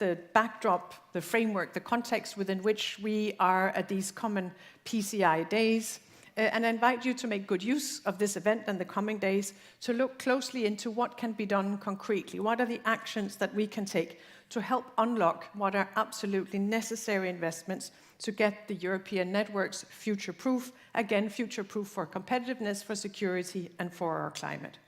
the backdrop, the framework, the context within which we are at these common PCI days. And I invite you to make good use of this event and the coming days to look closely into what can be done concretely. What are the actions that we can take to help unlock what are absolutely necessary investments to get the European networks future-proof, again, future-proof for competitiveness, for security, and for our climate.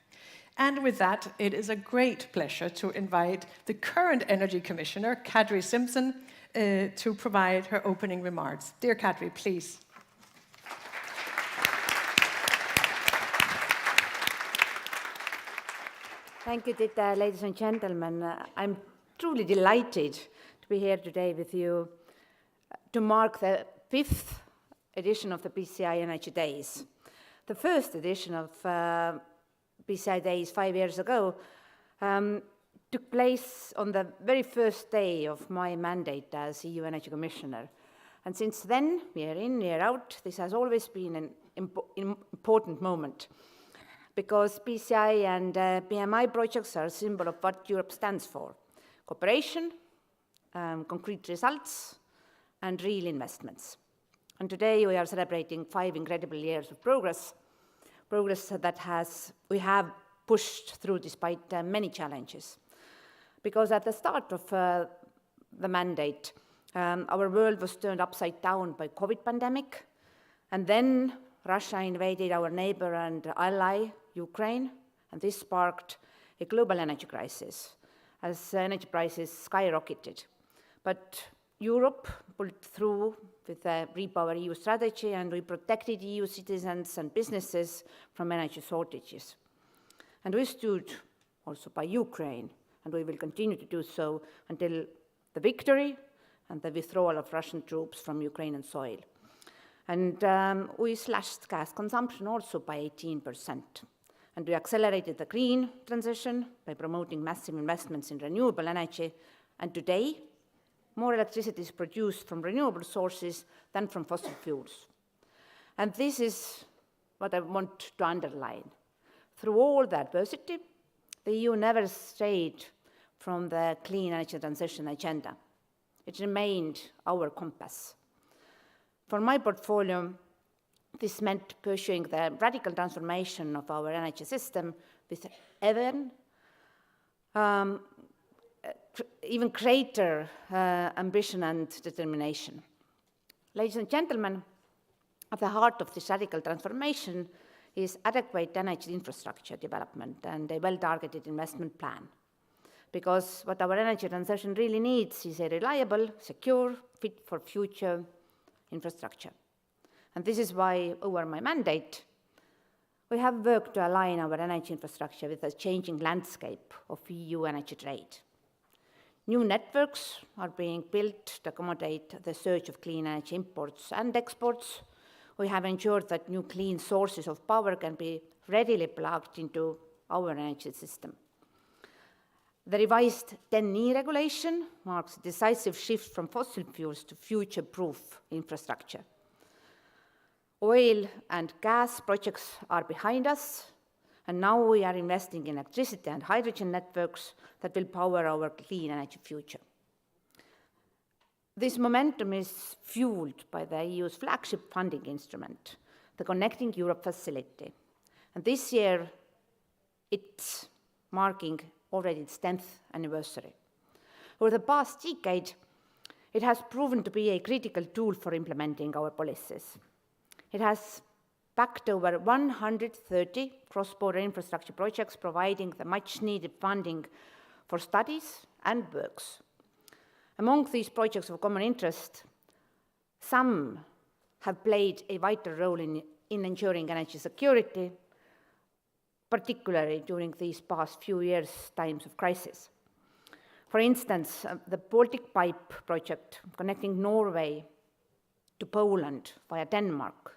And with that, it is a great pleasure to invite the current Energy Commissioner, Kadri Simpson, to provide her opening remarks. Dear Kadri, please. Thank you, Tita. Ladies and gentlemen, I'm truly delighted to be here today with you to mark the 5th edition of the PCI Energy Days. The first edition of PCI Days 5 years ago took place on the very first day of my mandate as EU Energy Commissioner. And since then, year in, year out, this has always been an important moment, because PCI and PMI projects are a symbol of what Europe stands for: cooperation, concrete results, and real investments. And today we are celebrating 5 incredible years of progress that we have pushed through despite many challenges. Because at the start of the mandate, our world was turned upside down by COVID pandemic, and then Russia invaded our neighbor and ally, Ukraine, and this sparked a global energy crisis as energy prices skyrocketed. But Europe pulled through with the Repower EU strategy, and we protected EU citizens and businesses from energy shortages. And we stood also by Ukraine, and we will continue to do so until the victory and the withdrawal of Russian troops from Ukrainian soil. And we slashed gas consumption also by 18%. And we accelerated the green transition by promoting massive investments in renewable energy. And today, more electricity is produced from renewable sources than from fossil fuels. And this is what I want to underline. Through all the adversity, the EU never strayed from the clean energy transition agenda. It remained our compass. For my portfolio, this meant pursuing the radical transformation of our energy system with even greater ambition and determination. Ladies and gentlemen, at the heart of this radical transformation is adequate energy infrastructure development and a well-targeted investment plan. Because what our energy transition really needs is a reliable, secure, fit-for-future infrastructure. And this is why, over my mandate, we have worked to align our energy infrastructure with the changing landscape of EU energy trade. New networks are being built to accommodate the surge of clean energy imports and exports. We have ensured that new clean sources of power can be readily plugged into our energy system. The revised 10E regulation marks a decisive shift from fossil fuels to future-proof infrastructure. Oil and gas projects are behind us, and now we are investing in electricity and hydrogen networks that will power our clean energy future. This momentum is fueled by the EU's flagship funding instrument, the Connecting Europe Facility. And this year, it's marking already its 10th anniversary. Over the past decade, it has proven to be a critical tool for implementing our policies. It has backed over 130 cross-border infrastructure projects, providing the much-needed funding for studies and works. Among these projects of common interest, some have played a vital role in ensuring energy security, particularly during these past few years' times of crisis. For instance, the Baltic Pipe project connecting Norway to Poland via Denmark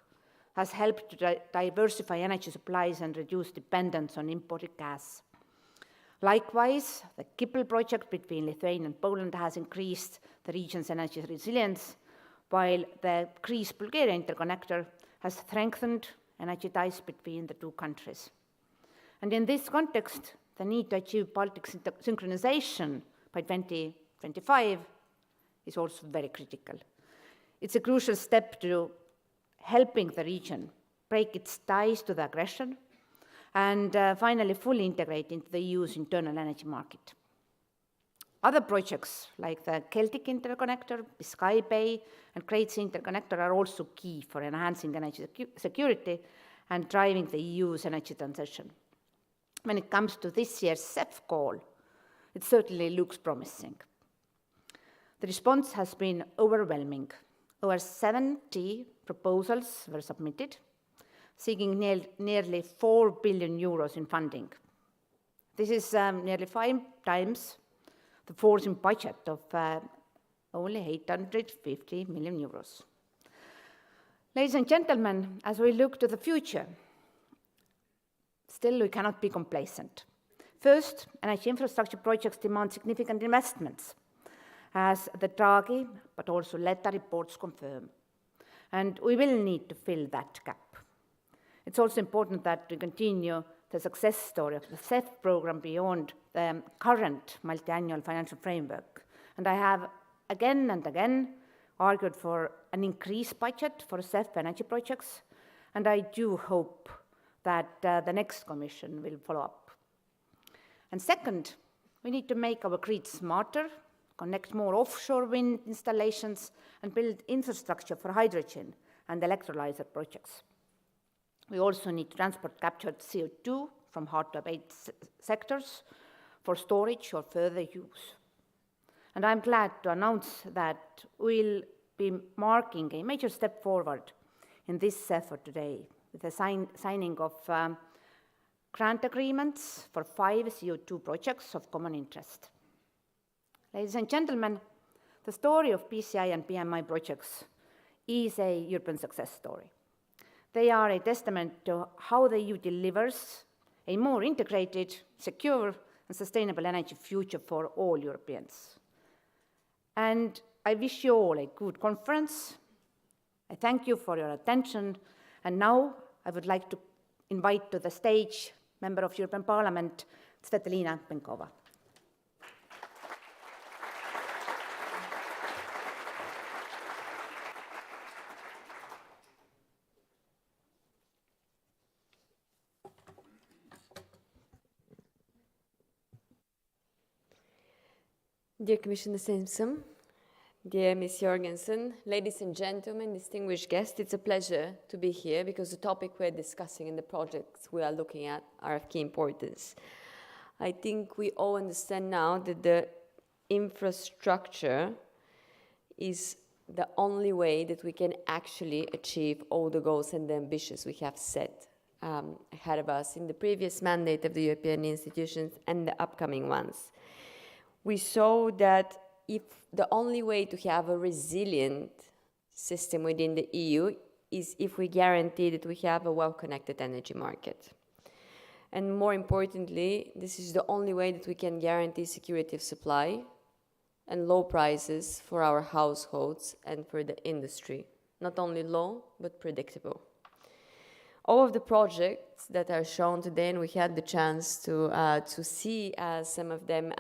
has helped to diversify energy supplies and reduce dependence on imported gas. Likewise, the Kipple project between Lithuania and Poland has increased the region's energy resilience, while the Greece-Bulgaria interconnector has strengthened energy ties between the two countries. And in this context, the need to achieve Baltic synchronization by 2025 is also very critical. It's a crucial step to helping the region break its ties to the aggression and finally fully integrate into the EU's internal energy market. Other projects like the Celtic Interconnector, Biscay Bay and Great Interconnector are also key for enhancing energy security and driving the EU's energy transition. When it comes to this year's CEF call, it certainly looks promising. The response has been overwhelming. Over 70 proposals were submitted, seeking nearly 4 billion euros in funding. This is nearly 5 times the foreseen budget of only 850 million euros. Ladies and gentlemen, as we look to the future, still we cannot be complacent. First, energy infrastructure projects demand significant investments, as the Draghi, but also Letta reports confirm. And we will need to fill that gap. It's also important that we continue the success story of the CEF program beyond the current multi-annual financial framework. And I have again and again argued for an increased budget for CEF energy projects, and I do hope that the next Commission will follow up. And second, we need to make our grid smarter, connect more offshore wind installations, and build infrastructure for hydrogen and electrolyzer projects. We also need to transport captured CO2 from hard-to-abate sectors for storage or further use. And I'm glad to announce that we'll be marking a major step forward in this effort today with the signing of grant agreements for 5 CO2 projects of common interest. Ladies and gentlemen, the story of PCI and PMI projects is a European success story. They are a testament to how the EU delivers a more integrated, secure, and sustainable energy future for all Europeans. And I wish you all a good conference. I thank you for your attention. And now I would like to invite to the stage Member of European Parliament, Svetlana Penkova. Dear Commissioner Simpson, dear Ms. Jorgensen, ladies and gentlemen, distinguished guests, it's a pleasure to be here because the topic we're discussing and the projects we are looking at are of key importance. I think we all understand now that the infrastructure is the only way that we can actually achieve all the goals and the ambitions we have set ahead of us in the previous mandate of the European institutions and the upcoming ones. We saw that if the only way to have a resilient system within the EU is if we guarantee that we have a well-connected energy market. And more importantly, this is the only way that we can guarantee security of supply and low prices for our households and for the industry. Not only low, but predictable. All of the projects that are shown today, and we had the chance to see some of them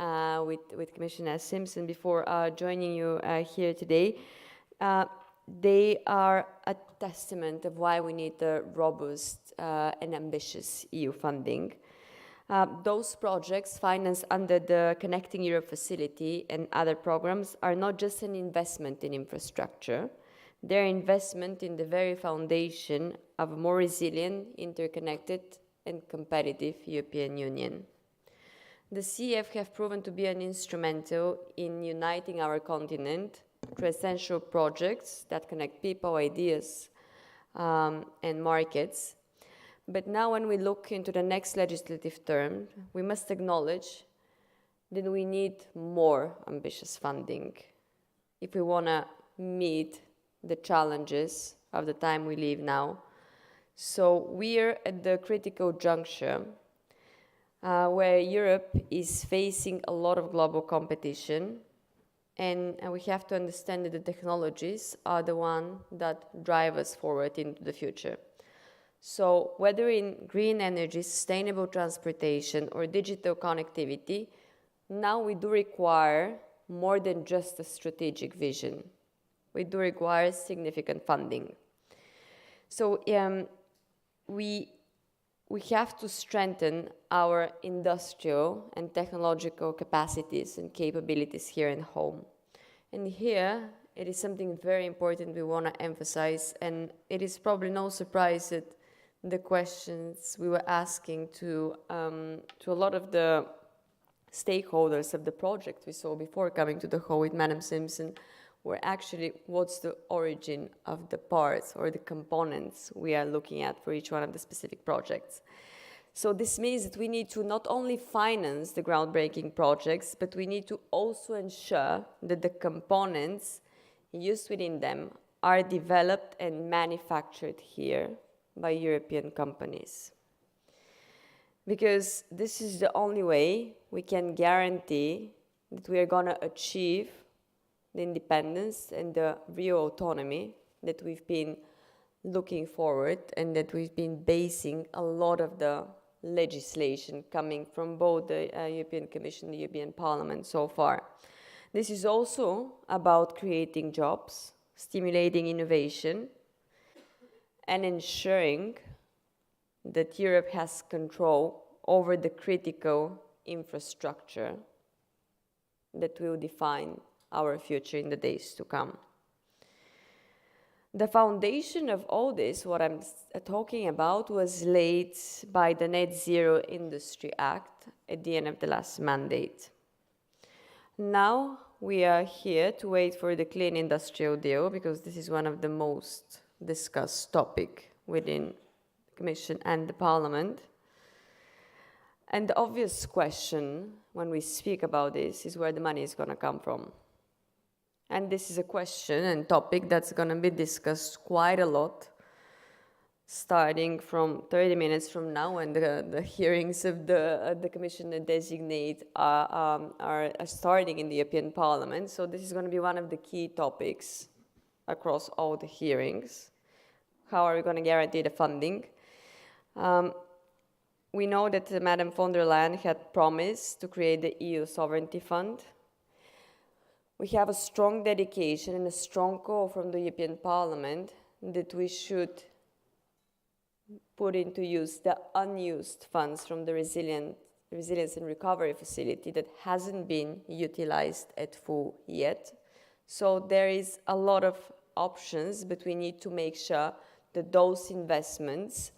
with Commissioner Simpson before joining you here today, they are a testament of why we need a robust and ambitious EU funding. Those projects financed under the Connecting Europe facility and other programs are not just an investment in infrastructure, they're investment in the very foundation of a more resilient, interconnected, and competitive European Union. The CEF have proven to be an instrumental in uniting our continent through essential projects that connect people, ideas, and markets. But now when we look into the next legislative term, we must acknowledge that we need more ambitious funding if we want to meet the challenges of the time we live now. So we're at the critical juncture where Europe is facing a lot of global competition, and we have to understand that the technologies are the ones that drive us forward into the future. So whether in green energy, sustainable transportation, or digital connectivity, now we do require more than just a strategic vision. We do require significant funding. So we have to strengthen our industrial and technological capacities and capabilities here at home. And here, it is something very important we want to emphasize, and it is probably no surprise that the questions we were asking to a lot of the stakeholders of the project we saw before coming to the hall with Madam Simpson were actually what's the origin of the parts or the components we are looking at for each one of the specific projects. So this means that we need to not only finance the groundbreaking projects, but we need to also ensure that the components used within them are developed and manufactured here by European companies. Because this is the only way we can guarantee that we are going to achieve the independence and the real autonomy that we've been looking forward and that we've been basing a lot of the legislation coming from both the European Commission and the European Parliament so far. This is also about creating jobs, stimulating innovation, and ensuring that Europe has control over the critical infrastructure that will define our future in the days to come. The foundation of all this, what I'm talking about, was laid by the Net Zero Industry Act at the end of the last mandate. Now we are here to wait for the Clean Industrial Deal, because this is one of the most discussed topics within the Commission and the Parliament. And the obvious question when we speak about this is where the money is going to come from. And this is a question and topic that's going to be discussed quite a lot, starting from 30 minutes from now when the hearings of the Commissioner designate are starting in the European Parliament. So this is going to be one of the key topics across all the hearings. How are we going to guarantee the funding? We know that Madam von der Leyen had promised to create the EU Sovereignty Fund. We have a strong dedication and a strong call from the European Parliament that we should put into use the unused funds from the Resilience and Recovery Facility that hasn't been utilized at full yet. So there is a lot of options, but we need to make sure that those investments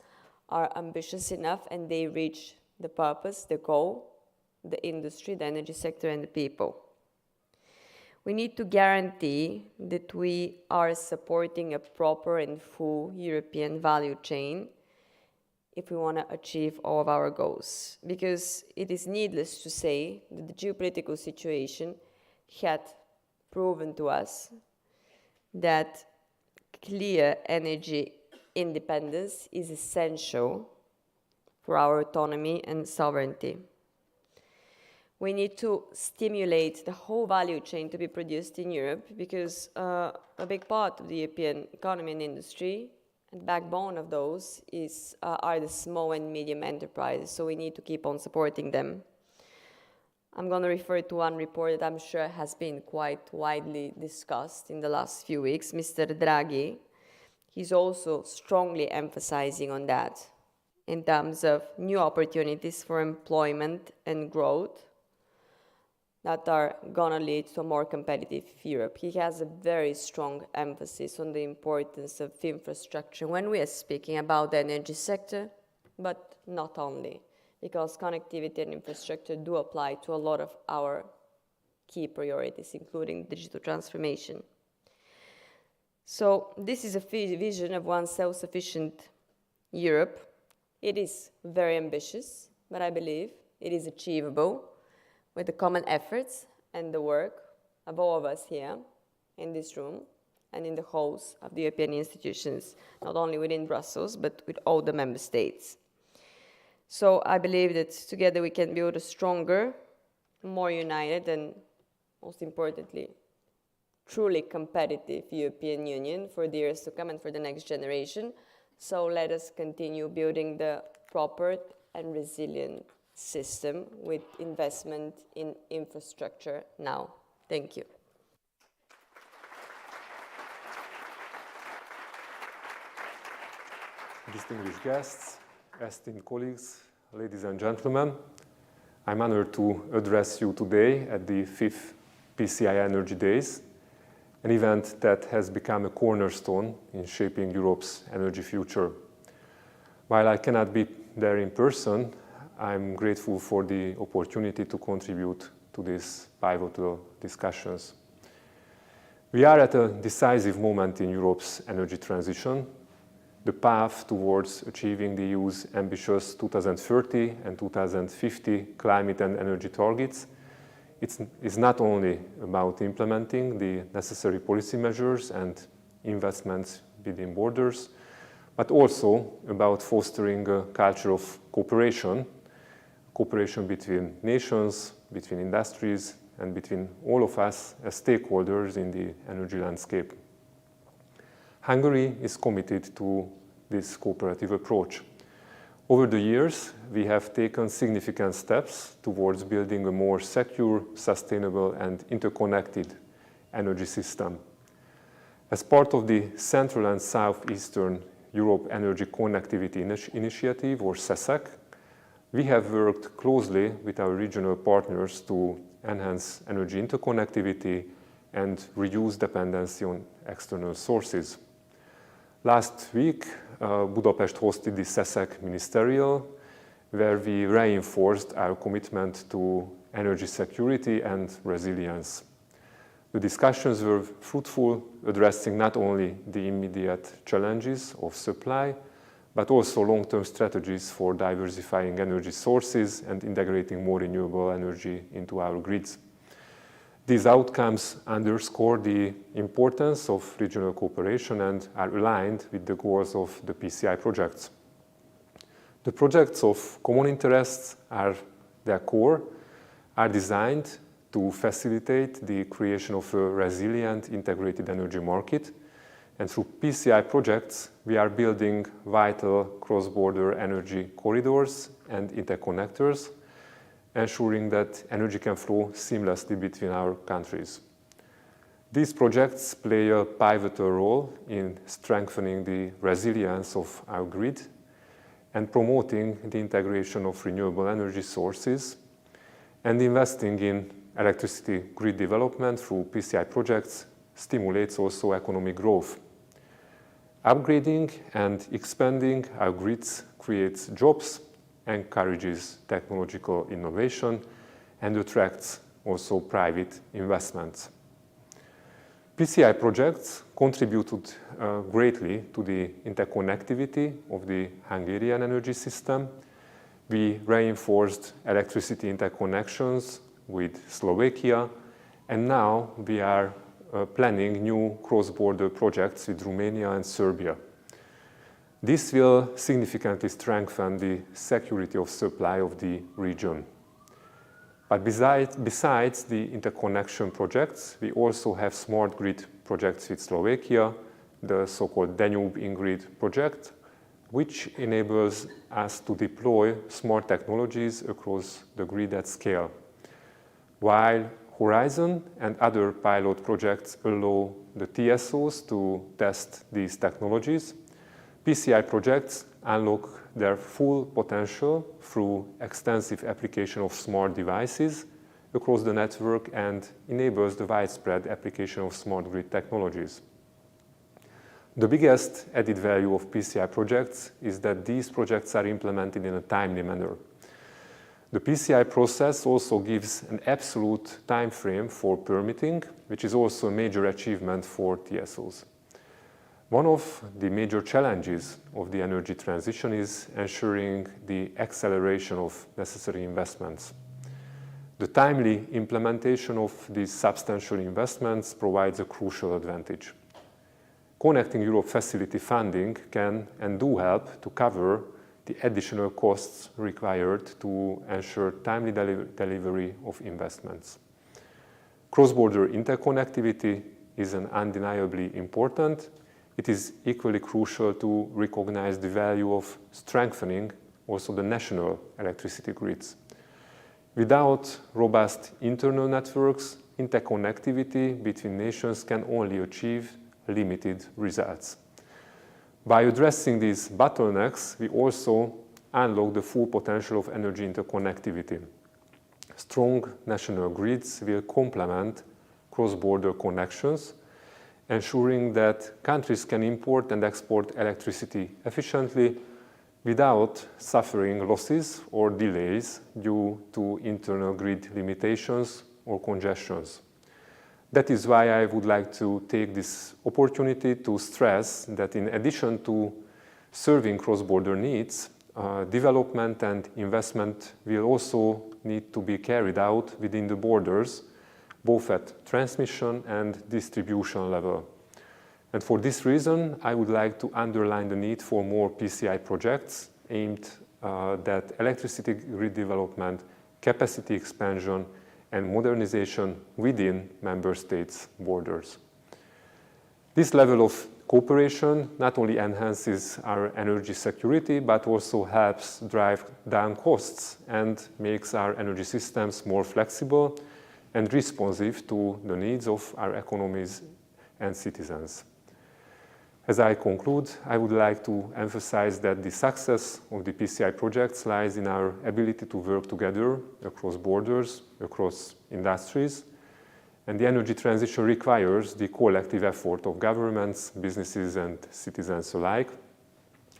are ambitious enough and they reach the purpose, the goal, the industry, the energy sector, and the people. We need to guarantee that we are supporting a proper and full European value chain if we want to achieve all of our goals. Because it is needless to say that the geopolitical situation had proven to us that clear energy independence is essential for our autonomy and sovereignty. We need to stimulate the whole value chain to be produced in Europe, because a big part of the European economy and industry, and the backbone of those are the small and medium enterprises, so we need to keep on supporting them. I'm going to refer to one report that I'm sure has been quite widely discussed in the last few weeks. Mr. Draghi, he's also strongly emphasizing on that in terms of new opportunities for employment and growth that are going to lead to a more competitive Europe. He has a very strong emphasis on the importance of infrastructure when we are speaking about the energy sector, but not only, because connectivity and infrastructure do apply to a lot of our key priorities, including digital transformation. So this is a vision of one self-sufficient Europe. It is very ambitious, but I believe it is achievable with the common efforts and the work of all of us here in this room and in the halls of the European institutions, not only within Brussels, but with all the member states. So I believe that together we can build a stronger, more united, and most importantly, truly competitive European Union for the years to come and for the next generation. So let us continue building the proper and resilient system with investment in infrastructure now. Thank you. Distinguished guests, esteemed colleagues, ladies and gentlemen, I'm honored to address you today at the 5th PCI Energy Days, an event that has become a cornerstone in shaping Europe's energy future. While I cannot be there in person, I'm grateful for the opportunity to contribute to these pivotal discussions. We are at a decisive moment in Europe's energy transition. The path towards achieving the EU's ambitious 2030 and 2050 climate and energy targets is not only about implementing the necessary policy measures and investments within borders, but also about fostering a culture of cooperation between nations, between industries, and between all of us as stakeholders in the energy landscape. Hungary is committed to this cooperative approach. Over the years, we have taken significant steps towards building a more secure, sustainable, and interconnected energy system. As part of the Central and Southeastern Europe Energy Connectivity Initiative, or CESEC, we have worked closely with our regional partners to enhance energy interconnectivity and reduce dependency on external sources. Last week, Budapest hosted the CESEC Ministerial, where we reinforced our commitment to energy security and resilience. The discussions were fruitful, addressing not only the immediate challenges of supply, but also long-term strategies for diversifying energy sources and integrating more renewable energy into our grids. These outcomes underscore the importance of regional cooperation and are aligned with the goals of the PCI projects. The projects of common interests are their core, are designed to facilitate the creation of a resilient integrated energy market. And through PCI projects, we are building vital cross-border energy corridors and interconnectors, ensuring that energy can flow seamlessly between our countries. These projects play a pivotal role in strengthening the resilience of our grid and promoting the integration of renewable energy sources, and investing in electricity grid development through PCI projects stimulates also economic growth. Upgrading and expanding our grids creates jobs, encourages technological innovation, and attracts also private investments. PCI projects contributed greatly to the interconnectivity of the Hungarian energy system. We reinforced electricity interconnections with Slovakia, and now we are planning new cross-border projects with Romania and Serbia. This will significantly strengthen the security of supply of the region. But besides the interconnection projects, we also have smart grid projects with Slovakia, the so-called Danube in-grid project, which enables us to deploy smart technologies across the grid at scale. While Horizon and other pilot projects allow the TSOs to test these technologies, PCI projects unlock their full potential through extensive application of smart devices across the network and enables the widespread application of smart grid technologies. The biggest added value of PCI projects is that these projects are implemented in a timely manner. The PCI process also gives an absolute time frame for permitting, which is also a major achievement for TSOs. One of the major challenges of the energy transition is ensuring the acceleration of necessary investments. The timely implementation of these substantial investments provides a crucial advantage. Connecting Europe facility funding can and do help to cover the additional costs required to ensure timely delivery of investments. Cross-border interconnectivity is undeniably important. It is equally crucial to recognize the value of strengthening also the national electricity grids. Without robust internal networks, interconnectivity between nations can only achieve limited results. By addressing these bottlenecks, we also unlock the full potential of energy interconnectivity. Strong national grids will complement cross-border connections, ensuring that countries can import and export electricity efficiently without suffering losses or delays due to internal grid limitations or congestions. That is why I would like to take this opportunity to stress that in addition to serving cross-border needs, development and investment will also need to be carried out within the borders, both at transmission and distribution level. And for this reason, I would like to underline the need for more PCI projects aimed at electricity grid development, capacity expansion, and modernization within member states' borders. This level of cooperation not only enhances our energy security, but also helps drive down costs and makes our energy systems more flexible and responsive to the needs of our economies and citizens. As I conclude, I would like to emphasize that the success of the PCI projects lies in our ability to work together across borders, across industries, and the energy transition requires the collective effort of governments, businesses, and citizens alike.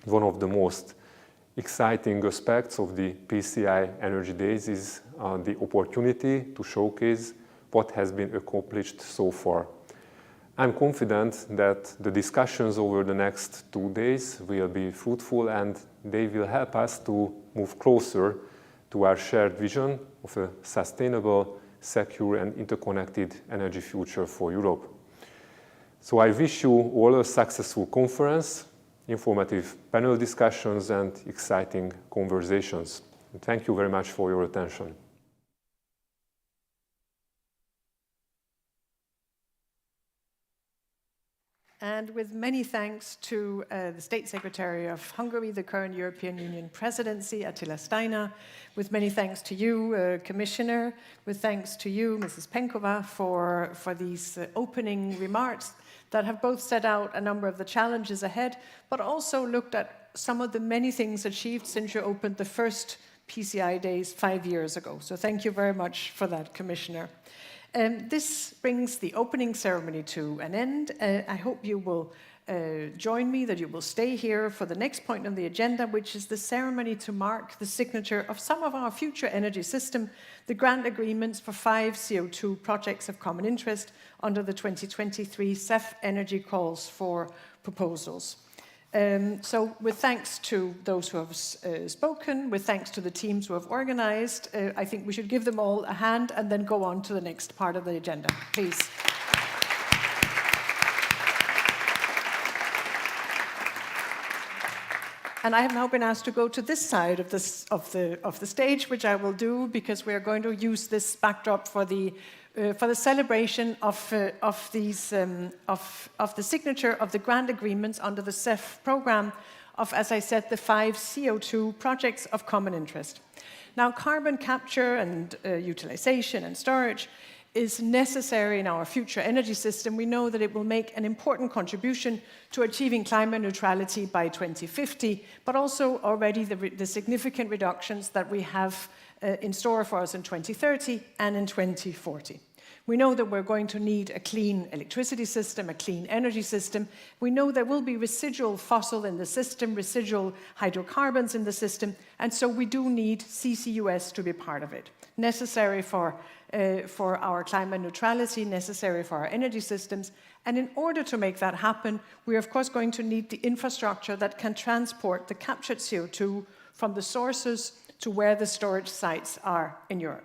One of the most exciting aspects of the PCI Energy Days is the opportunity to showcase what has been accomplished so far. I'm confident that the discussions over the next 2 days will be fruitful and they will help us to move closer to our shared vision of a sustainable, secure and interconnected energy future for Europe. So I wish you all a successful conference, informative panel discussions and exciting conversations. And thank you very much for your attention. And with many thanks to the State Secretary of Hungary, the current European Union presidency, Attila Steiner, with many thanks to you, Commissioner, with thanks to you, Mrs. Penkova, for these opening remarks that have both set out a number of the challenges ahead, but also looked at some of the many things achieved since you opened the first PCI Days 5 years ago. So thank you very much for that, Commissioner. This brings the opening ceremony to an end. I hope you will join me, that you will stay here for the next point on the agenda, which is the ceremony to mark the signature of some of our future energy system, the grant agreements for 5 CO2 projects of common interest under the 2023 CEF Energy Calls for Proposals. So with thanks to those who have spoken, with thanks to the teams who have organized, I think we should give them all a hand and then go on to the next part of the agenda, please. And I have now been asked to go to this side of the stage, which I will do because we are going to use this backdrop for the celebration of the signature of the grant agreements under the CEF program of, as I said, the 5 CO2 projects of common interest. Now, carbon capture and utilization and storage is necessary in our future energy system. We know that it will make an important contribution to achieving climate neutrality by 2050, but also already the significant reductions that we have in store for us in 2030 and in 2040. We know that we're going to need a clean electricity system, a clean energy system. We know there will be residual fossil in the system, residual hydrocarbons in the system, and so we do need CCUS to be part of it. Necessary for our climate neutrality, necessary for our energy systems. And in order to make that happen, we're of course going to need the infrastructure that can transport the captured CO2 from the sources to where the storage sites are in Europe.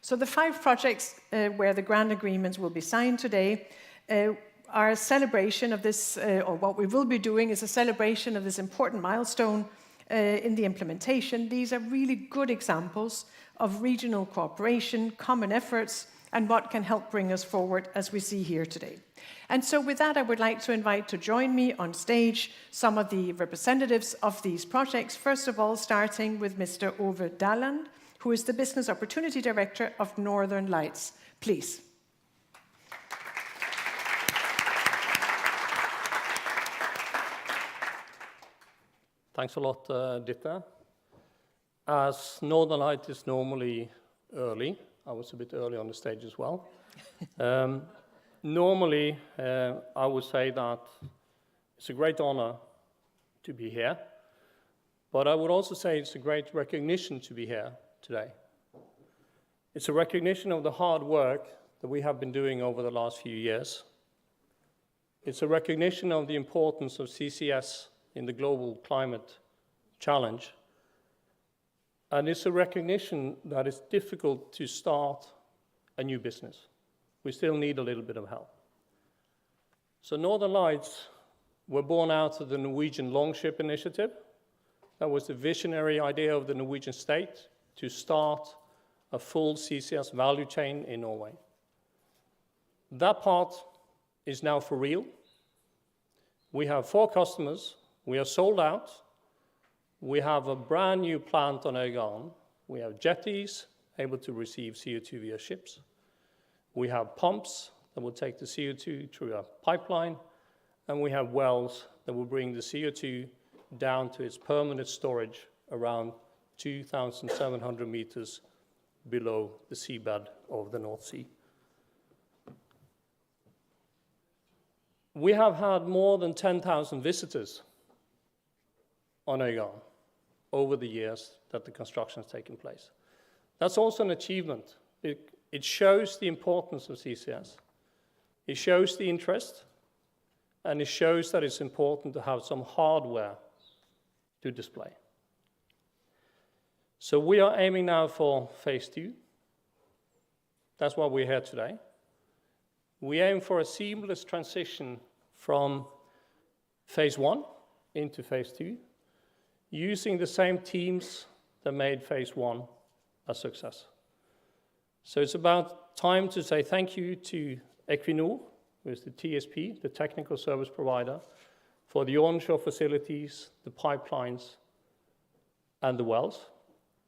So the 5 projects where the grant agreements will be signed today are a celebration of this, or what we will be doing is a celebration of this important milestone in the implementation. These are really good examples of regional cooperation, common efforts, and what can help bring us forward as we see here today. And so with that, I would like to invite to join me on stage some of the representatives of these projects. First of all, starting with Mr. Ove Dalland, who is the Business Opportunity Director of Northern Lights. Please. Thanks a lot, Ditte. As Northern Light is normally early, I was a bit early on the stage as well. Normally, I would say that it's a great honor to be here, but I would also say it's a great recognition to be here today. It's a recognition of the hard work that we have been doing over the last few years. It's a recognition of the importance of CCS in the global climate challenge. And it's a recognition that it's difficult to start a new business. We still need a little bit of help. So Northern Lights were born out of the Norwegian Longship Initiative. That was the visionary idea of the Norwegian state to start a full CCS value chain in Norway. That part is now for real. We have 4 customers. We are sold out. We have a brand new plant on Øygarden. We have jetties able to receive CO2 via ships. We have pumps that will take the CO2 through a pipeline, and we have wells that will bring the CO2 down to its permanent storage around 2,700 meters below the seabed of the North Sea. We have had more than 10,000 visitors on Øygarden over the years that the construction has taken place. That's also an achievement. It shows the importance of CCS. It shows the interest, and it shows that it's important to have some hardware to display. So we are aiming now for phase 2. That's why we're here today. We aim for a seamless transition from phase 1 into phase 2, using the same teams that made phase 1 a success. So it's about time to say thank you to Equinor, who is the TSP, the technical service provider, for the onshore facilities, the pipelines, and the wells.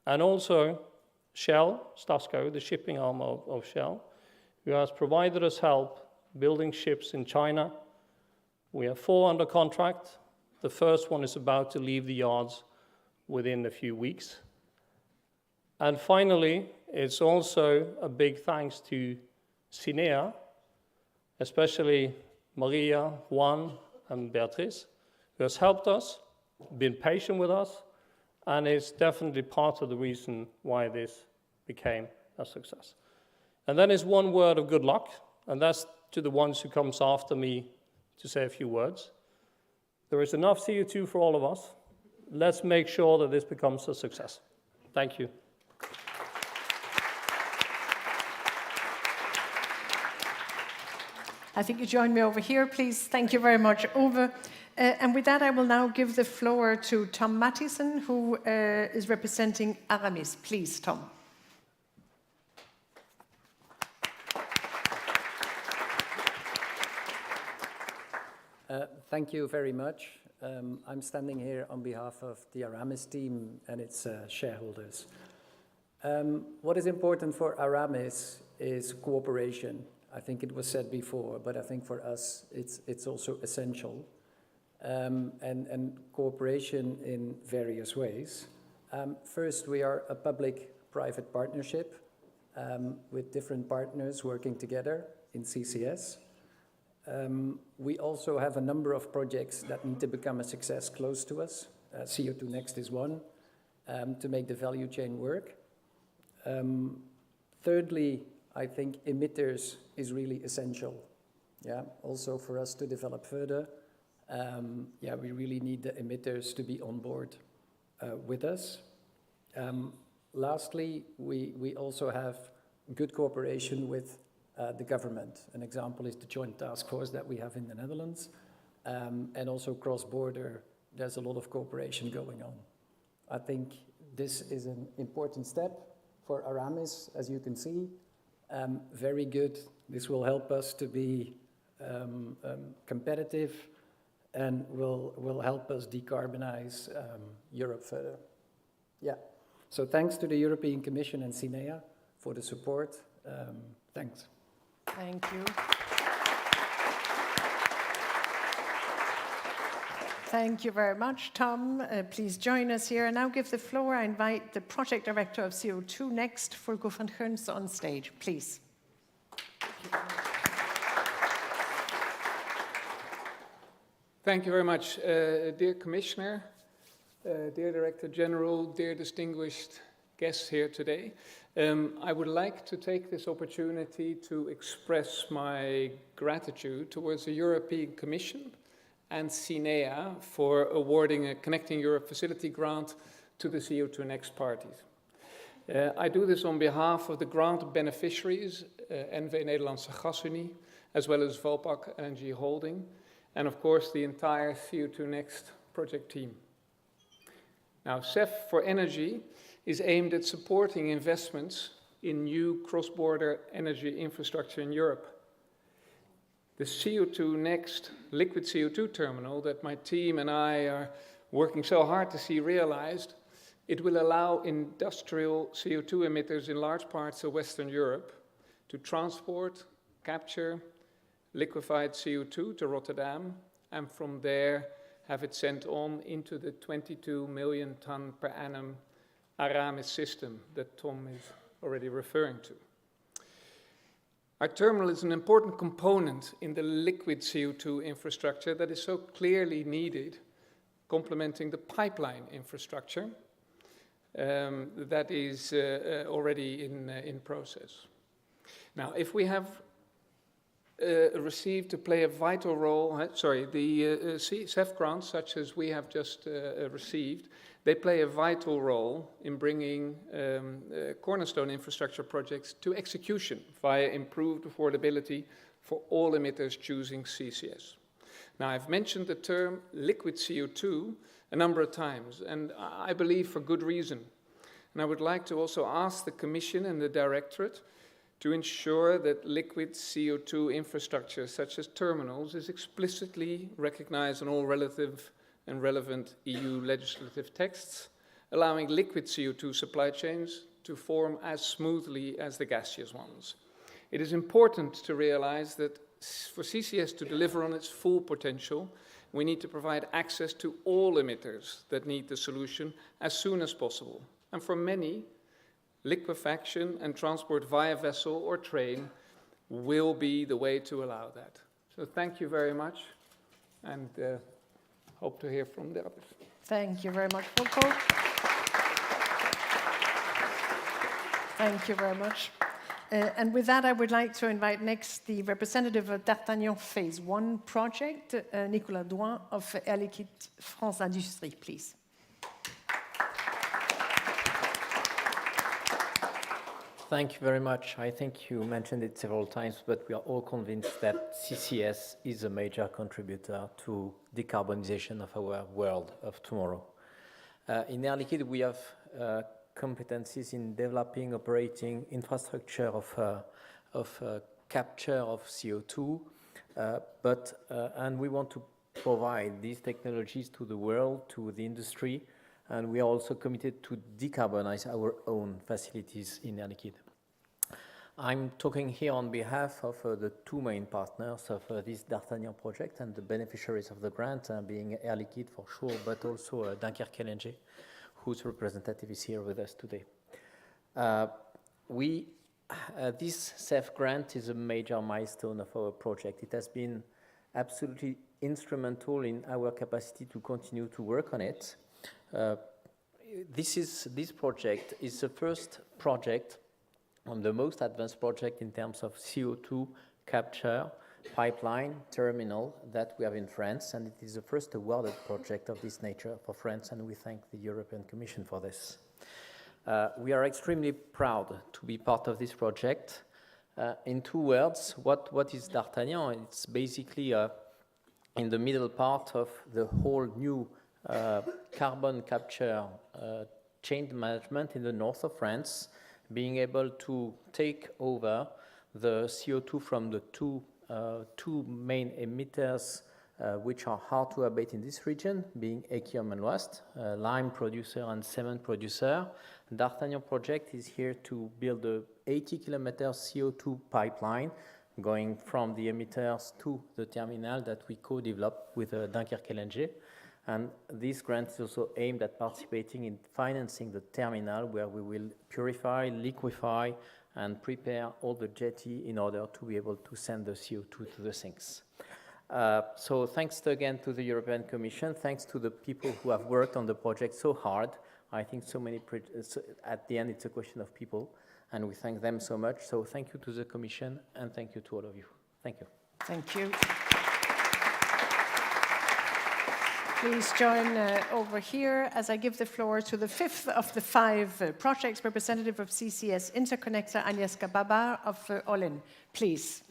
And also Shell, Stasko, the shipping arm of Shell, who has provided us help building ships in China. We have 4 under contract. The first one is about to leave the yards within a few weeks. And finally, it's also a big thanks to Cinea, especially Maria, Juan, and Beatriz, who has helped us, been patient with us, and is definitely part of the reason why this became a success. And then is one word of good luck, and that's to the ones who comes after me to say a few words. There is enough CO2 for all of us. Let's make sure that this becomes a success. Thank you. I think you join me over here, please. Thank you very much, Ove. And with that, I will now give the floor to Tom Mattison, who is representing Aramis. Please, Tom. Thank you very much. I'm standing here on behalf of the Aramis team and its shareholders. What is important for Aramis is cooperation. I think it was said before, but I think for us it's also essential. And cooperation in various ways. First, we are a public-private partnership with different partners working together in CCS. We also have a number of projects that need to become a success close to us. CO2 Next is one, to make the value chain work. Thirdly, I think emitters is really essential. Yeah, also for us to develop further. We really need the emitters to be on board with us. Lastly, we also have good cooperation with the government. An example is the joint task force that we have in the Netherlands. And also cross-border, there's a lot of cooperation going on. I think this is an important step for Aramis, as you can see. Very good. This will help us to be competitive and will help us decarbonize Europe further. Yeah. So thanks to the European Commission and Cinea for the support. Thanks. Thank you. Thank you very much, Tom. Please join us here. And now give the floor. I invite the Project Director of CO2 next, Volker van Geuns, on stage, please. Thank you very much, dear Commissioner, dear Director General, dear distinguished guests here today. I would like to take this opportunity to express my gratitude towards the European Commission and CINEA for awarding a Connecting Europe Facility grant to the CO2 Next parties. I do this on behalf of the grant beneficiaries, NV Nederlandse Gasunie, as well as Vopak Energy Holding, and of course the entire CO2 Next project team. Now, CEF for Energy is aimed at supporting investments in new cross-border energy infrastructure in Europe. The CO2 Next liquid CO2 terminal that my team and I are working so hard to see realized, it will allow industrial CO2 emitters in large parts of Western Europe to transport, capture liquefied CO2 to Rotterdam, and from there have it sent on into the 22 million ton per annum Aramis system that Tom is already referring to. Our terminal is an important component in the liquid CO2 infrastructure that is so clearly needed, complementing the pipeline infrastructure that is already in process. Now, if we have received to play a vital role, the CEF grants, such as we have just received, they play a vital role in bringing cornerstone infrastructure projects to execution via improved affordability for all emitters choosing CCS. Now, I've mentioned the term liquid CO2 a number of times, and I believe for good reason. And I would like to also ask the Commission and the Directorate to ensure that liquid CO2 infrastructure, such as terminals, is explicitly recognized in all relative and relevant EU legislative texts, allowing liquid CO2 supply chains to form as smoothly as the gaseous ones. It is important to realize that for CCS to deliver on its full potential, we need to provide access to all emitters that need the solution as soon as possible. And for many, liquefaction and transport via vessel or train will be the way to allow that. So thank you very much, and hope to hear from the others. Thank you very much, Volker. Thank you very much. And with that, I would like to invite next the representative of D'Artagnan Phase 1 project, Nicolas Douin of Air Liquide France Industrie, please. Thank you very much. I think you mentioned it several times, but we are all convinced that CCS is a major contributor to decarbonization of our world of tomorrow. In Air Liquide, we have competencies in developing, operating infrastructure of capture of CO2, and we want to provide these technologies to the world, to the industry, and we are also committed to decarbonize our own facilities in Air Liquide. I'm talking here on behalf of the two main partners of this D'Artagnan project and the beneficiaries of the grant, being Air Liquide for sure, but also Dunkerque LNG, whose representative is here with us today. This CEF grant is a major milestone of our project. It has been absolutely instrumental in our capacity to continue to work on it. This project is the first project on the most advanced project in terms of CO2 capture pipeline terminal that we have in France, and it is the first awarded project of this nature for France, and we thank the European Commission for this. We are extremely proud to be part of this project. In two words, what is D'Artagnan? It's basically in the middle part of the whole new carbon capture chain management in the north of France, being able to take over the CO2 from the two main emitters which are hard to abate in this region, being Echium and Loast, lime producer and cement producer. D'Artagnan project is here to build a 80-kilometer CO2 pipeline going from the emitters to the terminal that we co-developed with Dunkerque LNG. And this grant is also aimed at participating in financing the terminal where we will purify, liquefy, and prepare all the jetty in order to be able to send the CO2 to the sinks. So thanks again to the European Commission, thanks to the people who have worked on the project so hard. I think at the end it's a question of people, and we thank them so much. So thank you to the Commission, and thank you to all of you. Thank you. Thank you. Please join over here as I give the floor to the fifth of the 5 projects, representative of CCS Interconnector, Agnieszka Babar of Olin. Please.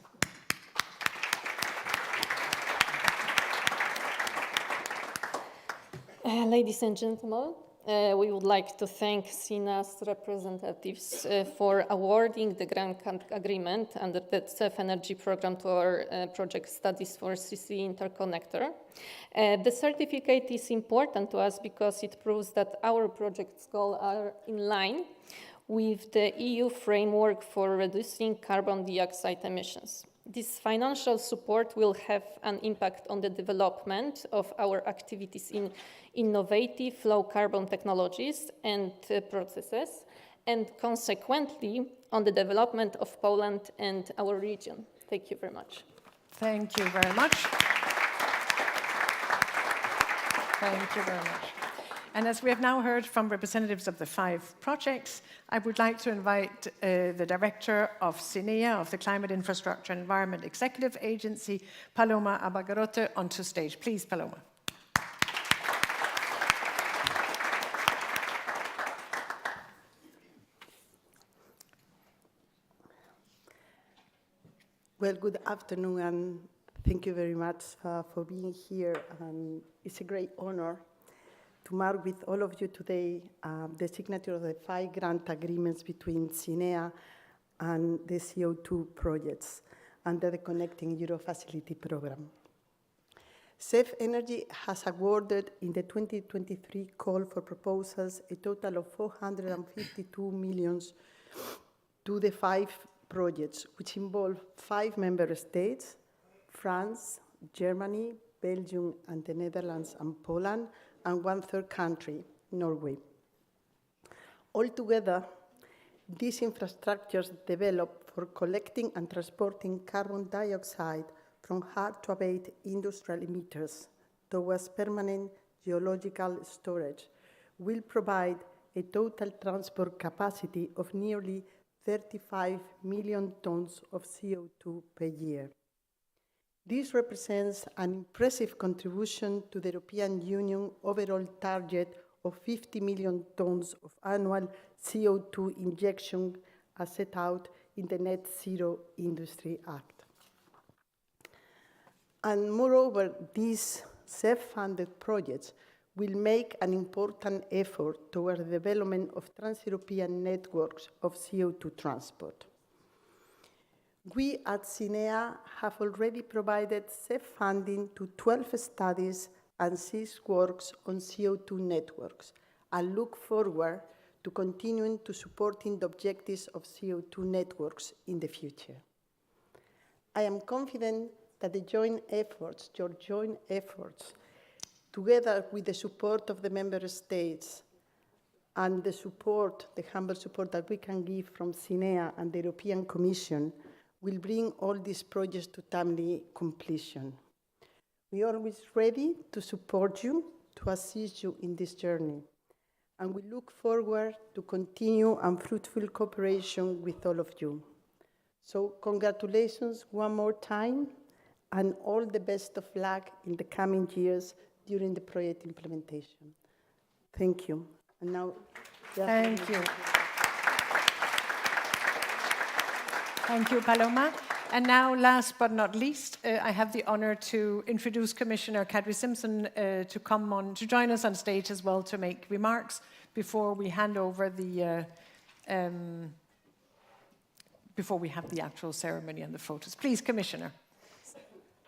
Ladies and gentlemen, we would like to thank SINA's representatives for awarding the grant agreement under the CEF Energy Program to our project studies for CC Interconnector. The certificate is important to us because it proves that our project's goals are in line with the EU framework for reducing carbon dioxide emissions. This financial support will have an impact on the development of our activities in innovative low-carbon technologies and processes, and consequently on the development of Poland and our region. Thank you very much. Thank you very much. Thank you very much. And as we have now heard from representatives of the 5 projects, I would like to invite the director of CINEA, of the Climate Infrastructure and Environment Executive Agency, Paloma Abagarote, onto stage. Please, Paloma. Well, good afternoon, and thank you very much for being here. It's a great honor to mark with all of you today the signature of the 5 grant agreements between CINEA and the CO2 projects under the Connecting Europe Facility program. CEF Energy has awarded in the 2023 call for proposals a total of 452 million to the 5 projects, which involve 5 member states, France, Germany, Belgium, and the Netherlands and Poland, and 1/3 country, Norway. Altogether, these infrastructures developed for collecting and transporting carbon dioxide from hard-to-abate industrial emitters towards permanent geological storage will provide a total transport capacity of nearly 35 million tons of CO2 per year. This represents an impressive contribution to the European Union overall target of 50 million tons of annual CO2 injection as set out in the Net Zero Industry Act. And moreover, these self-funded projects will make an important effort toward the development of trans-European networks of CO2 transport. We at CINEA have already provided CEF funding to 12 studies and 6 works on CO2 networks, and look forward to continuing to supporting the objectives of CO2 networks in the future. I am confident that your joint efforts, together with the support of the member states and the humble support that we can give from CINEA and the European Commission, will bring all these projects to timely completion. We are always ready to support you, to assist you in this journey, and we look forward to continue and fruitful cooperation with all of you. So congratulations one more time, and all the best of luck in the coming years during the project implementation. Thank you. And now, thank you. Thank you, Paloma. And now, last but not least, I have the honor to introduce Commissioner Kadri Simpson to join us on stage as well to make remarks before we hand over before we have the actual ceremony and the photos. Please, Commissioner.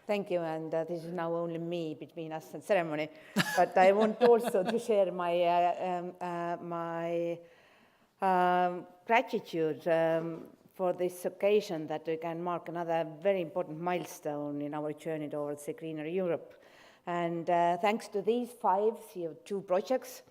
Thank you, and this is now only me between us and ceremony, but I want also to share my gratitude for this occasion that we can mark another very important milestone in our journey towards a greener Europe. And thanks to these 5 CO2 projects,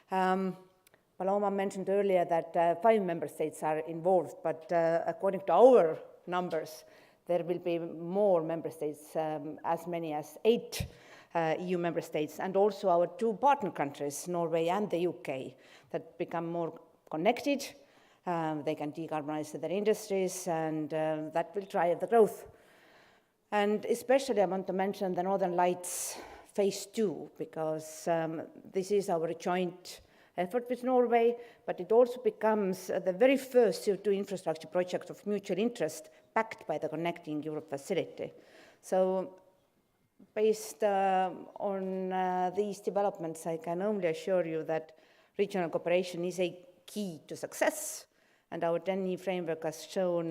Paloma mentioned earlier that 5 member states are involved, but according to our numbers, there will be more member states, as many as 8 EU member states, and also our 2 partner countries, Norway and the UK, that become more connected. They can decarbonize their industries, and that will drive the growth. And especially I want to mention the Northern Lights Phase 2, because this is our joint effort with Norway, but it also becomes the very first CO2 infrastructure project of mutual interest backed by the Connecting Europe facility. So based on these developments, I can only assure you that regional cooperation is a key to success, and our 10-year framework has shown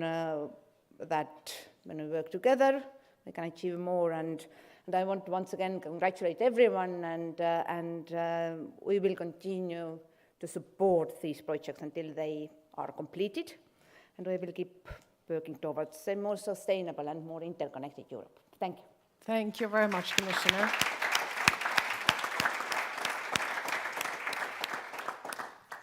that when we work together, we can achieve more. And I want to once again congratulate everyone, and we will continue to support these projects until they are completed, and we will keep working towards a more sustainable and more interconnected Europe. Thank you. Thank you very much, Commissioner.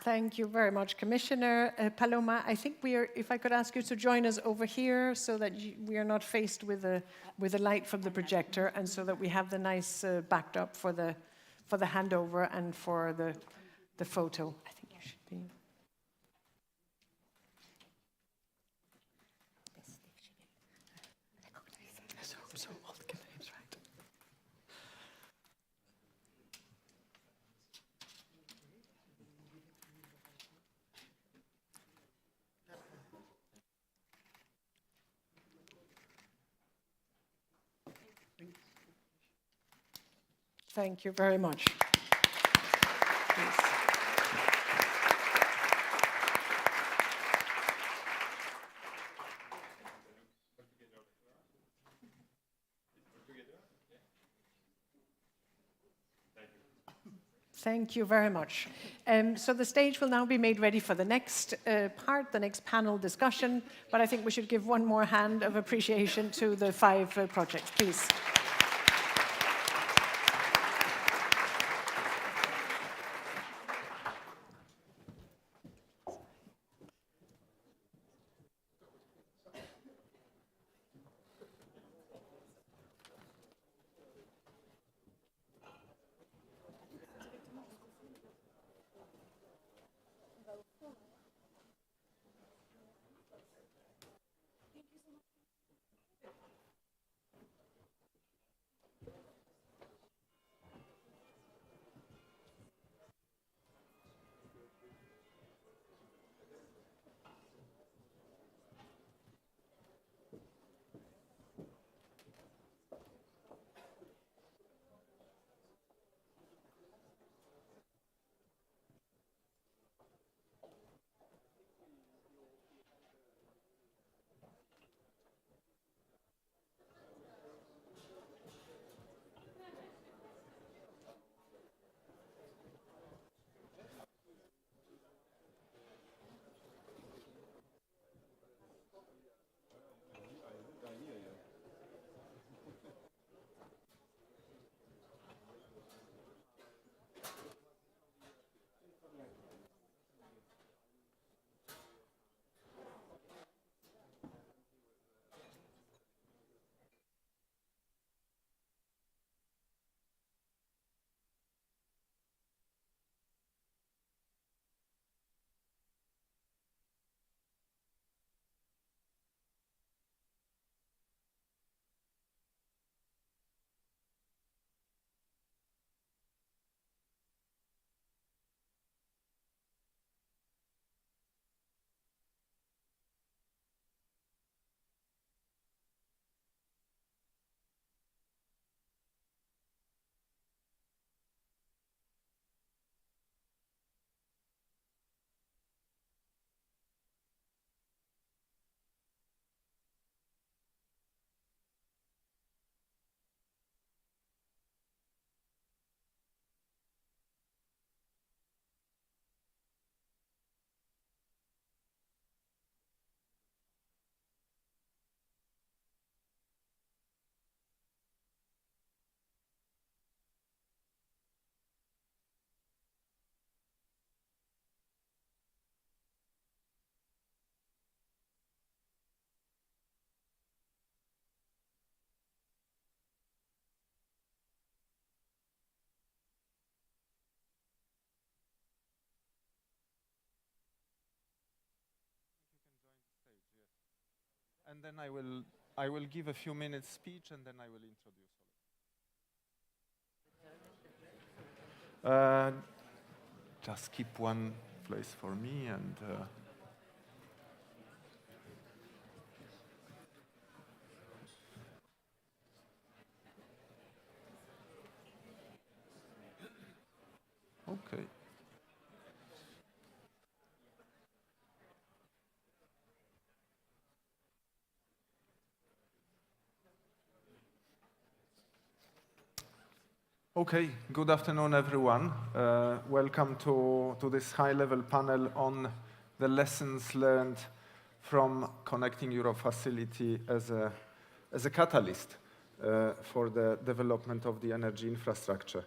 Thank you very much, Commissioner. Paloma, I think if I could ask you to join us over here so that we are not faced with a light from the projector, and so that we have the nice backdrop for the handover and for the photo. I think you should be. So all the names right. Thank you very much. Please. Thank you very much. So the stage will now be made ready for the next part, the next panel discussion, but I think we should give one more hand of appreciation to the 5 projects, please. and then I will give a few minutes speech, and then I will introduce all. Just keep one place for me, and okay. Okay, good afternoon, everyone. Welcome to this high-level panel on the lessons learned from Connecting Europe facility as a catalyst for the development of the energy infrastructure.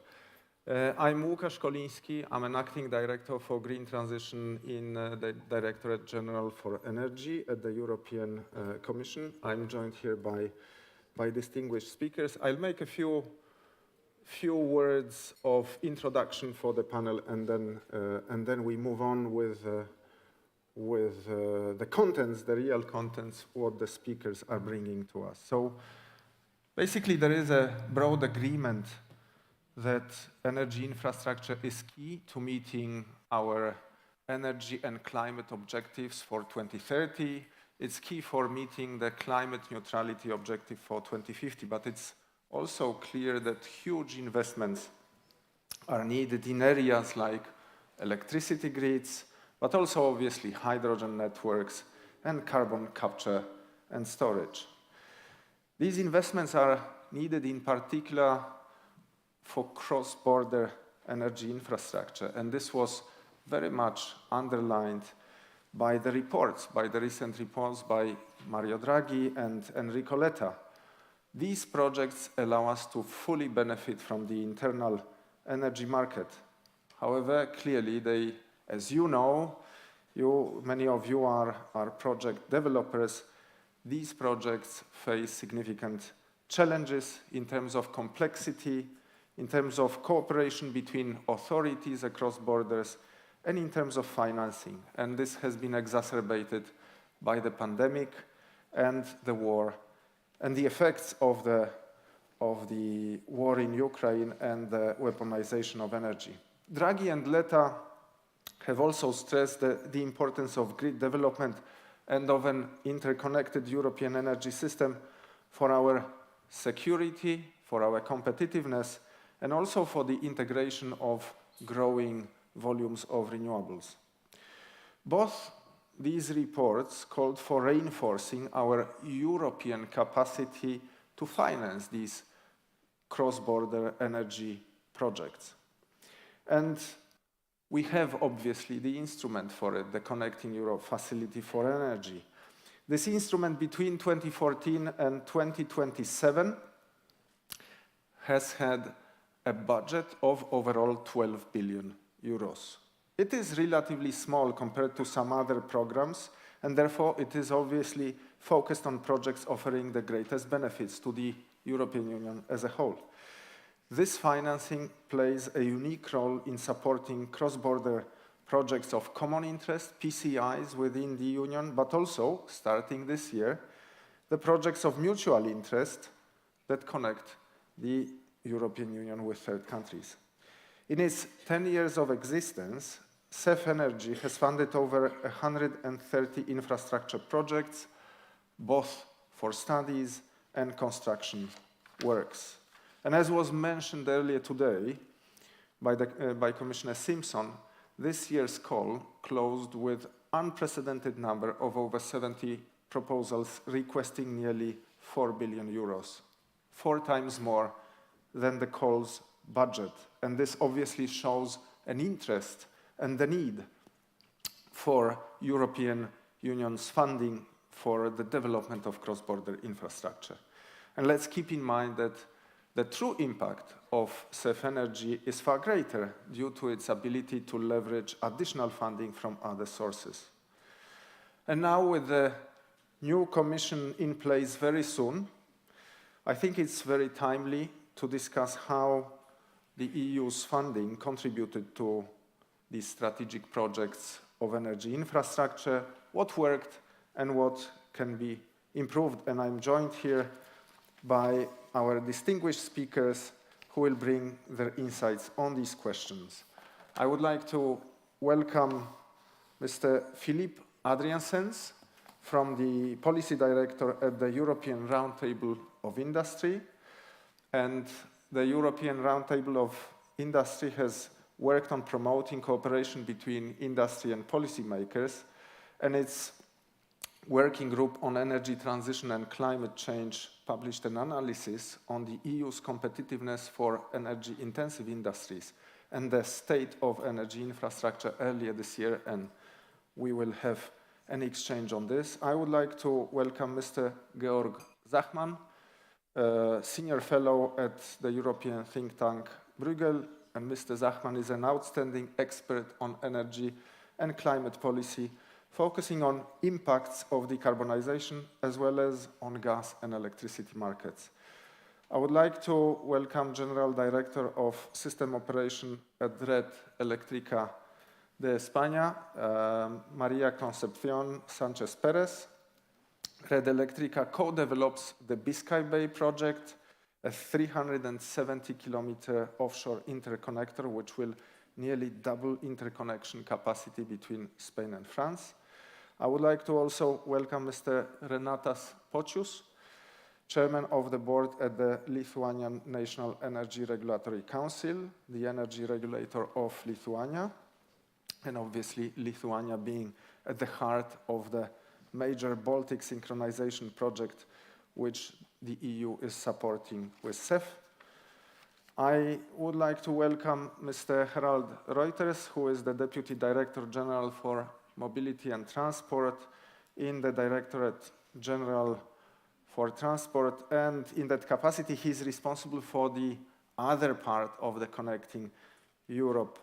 I'm Łukasz Koliński. I'm an acting director for green transition in the Directorate General for Energy at the European Commission. I'm joined here by distinguished speakers. I'll make a few words of introduction for the panel, and then we move on with the contents, the real contents, what the speakers are bringing to us. So basically, there is a broad agreement that energy infrastructure is key to meeting our energy and climate objectives for 2030. It's key for meeting the climate neutrality objective for 2050, but it's also clear that huge investments are needed in areas like electricity grids, but also obviously hydrogen networks and carbon capture and storage. These investments are needed in particular for cross-border energy infrastructure, and this was very much underlined by the recent reports by Mario Draghi and Enrico Letta. These projects allow us to fully benefit from the internal energy market. However, clearly, they, as you know, many of you are project developers, these projects face significant challenges in terms of complexity, in terms of cooperation between authorities across borders, and in terms of financing. And this has been exacerbated by the pandemic and the war, and the effects of the war in Ukraine and the weaponization of energy. Draghi and Letta have also stressed the importance of grid development and of an interconnected European energy system for our security, for our competitiveness, and also for the integration of growing volumes of renewables. Both these reports called for reinforcing our European capacity to finance these cross-border energy projects. And we have, obviously, the instrument for it, the Connecting Europe Facility for Energy. This instrument between 2014 and 2027 has had a budget of overall 12 billion euros. It is relatively small compared to some other programs, and therefore it is obviously focused on projects offering the greatest benefits to the European Union as a whole. This financing plays a unique role in supporting cross-border projects of common interest, PCIs within the Union, but also, starting this year, the projects of mutual interest that connect the European Union with third countries. In its 10 years of existence, CEF Energy has funded over 130 infrastructure projects, both for studies and construction works. And as was mentioned earlier today by Commissioner Simpson, this year's call closed with unprecedented number of over 70 proposals requesting nearly 4 billion euros, 4 times more than the call's budget. And this obviously shows an interest and the need for European Union's funding for the development of cross-border infrastructure. And let's keep in mind that the true impact of CEF Energy is far greater due to its ability to leverage additional funding from other sources. And now, with the new Commission in place very soon, I think it's very timely to discuss how the EU's funding contributed to these strategic projects of energy infrastructure, what worked and what can be improved. And I'm joined here by our distinguished speakers who will bring their insights on these questions. I would like to welcome Mr. Philippe Adriaensens, from the Policy Director at the European Roundtable of Industry. And the European Roundtable of Industry has worked on promoting cooperation between industry and policymakers, and its working group on energy transition and climate change published an analysis on the EU's competitiveness for energy-intensive industries and the state of energy infrastructure earlier this year, and we will have an exchange on this. I would like to welcome Mr. Georg Zachman, Senior Fellow at the European think tank Bruegel, and Mr. Zachman is an outstanding expert on energy and climate policy, focusing on impacts of decarbonization as well as on gas and electricity markets. I would like to welcome General Director of System Operation at Red Eléctrica de España, Maria Concepción Sánchez Pérez. Red Eléctrica co-develops the Biscay Bay project, a 370-kilometer offshore interconnector which will nearly double interconnection capacity between Spain and France. I would like to also welcome Mr. Renatas Pocius, Chairman of the Board at the Lithuanian National Energy Regulatory Council, the energy regulator of Lithuania, and obviously Lithuania being at the heart of the major Baltic synchronization project which the EU is supporting with CEF. I would like to welcome Mr. Harald Reuters, who is the Deputy Director General for Mobility and Transport in the Directorate General for Transport, and in that capacity he is responsible for the other part of the Connecting Europe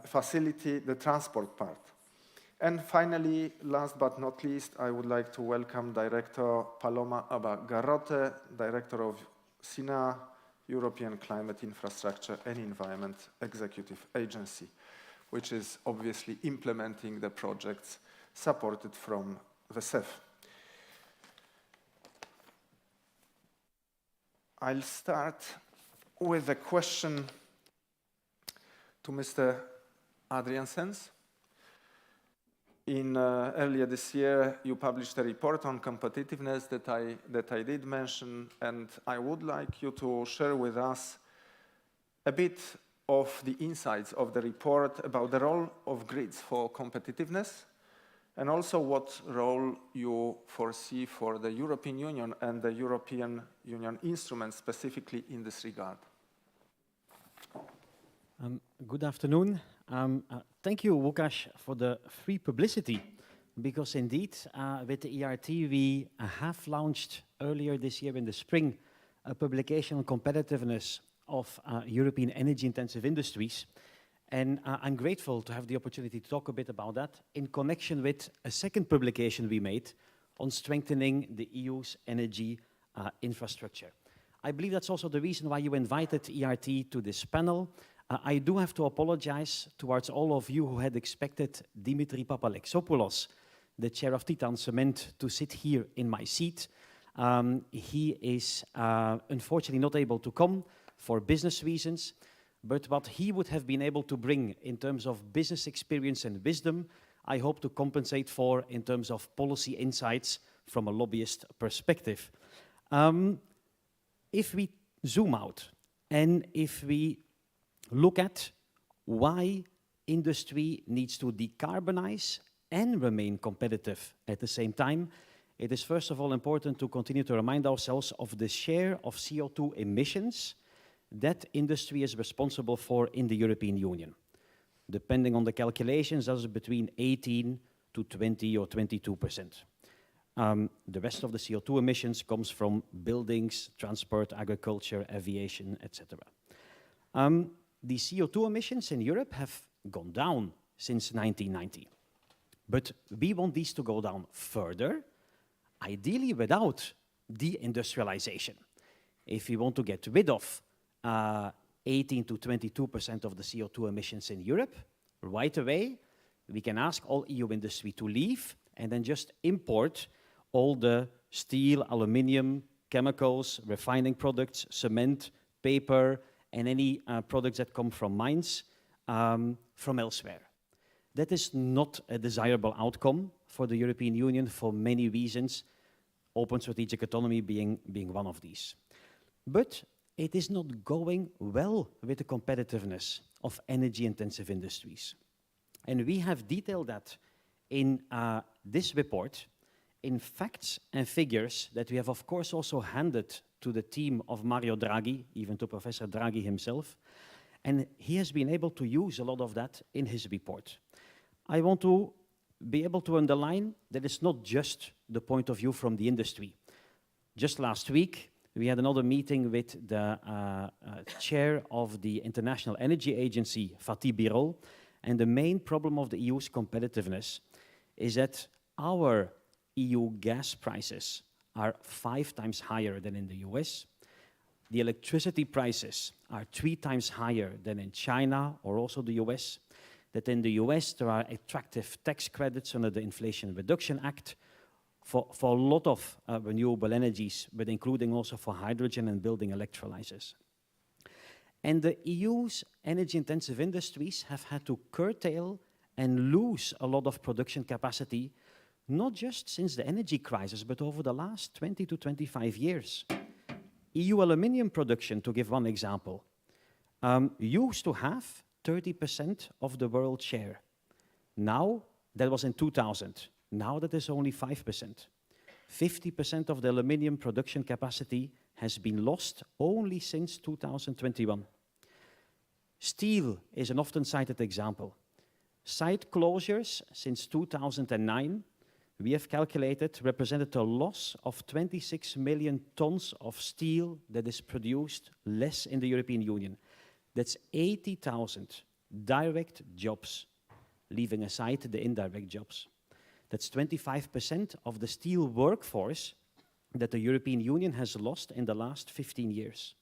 facility, the transport part. And finally, last but not least, I would like to welcome Director Paloma Abba-Garrote, Director of SINA, European Climate Infrastructure and Environment Executive Agency, which is obviously implementing the projects supported from the CEF. I'll start with a question to Mr. Adriaensens. Earlier this year, you published a report on competitiveness that I did mention, and I would like you to share with us a bit of the insights of the report about the role of grids for competitiveness, and also what role you foresee for the European Union and the European Union instruments specifically in this regard. Good afternoon. Thank you, Łukasz, for the free publicity, because indeed, with the ERT, we have launched earlier this year in the spring a publication on competitiveness of European energy-intensive industries. And I'm grateful to have the opportunity to talk a bit about that in connection with a second publication we made on strengthening the EU's energy infrastructure. I believe that's also the reason why you invited ERT to this panel. I do have to apologize towards all of you who had expected Dimitri Papalexopoulos, the chair of Titan Cement, to sit here in my seat. He is unfortunately not able to come for business reasons, but what he would have been able to bring in terms of business experience and wisdom, I hope to compensate for in terms of policy insights from a lobbyist perspective. If we zoom out and if we look at why industry needs to decarbonize and remain competitive at the same time, it is first of all important to continue to remind ourselves of the share of CO2 emissions that industry is responsible for in the European Union. Depending on the calculations, that is between 18 to 20 or 22%. The rest of the CO2 emissions comes from buildings, transport, agriculture, aviation, etc. The CO2 emissions in Europe have gone down since 1990. But we want these to go down further, ideally without deindustrialization. If we want to get rid of 18 to 22% of the CO2 emissions in Europe, right away, we can ask all EU industry to leave and then just import all the steel, aluminium, chemicals, refining products, cement, paper, and any products that come from mines from elsewhere. That is not a desirable outcome for the European Union for many reasons, open strategic autonomy being one of these. But it is not going well with the competitiveness of energy-intensive industries. And we have detailed that in this report in facts and figures that we have, of course, also handed to the team of Mario Draghi, even to Professor Draghi himself. And he has been able to use a lot of that in his report. I want to be able to underline that it's not just the point of view from the industry. Just last week, we had another meeting with the chair of the International Energy Agency, Fatih Birol, and the main problem of the EU's competitiveness is that our EU gas prices are 5 times higher than in the US. The electricity prices are 3 times higher than in China or also the US. That in the US there are attractive tax credits under the Inflation Reduction Act for a lot of renewable energies, but including also for hydrogen and building electrolyzers. And the EU's energy-intensive industries have had to curtail and lose a lot of production capacity, not just since the energy crisis, but over the last 20 to 25 years. EU aluminium production, to give one example, used to have 30% of the world share. Now, that was in 2000. Now that is only 5%. 50% of the aluminium production capacity has been lost only since 2021. Steel is an often cited example. Site closures since 2009, we have calculated, represented a loss of 26 million tons of steel that is produced less in the European Union. That's 80,000 direct jobs, leaving aside the indirect jobs. That's 25% of the steel workforce that the European Union has lost in the last 15 years.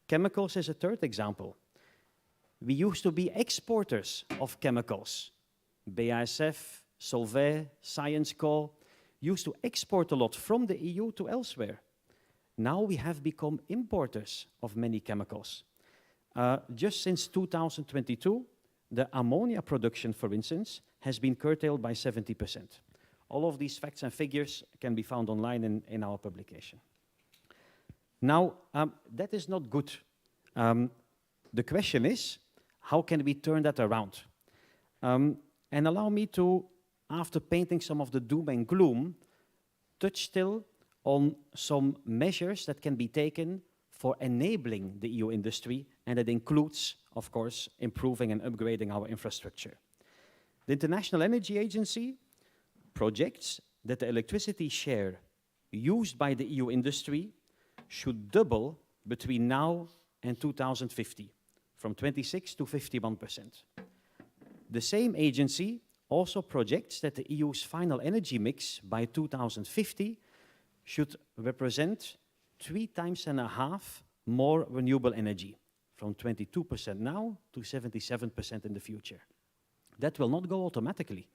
Chemicals is a third example. We used to be exporters of chemicals. BASF, Solvay, Syensqo used to export a lot from the EU to elsewhere. Now we have become importers of many chemicals. Just since 2022, the ammonia production, for instance, has been curtailed by 70%. All of these facts and figures can be found online in our publication. Now, that is not good. The question is, how can we turn that around? And allow me to, after painting some of the doom and gloom, touch still on some measures that can be taken for enabling the EU industry, and it includes, of course, improving and upgrading our infrastructure. The International Energy Agency projects that the electricity share used by the EU industry should double between now and 2050, from 26 to 51%. The same agency also projects that the EU's final energy mix by 2050 should represent 3.5 times more renewable energy, from 22% now to 77% in the future. That will not go automatically.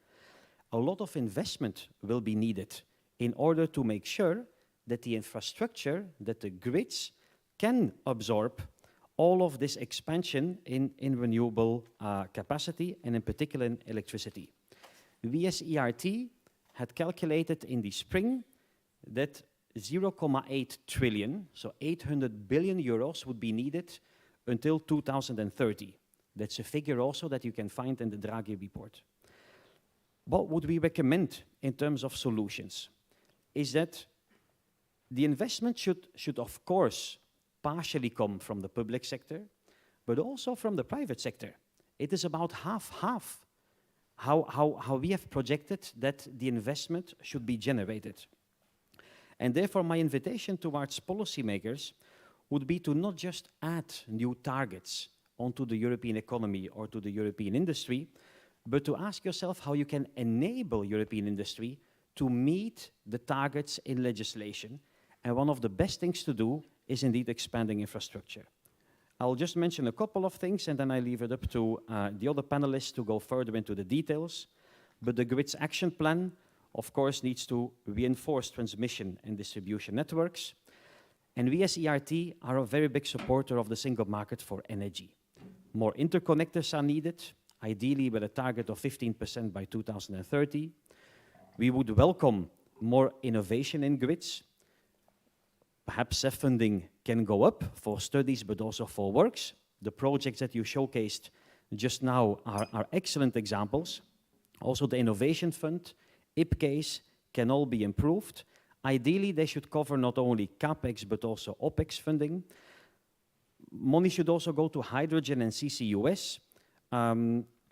A lot of investment will be needed in order to make sure that the infrastructure, that the grids can absorb all of this expansion in renewable capacity, and in particular in electricity. We as ERT had calculated in the spring that 0.8 trillion, so 800 billion euros would be needed until 2030. That's a figure also that you can find in the Draghi report. What would we recommend in terms of solutions? Is that the investment should of course partially come from the public sector, but also from the private sector. It is about half-half how we have projected that the investment should be generated. And therefore my invitation towards policymakers would be to not just add new targets onto the European economy or to the European industry, but to ask yourself how you can enable European industry to meet the targets in legislation. And one of the best things to do is indeed expanding infrastructure. I'll just mention a couple of things and then I leave it up to the other panelists to go further into the details. But the Grids Action Plan of course, needs to reinforce transmission and distribution networks. And we as ERT are a very big supporter of the single market for energy. More interconnectors are needed, ideally with a target of 15% by 2030. We would welcome more innovation in grids. Perhaps CEF funding can go up for studies, but also for works. The projects that you showcased just now are excellent examples. Also, the Innovation Fund, IPCase, can all be improved. Ideally, they should cover not only CapEx, but also OpEx funding. Money should also go to hydrogen and CCUS.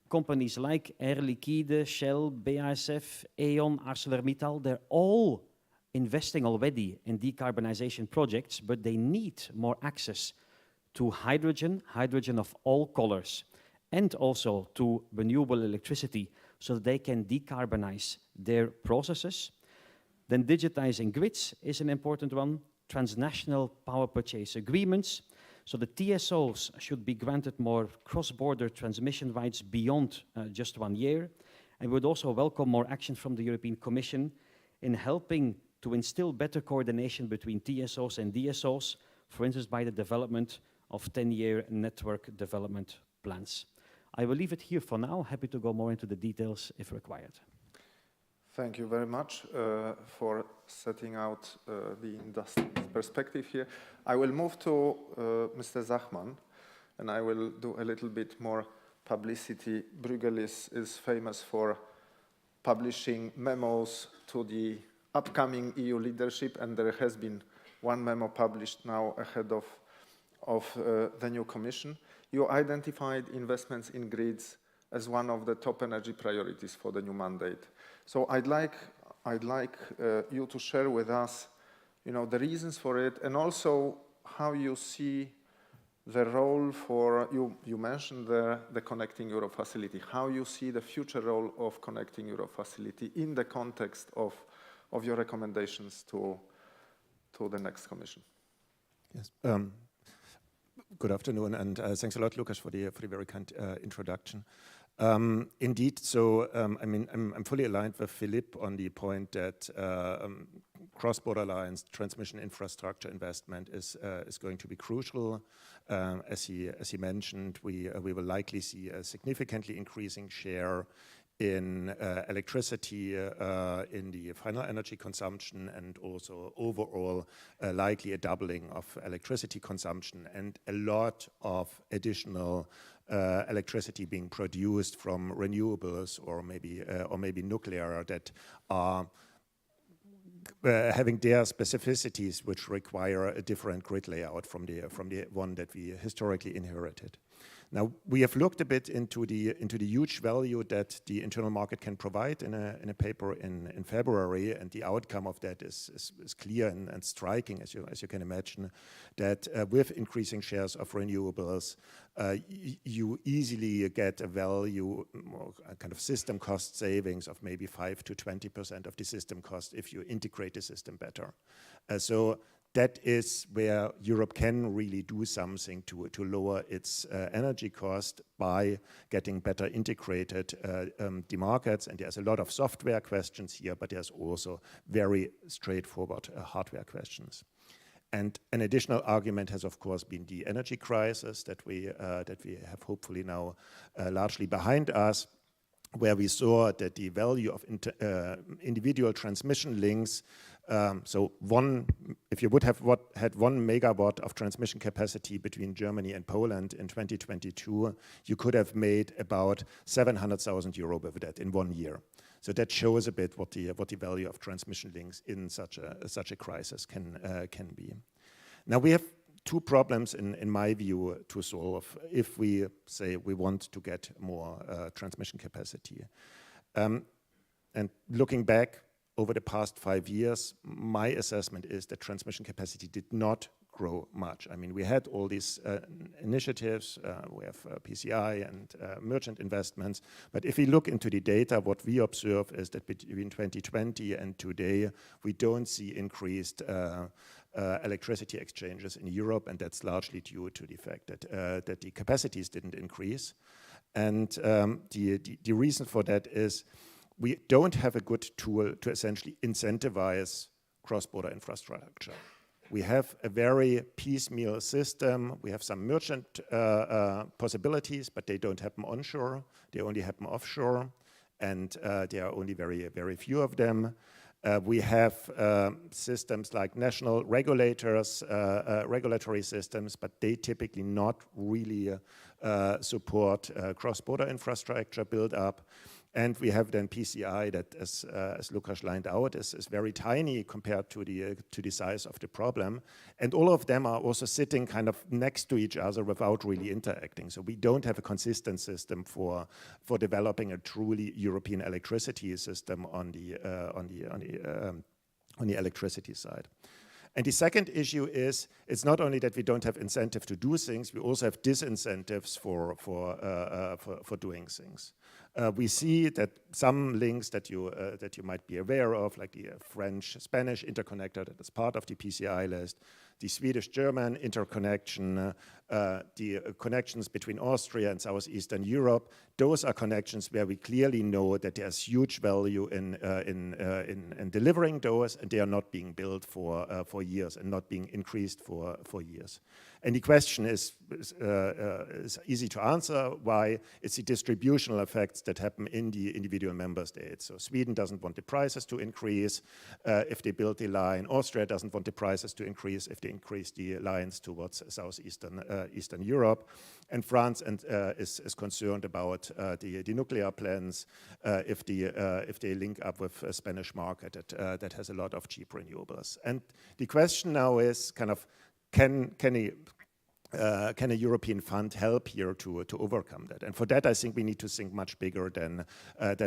Companies like Air Liquide, Shell, BASF, E.ON, ArcelorMittal, they're all investing already in decarbonization projects, but they need more access to hydrogen of all colors, and also to renewable electricity so that they can decarbonize their processes. Then digitizing grids is an important one. Transnational power purchase agreements. So the TSOs should be granted more cross-border transmission rights beyond just 1 year. And we would also welcome more action from the European Commission in helping to instill better coordination between TSOs and DSOs, for instance, by the development of 10-year network development plans. I will leave it here for now. Happy to go more into the details if required. Thank you very much for setting out the industry perspective here. I will move to Mr. Zachman, and I will do a little bit more publicity. Bruegel is famous for publishing memos to the upcoming EU leadership, and there has been one memo published now ahead of the new Commission. You identified investments in grids as one of the top energy priorities for the new mandate. So I'd like you to share with us, the reasons for it, and also how you see the role for, you mentioned the Connecting Europe facility, how you see the future role of Connecting Europe facility in the context of your recommendations to the next Commission. Yes. Good afternoon, and thanks a lot, Lucas, for the very kind introduction. Indeed, so I'm fully aligned with Philippe on the point that cross-border lines, transmission infrastructure investment is going to be crucial. As he mentioned, we will likely see a significantly increasing share in electricity in the final energy consumption, and also overall likely a doubling of electricity consumption, and a lot of additional electricity being produced from renewables or maybe nuclear that are having their specificities which require a different grid layout from the one that we historically inherited. Now, we have looked a bit into the huge value that the internal market can provide in a paper in February, and the outcome of that is clear and striking, as you can imagine, that with increasing shares of renewables, you easily get a value, a kind of system cost savings of maybe 5 to 20% of the system cost if you integrate the system better. So that is where Europe can really do something to lower its energy cost by getting better integrated the markets. And there's a lot of software questions here, but there's also very straightforward hardware questions. And an additional argument has, of course, been the energy crisis that we have hopefully now largely behind us, where we saw that the value of individual transmission links, if you would have had 1 megawatt of transmission capacity between Germany and Poland in 2022, you could have made about 700,000 euro with that in 1 year. So that shows a bit what the value of transmission links in such a crisis can be. Now we have 2 problems in my view to solve if we say we want to get more transmission capacity. And looking back over the past 5 years, my assessment is that transmission capacity did not grow much. I mean, we had all these initiatives, we have PCI and merchant investments, but if we look into the data, what we observe is that between 2020 and today, we don't see increased electricity exchanges in Europe, and that's largely due to the fact that the capacities didn't increase. And the reason for that is we don't have a good tool to essentially incentivize cross-border infrastructure. We have a very piecemeal system. We have some merchant possibilities, but they don't happen onshore. They only happen offshore, and there are only very, very few of them. We have systems like national regulators, regulatory systems, but they typically not really support cross-border infrastructure build-up. And we have then PCI that, as Lukas lined out, is very tiny compared to the size of the problem. And all of them are also sitting kind of next to each other without really interacting. So we don't have a consistent system for developing a truly European electricity system on the electricity side. And the second issue is, it's not only that we don't have incentive to do things, we also have disincentives for doing things. We see that some links that you might be aware of, like the French-Spanish interconnector that is part of the PCI list, the Swedish-German interconnection, the connections between Austria and Southeastern Europe, those are connections where we clearly know that there's huge value in delivering those, and they are not being built for years and not being increased for years. And the question is easy to answer. Why? It's the distributional effects that happen in the individual member states. So Sweden doesn't want the prices to increase if they build the line. Austria doesn't want the prices to increase if they increase the lines towards Eastern Europe. And France is concerned about the nuclear plans if they link up with a Spanish market that has a lot of cheap renewables. And the question now is kind of, can a European fund help here to overcome that? And for that, I think we need to think much bigger than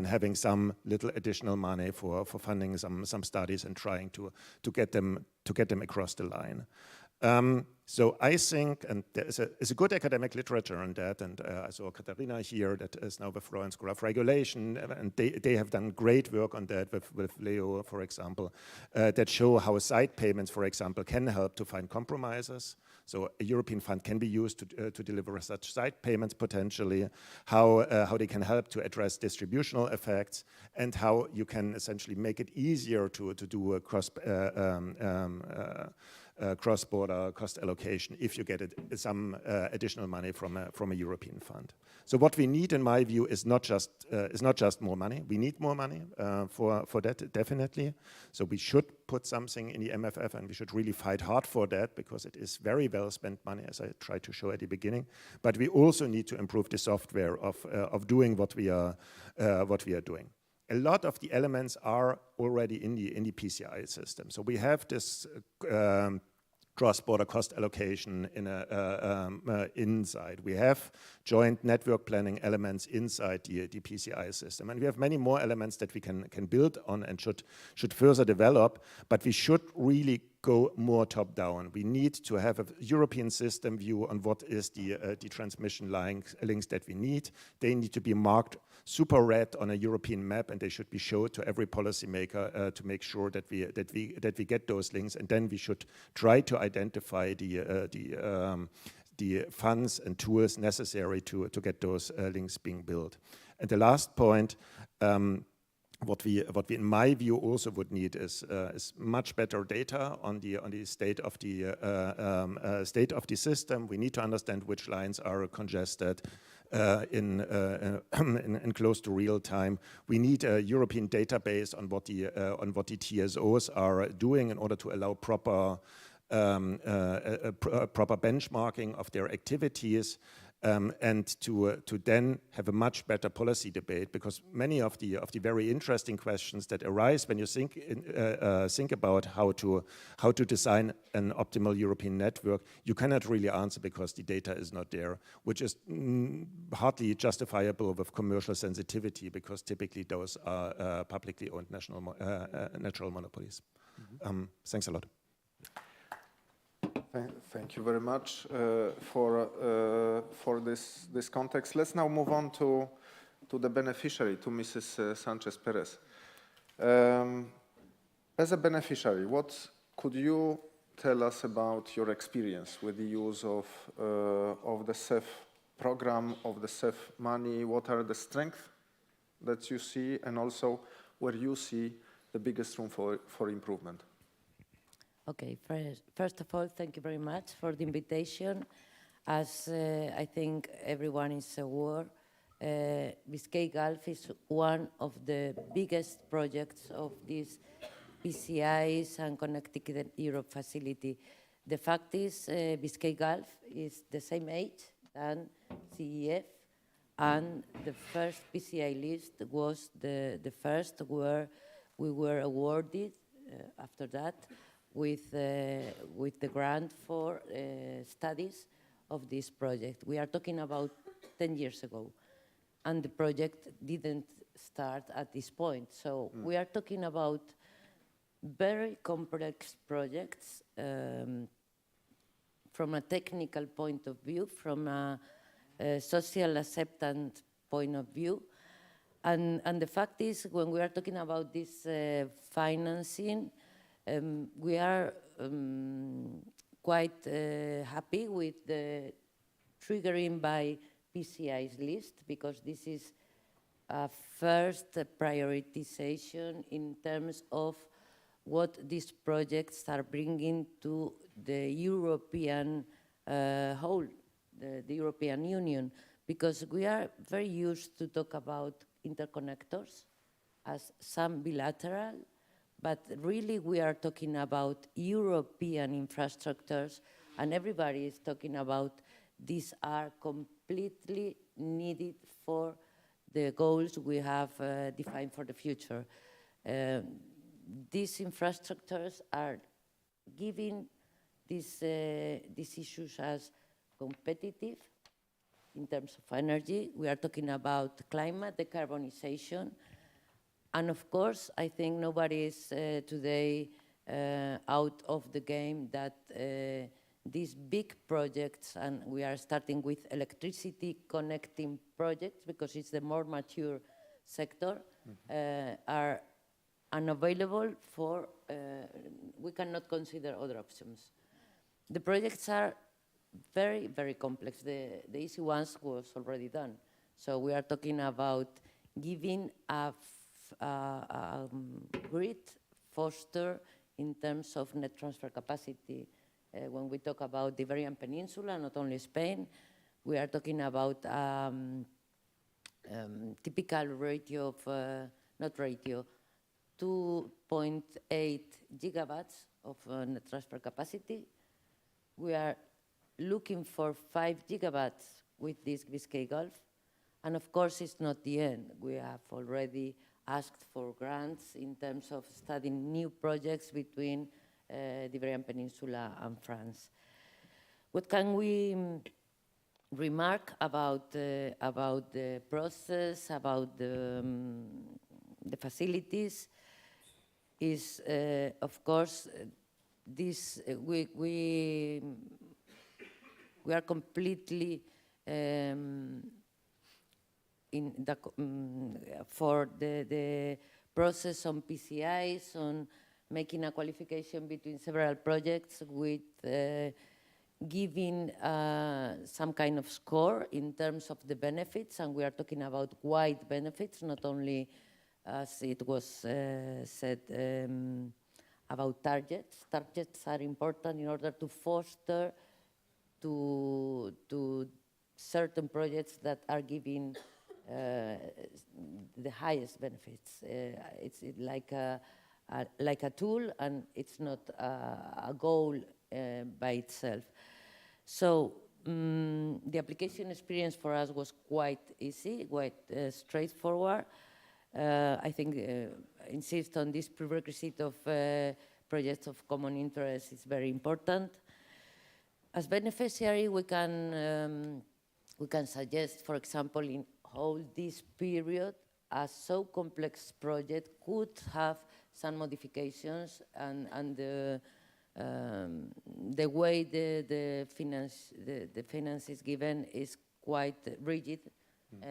having some little additional money for funding some studies and trying to get them across the line. So I think, and there's a good academic literature on that, and I saw Katharina here that is now with Rowan School of Regulation, and they have done great work on that with Leo, for example, that show how side payments, for example, can help to find compromises. So a European fund can be used to deliver such side payments potentially, how they can help to address distributional effects, and how you can essentially make it easier to do a cross-border cost allocation if you get some additional money from a European fund. So what we need, in my view, is not just more money. We need more money for that, definitely. So we should put something in the MFF, and we should really fight hard for that, because it is very well spent money, as I tried to show at the beginning. But we also need to improve the software of doing what we are doing. A lot of the elements are already in the PCI system. So we have this cross-border cost allocation inside. We have joint network planning elements inside the PCI system. And we have many more elements that we can build on and should further develop, but we should really go more top-down. We need to have a European system view on what is the transmission links that we need. They need to be marked super red on a European map, and they should be showed to every policymaker to make sure that we get those links. And then we should try to identify the funds and tools necessary to get those links being built. And the last point, what we in my view also would need is much better data on the state of the system. We need to understand which lines are congested in close to real time. We need a European database on what the TSOs are doing in order to allow proper benchmarking of their activities. And to then have a much better policy debate, because many of the very interesting questions that arise when you think about how to design an optimal European network, you cannot really answer because the data is not there, which is hardly justifiable with commercial sensitivity, because typically those are publicly owned natural monopolies. Thanks a lot. Thank you very much for this context. Let's now move on to the beneficiary, to Mrs. Sanchez-Perez. As a beneficiary, what could you tell us about your experience with the use of the CEF program, of the CEF money? What are the strengths that you see, and also where you see the biggest room for improvement? Okay, first of all, thank you very much for the invitation. As I think everyone is aware, Biscay Gulf is one of the biggest projects of this PCIs and Connected Europe facility. The fact is, Biscay Gulf is the same age than CEF, and the first PCI list was the first where we were awarded after that with the grant for studies of this project. We are talking about 10 years ago, and the project didn't start at this point. So we are talking about very complex projects from a technical point of view, from a social acceptance point of view. And the fact is, when we are talking about this financing, we are quite happy with the triggering by PCI's list, because this is a first prioritization in terms of what these projects are bringing to the European whole, the European Union, because we are very used to talk about interconnectors as some bilateral, but really we are talking about European infrastructures, and everybody is talking about these are completely needed for the goals we have defined for the future. These infrastructures are giving these issues as competitive in terms of energy. We are talking about climate decarbonization. And of course, I think nobody is today out of the game that these big projects, and we are starting with electricity connecting projects because it's the more mature sector, are unavailable for, we cannot consider other options. The projects are very, very complex. The easy ones was already done. So we are talking about giving a great foster in terms of net transfer capacity. When we talk about the Iberian Peninsula, not only Spain, we are talking about typical ratio of, not ratio, 2.8 gigawatts of net transfer capacity. We are looking for 5 gigawatts with this Biscay Gulf. And of course, it's not the end. We have already asked for grants in terms of studying new projects between the Iberian Peninsula and France. What can we remark about the process, about the facilities? Is of course this we are completely in the for the process on PCIs, on making a qualification between several projects with giving some kind of score in terms of the benefits, and we are talking about wide benefits, not only as it was said about targets. Targets are important in order to foster to certain projects that are giving the highest benefits. It's like a tool, and it's not a goal by itself. So the application experience for us was quite easy, quite straightforward. I think insist on this prerequisite of projects of common interest is very important. As beneficiary, we can suggest, for example, in all this period, a so complex project could have some modifications, and the way the finance is given is quite rigid,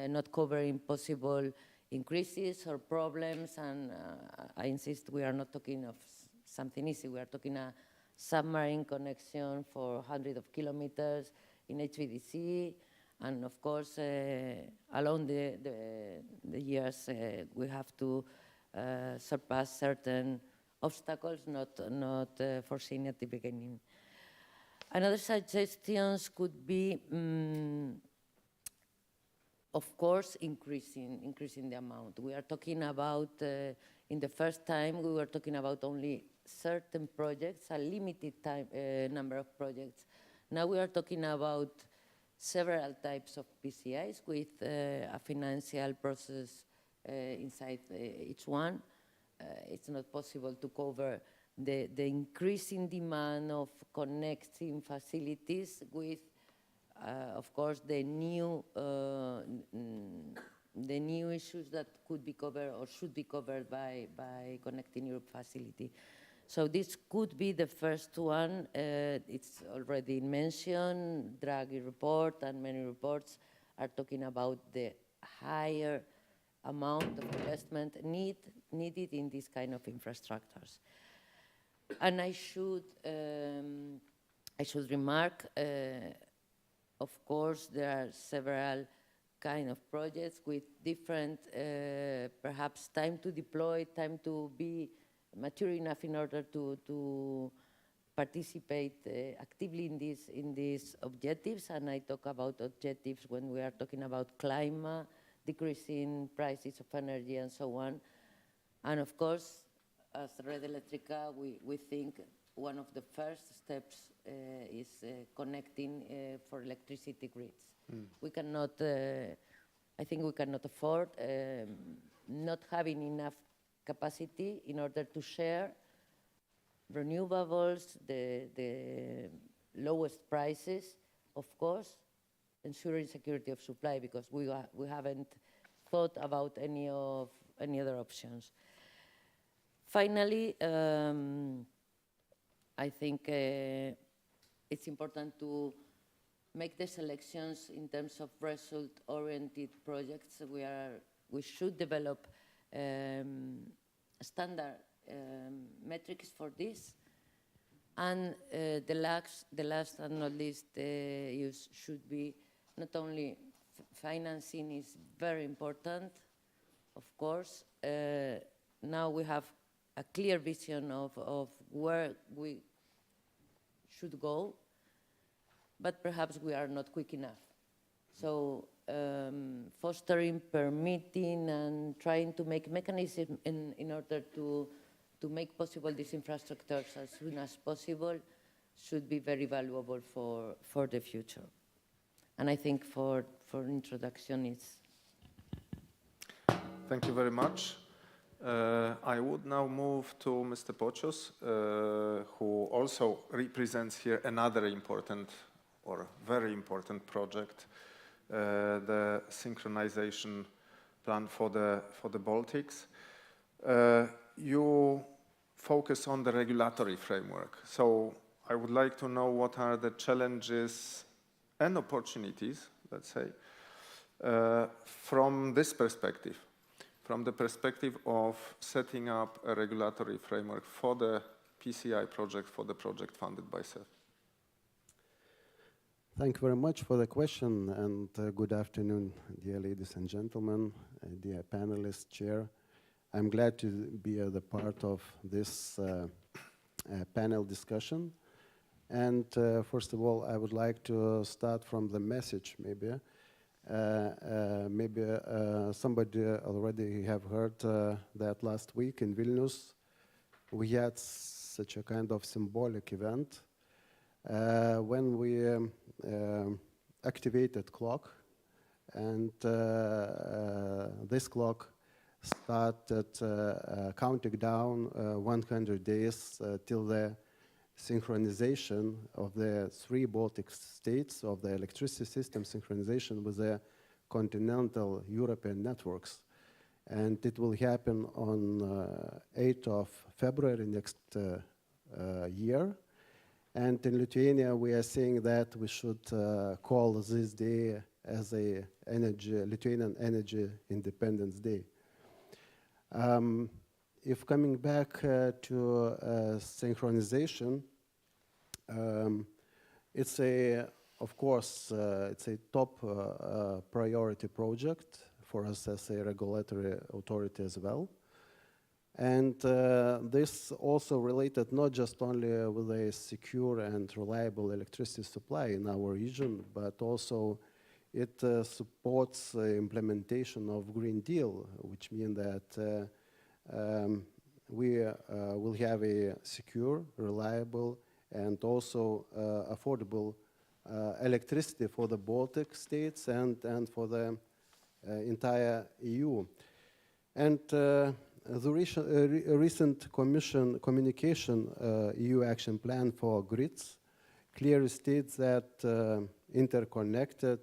not covering possible increases or problems. And I insist, we are not talking of something easy. We are talking a submarine connection for hundreds of kilometers in HVDC, And of course, along the years, we have to surpass certain obstacles not foreseen at the beginning. Another suggestions could be, of course, increasing the amount. We are talking about, in the first time, we were talking about only certain projects, a limited number of projects. Now we are talking about several types of PCIs with a financial process inside each one. It's not possible to cover the increasing demand of connecting facilities with, of course, the new issues that could be covered or should be covered by Connecting Europe facility. So this could be the first one. It's already mentioned. Draghi report and many reports are talking about the higher amount of investment needed in these kind of infrastructures. And I should remark, of course, there are several kind of projects with different, perhaps time to deploy, time to be mature enough in order to participate actively in these objectives. And I talk about objectives when we are talking about climate, decreasing prices of energy, and so on. And of course, as Red Electrica, we think one of the first steps is connecting for electricity grids. We cannot, I think we cannot afford not having enough capacity in order to share renewables, the lowest prices, of course, ensuring security of supply, because we haven't thought about any other options. Finally, I think it's important to make the selections in terms of result-oriented projects. We should develop standard metrics for this. And the last and not least use should be not only financing is very important, of course. Now we have a clear vision of where we should go, but perhaps we are not quick enough. So fostering, permitting, and trying to make mechanisms in order to make possible these infrastructures as soon as possible should be very valuable for the future. And I think for introduction it's... Thank you very much. I would now move to Mr. Pocios, who also represents here another important or very important project, the synchronization plan for the Baltics. You focus on the regulatory framework. So I would like to know what are the challenges and opportunities, let's say, from this perspective, from the perspective of setting up a regulatory framework for the PCI project, for the project funded by CEF. Thank you very much for the question, and good afternoon, dear ladies and gentlemen, dear panelists, chair. I'm glad to be the part of this panel discussion. And first of all, I would like to start from the message, maybe. Somebody already have heard that last week in Vilnius, we had such a kind of symbolic event when we activated clock, and this clock started counting down 100 days till the synchronization of the 3 Baltic states of the electricity system synchronization with the continental European networks. And it will happen on 8th of February next year. And in Lithuania, we are saying that we should call this day as a Lithuanian Energy Independence Day. If coming back to synchronization, it's a of course, it's a top priority project for us as a regulatory authority as well. And this also related not just only with a secure and reliable electricity supply in our region, but also it supports implementation of Green Deal, which means that we will have a secure, reliable, and also affordable electricity for the Baltic states and for the entire EU. And the recent Commission communication, EU Action Plan for Grids, clearly states that interconnected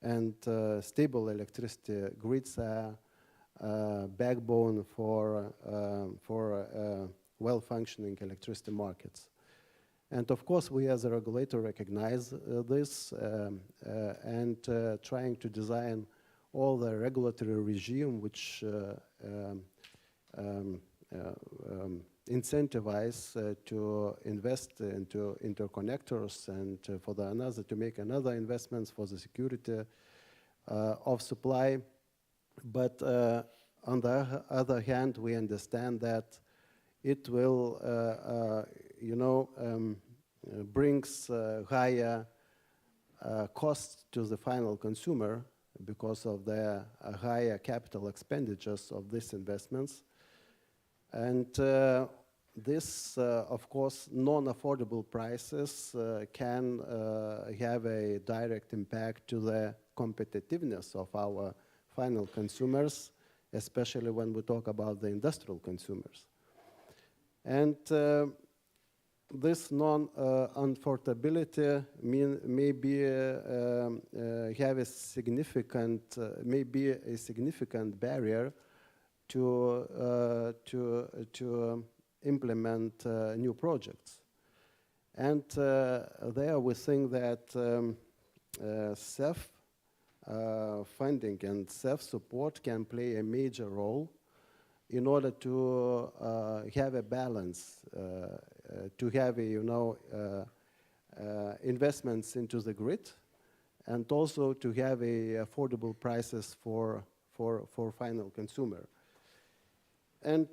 and stable electricity grids are backbone for well-functioning electricity markets. And of course, we as a regulator recognize this and trying to design all the regulatory regime which incentivize to invest into interconnectors and for the another to make another investments for the security of supply. But on the other hand, we understand that it will, brings higher costs to the final consumer because of the higher capital expenditures of these investments. And this, of course, non-affordable prices can have a direct impact to the competitiveness of our final consumers, especially when we talk about the industrial consumers. And this non-affordability maybe have a significant, maybe a significant barrier to implement new projects. And there we think that self-funding and self-support can play a major role in order to have a balance, to have investments into the grid, and also to have affordable prices for final consumer. And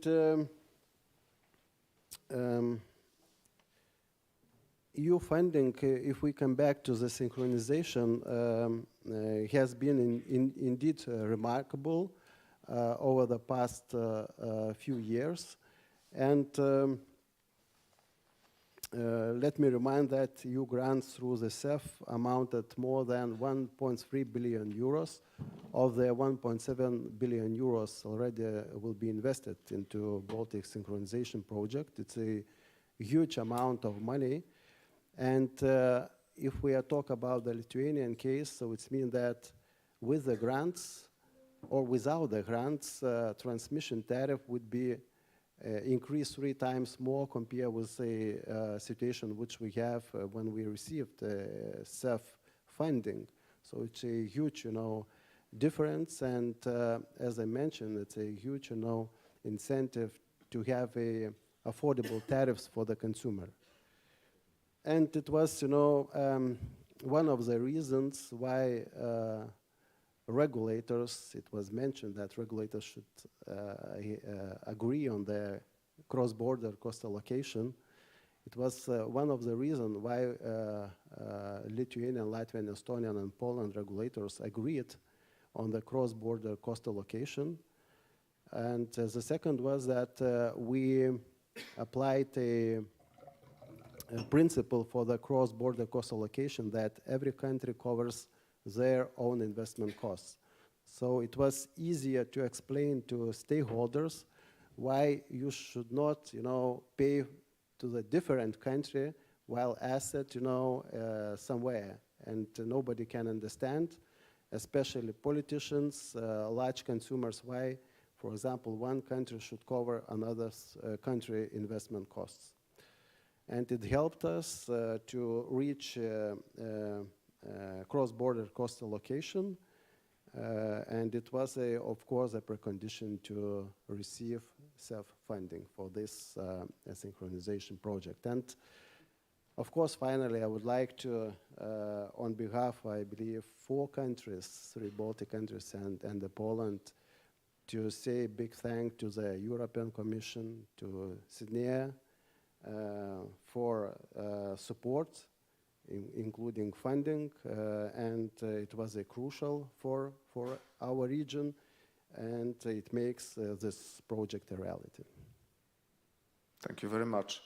EU funding, if we come back to the synchronization, has been indeed remarkable over the past few years. And let me remind that EU grants through the CEF amounted more than 1.3 billion euros. Of the 1.7 billion euros already will be invested into Baltic synchronization project. It's a huge amount of money. And if we are talk about the Lithuanian case, so it means that with the grants or without the grants, transmission tariff would be increased 3 times more compared with the situation which we have when we received CEF funding. So it's a huge, difference. And as I mentioned, it's a huge, incentive to have affordable tariffs for the consumer. And it was, one of the reasons why regulators, it was mentioned that regulators should agree on the cross-border cost allocation. It was one of the reasons why Lithuanian, Latvian, Estonian, and Poland regulators agreed on the cross-border cost allocation. And the second was that we applied a principle for the cross-border cost allocation that every country covers their own investment costs. So it was easier to explain to stakeholders why you should not, pay to the different country while asset, somewhere. And nobody can understand, especially politicians, large consumers, why, for example, one country should cover another country investment costs. And it helped us to reach cross-border cost allocation, and it was, of course, a precondition to receive self-funding for this synchronization project. And Of course, finally, I would like to, on behalf, I believe, 4 countries, 3 Baltic countries and Poland, to say a big thank to the European Commission, to SNEA, for support, including funding, and it was crucial for our region, and it makes this project a reality. Thank you very much.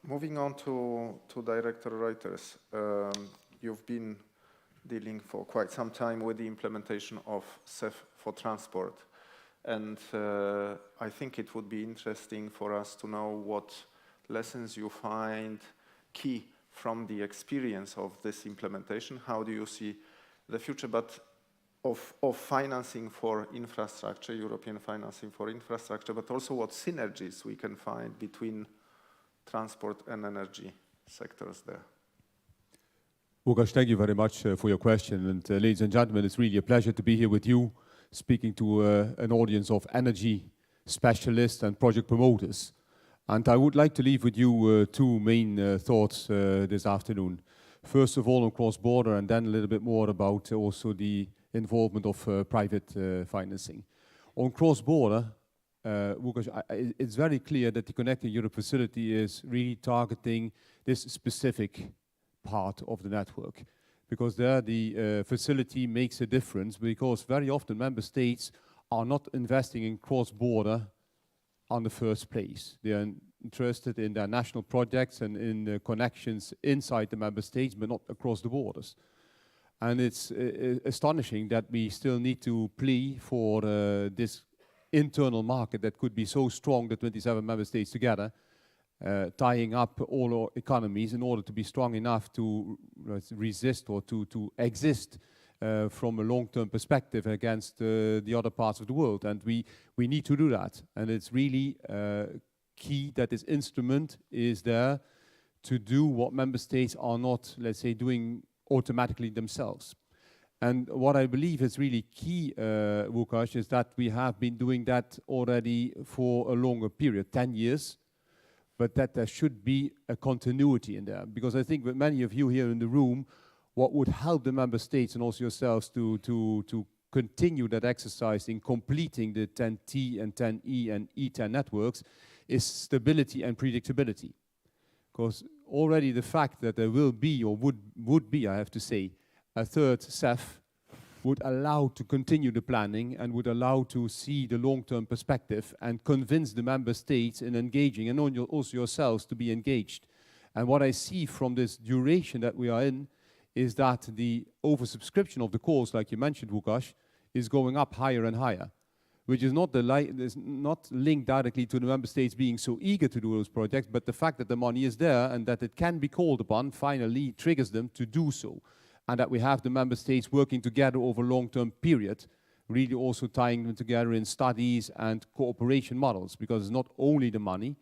Moving on to Director Reuters, you've been dealing for quite some time with the implementation of CEF for transport. And I think it would be interesting for us to know what lessons you find key from the experience of this implementation. How do you see the future of financing for infrastructure, European financing for infrastructure, but also what synergies we can find between transport and energy sectors there? Łukasz, thank you very much for your question. And ladies and gentlemen, it's really a pleasure to be here with you, speaking to an audience of energy specialists and project promoters. And I would like to leave with you 2 main thoughts this afternoon. First of all, on cross-border, and then a little bit more about also the involvement of private financing. On cross-border, Łukasz, it's very clear that the Connecting Europe facility is really targeting this specific part of the network, because there the facility makes a difference, because very often member states are not investing in cross-border on the first place. They are interested in their national projects and in the connections inside the member states, but not across the borders. And it's astonishing that we still need to plea for this internal market that could be so strong, the 27 member states together, tying up all our economies in order to be strong enough to resist or to exist from a long-term perspective against the other parts of the world. And we need to do that. And it's really key that this instrument is there to do what member states are not, let's say, doing automatically themselves. And what I believe is really key, Łukasz, is that we have been doing that already for a longer period, 10 years, but that there should be a continuity in there. Because I think that many of you here in the room, what would help the member states and also yourselves to continue that exercise in completing the 10T and 10E and E10 networks is stability and predictability. Because already the fact that there will be, or would be, I have to say, a third CEF would allow to continue the planning and would allow to see the long-term perspective and convince the member states in engaging, and also yourselves to be engaged. And what I see from this duration that we are in is that the oversubscription of the calls, like you mentioned, Łukasz, is going up higher and higher, which is not not linked directly to the member states being so eager to do those projects, but the fact that the money is there and that it can be called upon finally triggers them to do so. And that we have the member states working together over a long-term period, really also tying them together in studies and cooperation models, because it's not only the money,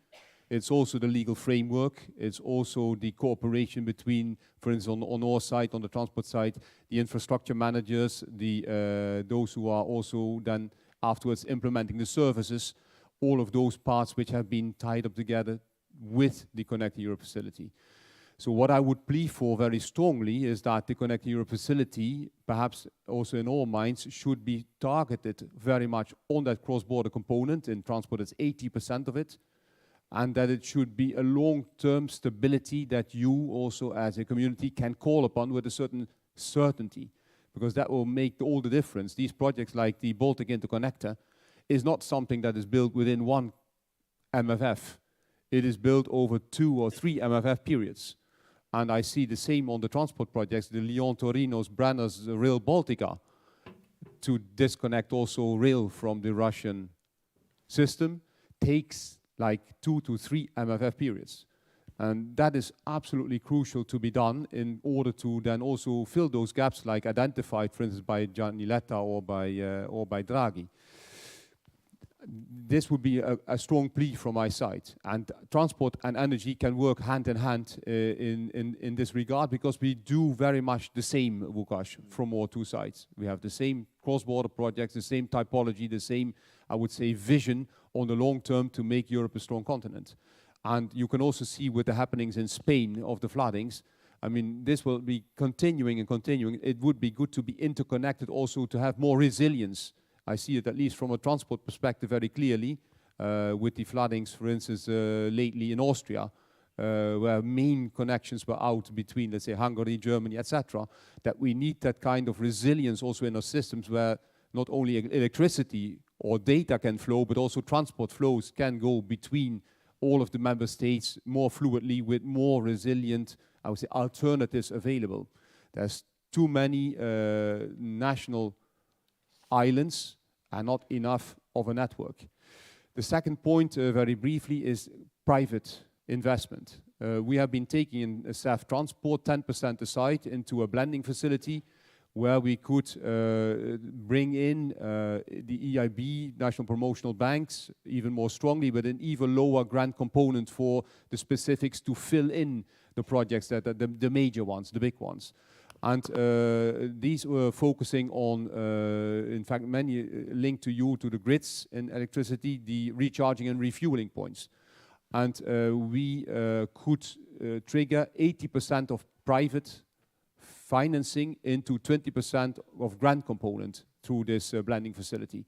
it's also the legal framework, it's also the cooperation between, for instance, on our side, on the transport side, the infrastructure managers, those who are also then afterwards implementing the services, all of those parts which have been tied up together with the Connecting Europe facility. So what I would plea for very strongly is that the Connecting Europe facility, perhaps also in all minds, should be targeted very much on that cross-border component. In transport, it's 80% of it. And that it should be a long-term stability that you also as a community can call upon with a certain certainty, because that will make all the difference. These projects like the Baltic Interconnector is not something that is built within one MFF. It is built over 2 or 3 MFF periods. And I see the same on the transport projects, the Lyon-Torinos, Brenner's, Rail Baltica, to disconnect also rail from the Russian system takes like 2 to 3 MFF periods. And that is absolutely crucial to be done in order to then also fill those gaps like identified, for instance, by Gianni Letta or by Draghi. This would be a strong plea from my side. And transport and energy can work hand in hand in this regard, because we do very much the same, Łukasz, from our 2 sides. We have the same cross-border projects, the same typology, the same, I would say, vision on the long term to make Europe a strong continent. And you can also see with the happenings in Spain of the floodings, I mean, this will be continuing and continuing. It would be good to be interconnected also to have more resilience. I see it at least from a transport perspective very clearly with the floodings, for instance, lately in Austria, where main connections were out between, let's say, Hungary, Germany, etc., that we need that kind of resilience also in our systems where not only electricity or data can flow, but also transport flows can go between all of the member states more fluidly with more resilient, I would say, alternatives available. There's too many national islands and not enough of a network. The second point, very briefly, is private investment. We have been taking in CEF Transport 10% aside into a blending facility where we could bring in the EIB, National Promotional Banks, even more strongly, with an even lower grant component for the specifics to fill in the projects that are the major ones, the big ones. And these were focusing on, in fact, many linked to the grids in electricity, the recharging and refueling points. And we could trigger 80% of private financing into 20% of grant component through this blending facility.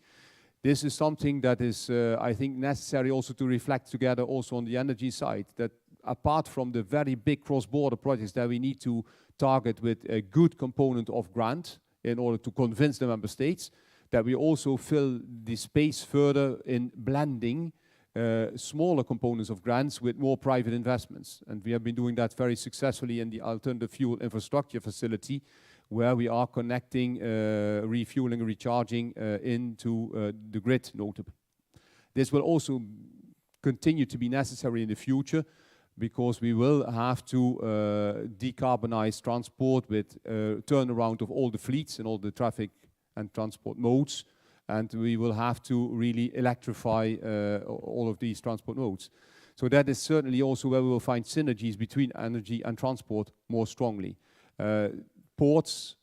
This is something that is, I think, necessary also to reflect together also on the energy side, that apart from the very big cross-border projects that we need to target with a good component of grant in order to convince the member states, that we also fill the space further in blending smaller components of grants with more private investments. And we have been doing that very successfully in the alternative fuel infrastructure facility, where we are connecting refueling and recharging into the grid, notably. This will also continue to be necessary in the future, because we will have to decarbonize transport with turnaround of all the fleets and all the traffic and transport modes. And we will have to really electrify all of these transport modes. So that is certainly also where we will find synergies between energy and transport more strongly. Ports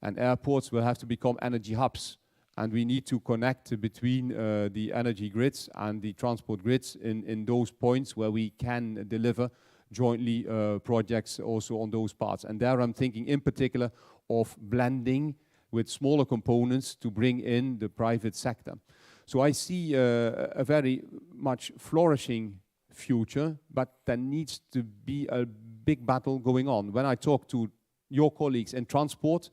and airports will have to become energy hubs. And we need to connect between the energy grids and the transport grids in those points where we can deliver jointly projects also on those parts. And there I'm thinking in particular of blending with smaller components to bring in the private sector. So I see a very much flourishing future, but there needs to be a big battle going on. When I talk to your colleagues in transport,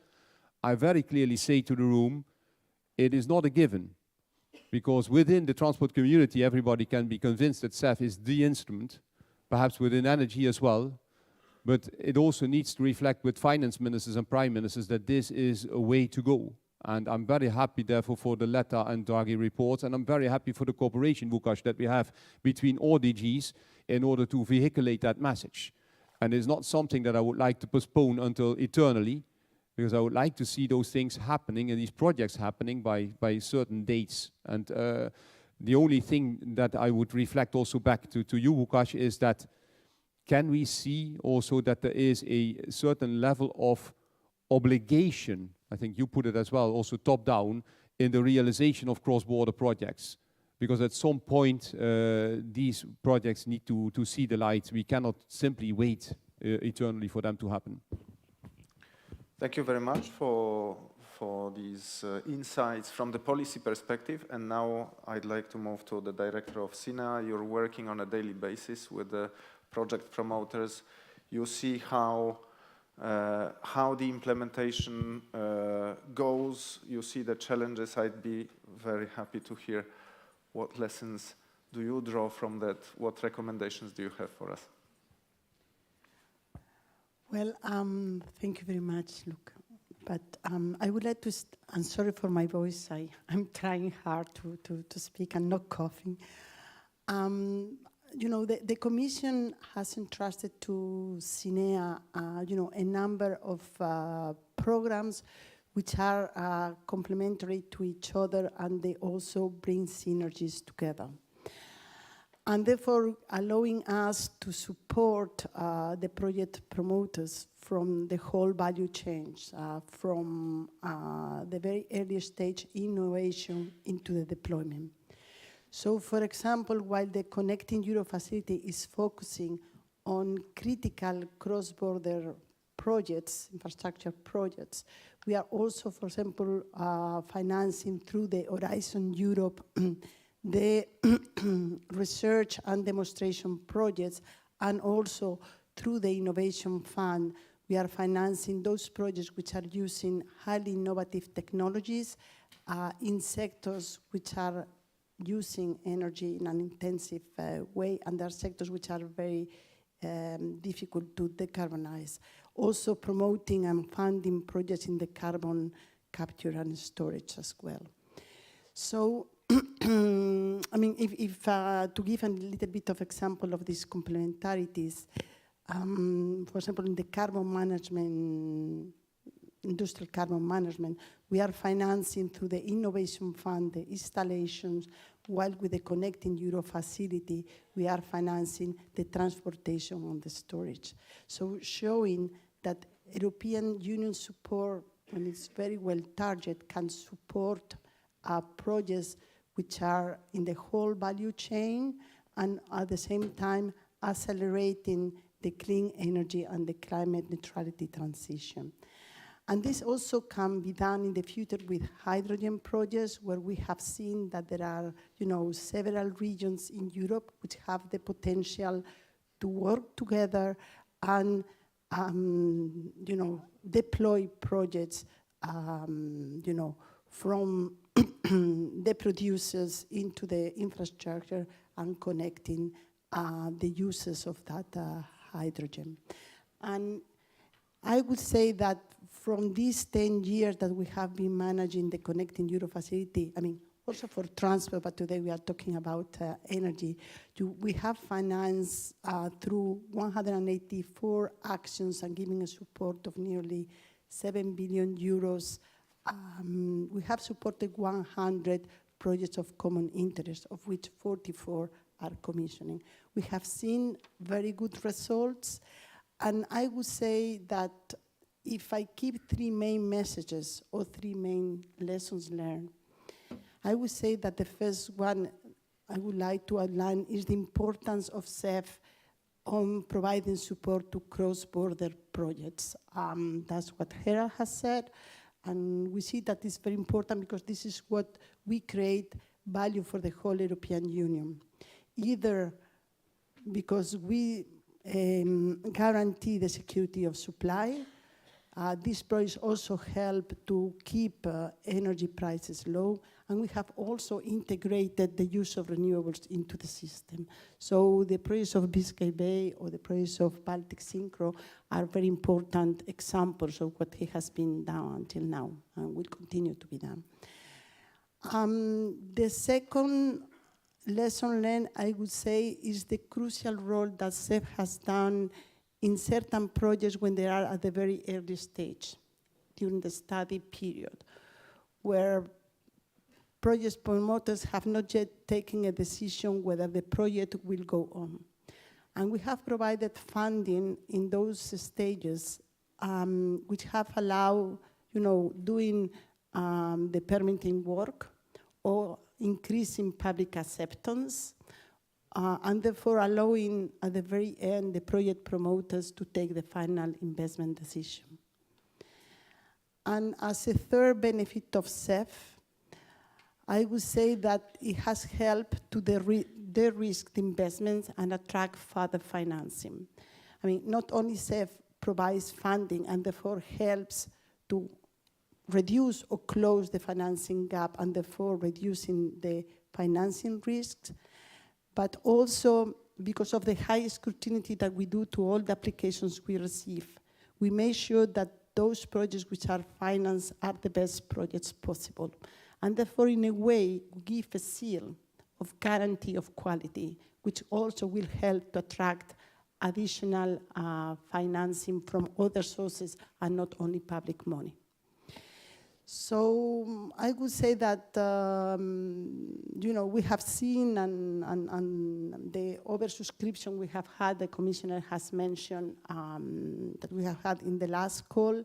I very clearly say to the room, it is not a given, because within the transport community, everybody can be convinced that CEF is the instrument, perhaps within energy as well, but it also needs to reflect with finance ministers and prime ministers that this is a way to go. And I'm very happy, therefore, for the Letta and Draghi reports, and I'm very happy for the cooperation, Vukash, that we have between all DGs in order to vehiculate that message. And it's not something that I would like to postpone until eternally, because I would like to see those things happening and these projects happening by certain dates. And the only thing that I would reflect also back to you, Vukash, is that can we see also that there is a certain level of obligation, I think you put it as well, also top-down, in the realization of cross-border projects? Because at some point, these projects need to see the light. We cannot simply wait eternally for them to happen. Thank you very much for these insights from the policy perspective. And now I'd like to move to the director of SINA. You're working on a daily basis with the project promoters. You see how the implementation goes. You see the challenges. I'd be very happy to hear what lessons do you draw from that. What recommendations do you have for us? Well, thank you very much, Luca. But I would like to, I'm sorry for my voice. I'm trying hard to speak and not coughing. You know, the Commission has entrusted to SINEA, you know, a number of programs which are complementary to each other, and they also bring synergies together. And therefore allowing us to support the project promoters from the whole value chain, from the very early stage innovation into the deployment. So, for example, while the Connecting Europe facility is focusing on critical cross-border projects, infrastructure projects, we are also, for example, financing through the Horizon Europe the research and demonstration projects, and also through the Innovation Fund, we are financing those projects which are using highly innovative technologies in sectors which are using energy in an intensive way, and there are sectors which are very difficult to decarbonize. Also promoting and funding projects in the carbon capture and storage as well. So, I mean, if to give a little bit of example of these complementarities, for example, in the carbon management, industrial carbon management, we are financing through the Innovation Fund the installations, while with the Connecting Europe facility, we are financing the transportation and the storage. So showing that European Union support, when it's very well targeted, can support projects which are in the whole value chain, and at the same time accelerating the clean energy and the climate neutrality transition. And this also can be done in the future with hydrogen projects, where we have seen that there are, several regions in Europe which have the potential to work together and, deploy projects, from the producers into the infrastructure and connecting the uses of that hydrogen. And I would say that from these 10 years that we have been managing the Connecting Europe facility, I mean, also for transport, but today we are talking about energy, we have financed through 184 actions and giving a support of nearly 7 billion euros. We have supported 100 projects of common interest, of which 44 are commissioning. We have seen very good results, and I would say that if I keep 3 main messages or 3 main lessons learned, I would say that the first one I would like to outline is the importance of CEF on providing support to cross-border projects. That's what Hera has said, and we see that it's very important because this is what we create value for the whole European Union. Either because we guarantee the security of supply, these projects also help to keep energy prices low, and we have also integrated the use of renewables into the system. So the projects of Biscay Bay or the projects of Baltic Synchro are very important examples of what has been done until now and will continue to be done. The second lesson learned, I would say, is the crucial role that CEF has done in certain projects when they are at the very early stage, during the study period, where project promoters have not yet taken a decision whether the project will go on. And we have provided funding in those stages, which have allowed, doing the permitting work or increasing public acceptance, and therefore allowing at the very end the project promoters to take the final investment decision. And as a third benefit of CEF, I would say that it has helped to de-risk the investments and attract further financing. I mean, not only CEF provides funding and therefore helps to reduce or close the financing gap and therefore reducing the financing risks, but also because of the high scrutiny that we do to all the applications we receive, we make sure that those projects which are financed are the best projects possible. And therefore, in a way, give a seal of guarantee of quality, which also will help to attract additional financing from other sources and not only public money. So I would say that, we have seen and the oversubscription we have had, the Commissioner has mentioned that we have had in the last call.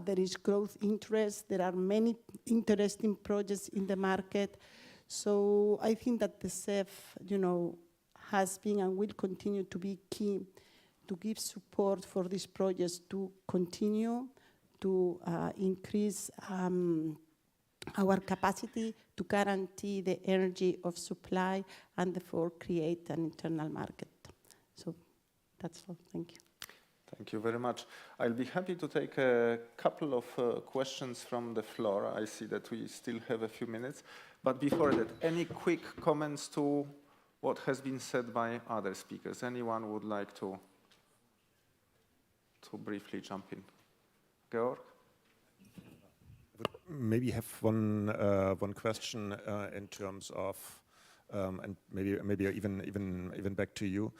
There is growth interest. There are many interesting projects in the market. So I think that the CEF, has been and will continue to be key to give support for these projects to continue to increase our capacity to guarantee the energy of supply and therefore create an internal market. So that's all. Thank you. Thank you very much. I'll be happy to take a couple of questions from the floor. I see that we still have a few minutes. But before that, any quick comments to what has been said by other speakers? Anyone would like to briefly jump in? Georg? Maybe have one question in terms of, and maybe even back to you.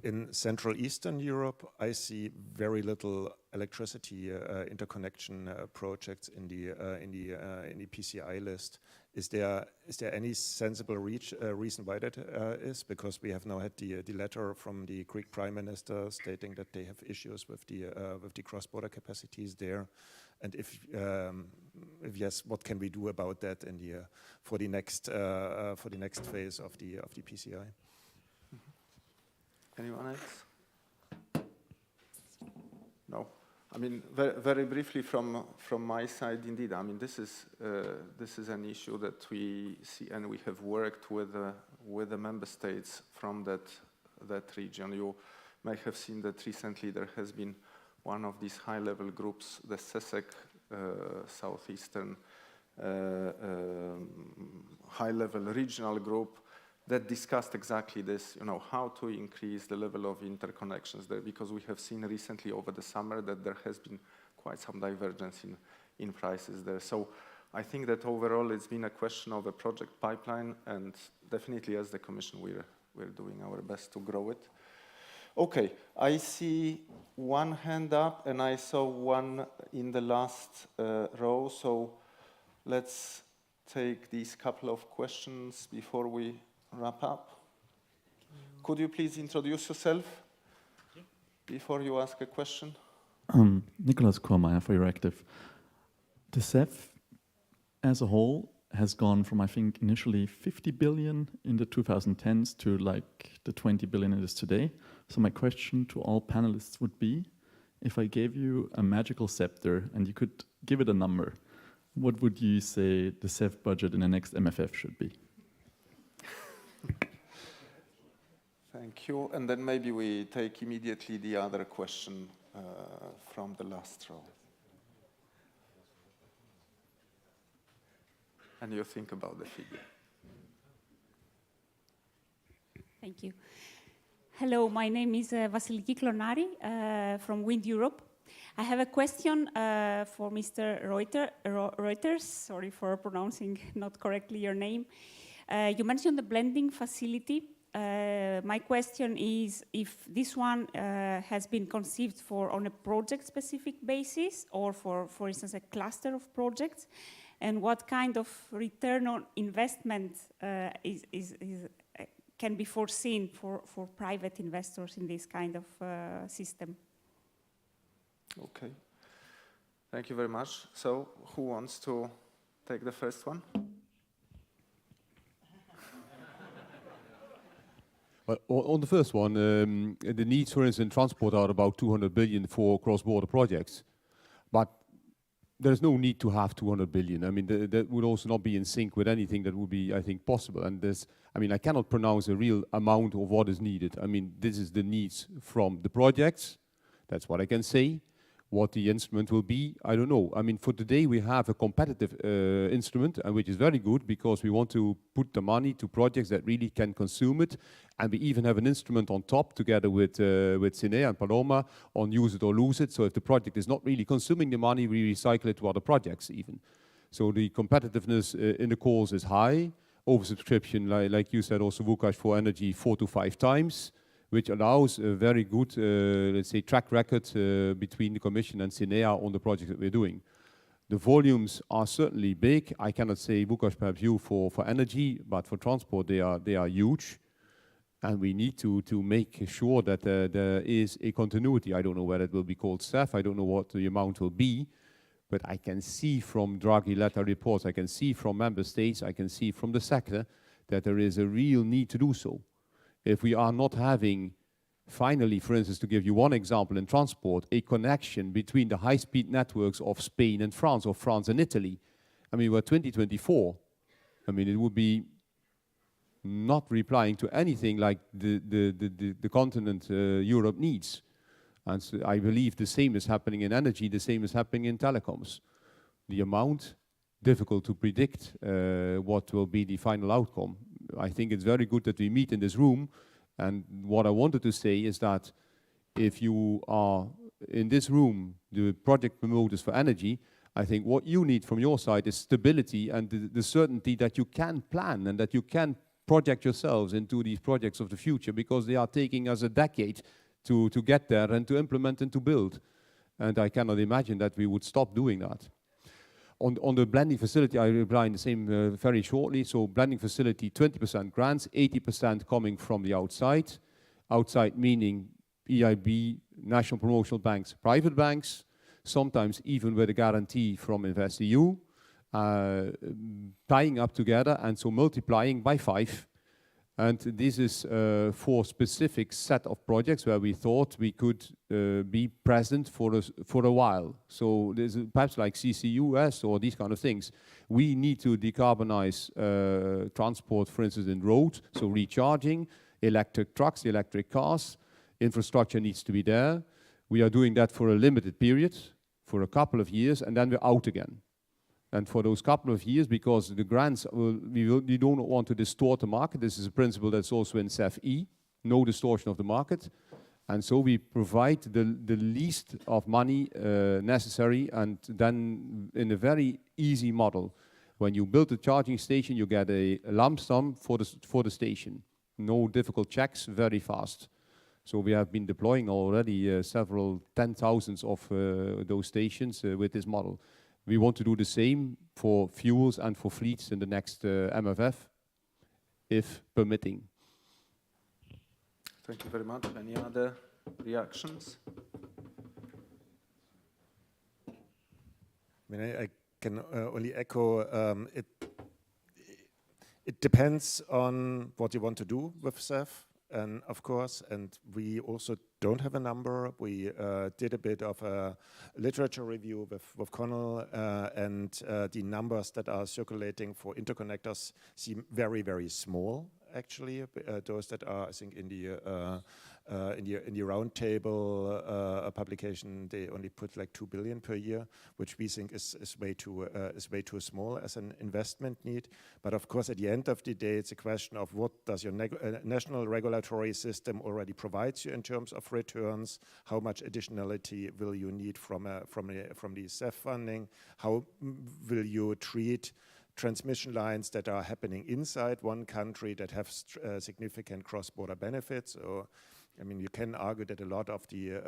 In Central Eastern Europe, I see very little electricity interconnection projects in the PCI list. Is there any sensible reason why that is? Because we have now had the letter from the Greek Prime Minister stating that they have issues with the cross-border capacities there, and if yes, what can we do about that for the next phase of the PCI? Anyone else? No. I mean, very briefly from my side, indeed. I mean, this is an issue that we see, and we have worked with the member states from that region. You may have seen that recently there has been one of these high-level groups, the CESEC, Southeastern high-level regional group, that discussed exactly this, how to increase the level of interconnections there, because we have seen recently over the summer that there has been quite some divergence in prices there. So I think that overall it's been a question of a project pipeline, and definitely as the Commission we're doing our best to grow it. Okay, I see one hand up and I saw one in the last row, so let's take these couple of questions before we wrap up. Could you please introduce yourself before you ask a question? Nicholas Kormeyer for Euractiv. The CEF as a whole has gone from, I think, initially 50 billion in the 2010s to like the 20 billion it is today. So my question to all panelists would be, if I gave you a magical scepter and you could give it a number, what would you say the CEF budget in the next MFF should be? Thank you. And then maybe we take immediately the other question from the last row. And you think about the figure. Thank you. Hello, my name is Vasiliki Klonari from Wind Europe. I have a question for Mr. Reuters. Sorry for pronouncing not correctly your name. You mentioned the blending facility. My question is if this one has been conceived on a project-specific basis or for instance, a cluster of projects, and what kind of return on investment can be foreseen for private investors in this kind of system? Okay. Thank you very much. So who wants to take the first one? Well, on the first one, the needs, for instance, in transport are about 200 billion for cross-border projects. But there's no need to have 200 billion. I mean, that would also not be in sync with anything that would be, I think, possible. And I cannot pronounce a real amount of what is needed. I mean, this is the needs from the projects. That's what I can say. What the instrument will be, I don't know. I mean, for today, we have a competitive instrument, which is very good because we want to put the money to projects that really can consume it. And we even have an instrument on top together with Cinea and Paloma on use it or lose it. So if the project is not really consuming the money, we recycle it to other projects even. So the competitiveness in the calls is high. Oversubscription, like you said also, Vukash, for energy 4 to 5 times. Which allows a very good, let's say, track record between the Commission and Cinea on the project that we're doing. The volumes are certainly big. I cannot say, Vukash, perhaps you for energy, but for transport, they are huge. And we need to make sure that there is a continuity. I don't know whether it will be called CEF. I don't know what the amount will be. But I can see from Draghi letter reports, I can see from member states, I can see from the sector that there is a real need to do so. If we are not having, finally, for instance, to give you one example in transport, a connection between the high-speed networks of Spain and France, or France and Italy, I mean, we're 2024. I mean, it would be not replying to anything like the continent Europe needs. And so I believe the same is happening in energy, the same is happening in telecoms. The amount, difficult to predict what will be the final outcome. I think it's very good that we meet in this room, and what I wanted to say is that if you are in this room, the project promoters for energy, I think what you need from your side is stability and the certainty that you can plan and that you can project yourselves into these projects of the future, because they are taking us a decade to get there and to implement and to build. And I cannot imagine that we would stop doing that. On the blending facility, I reply in the same very shortly. So blending facility, 20% grants, 80% coming from the outside. Outside meaning EIB, national promotional banks, private banks, sometimes even with a guarantee from InvestEU, tying up together and so multiplying by 5. And this is for specific set of projects where we thought we could be present for a while. So there's perhaps like CCUS or these kind of things. We need to decarbonize transport, for instance, in road, so recharging, electric trucks, electric cars. Infrastructure needs to be there. We are doing that for a limited period, for a couple of years, and then we're out again. And for those couple of years, because the grants, we don't want to distort the market. This is a principle that's also in CEF-E, no distortion of the market. And so we provide the least of money necessary, and then in a very easy model. When you build a charging station, you get a lump sum for the station. No difficult checks, very fast. So we have been deploying already several 10,000s of those stations with this model. We want to do the same for fuels and for fleets in the next MFF, if permitting. Thank you very much. Any other reactions? I mean, I can only echo, it depends on what you want to do with CEF. And of course, and we also don't have a number. We did a bit of a literature review with Connell, and the numbers that are circulating for interconnectors seem very, very small, actually. Those that are, I think, in the round table publication, they only put like 2 billion per year, which we think is way too small as an investment need. But of course, at the end of the day, it's a question of what does your national regulatory system already provide you in terms of returns? How much additionality will you need from the CEF funding? How will you treat transmission lines that are happening inside one country that have significant cross-border benefits? Or, I mean, you can argue that a lot of the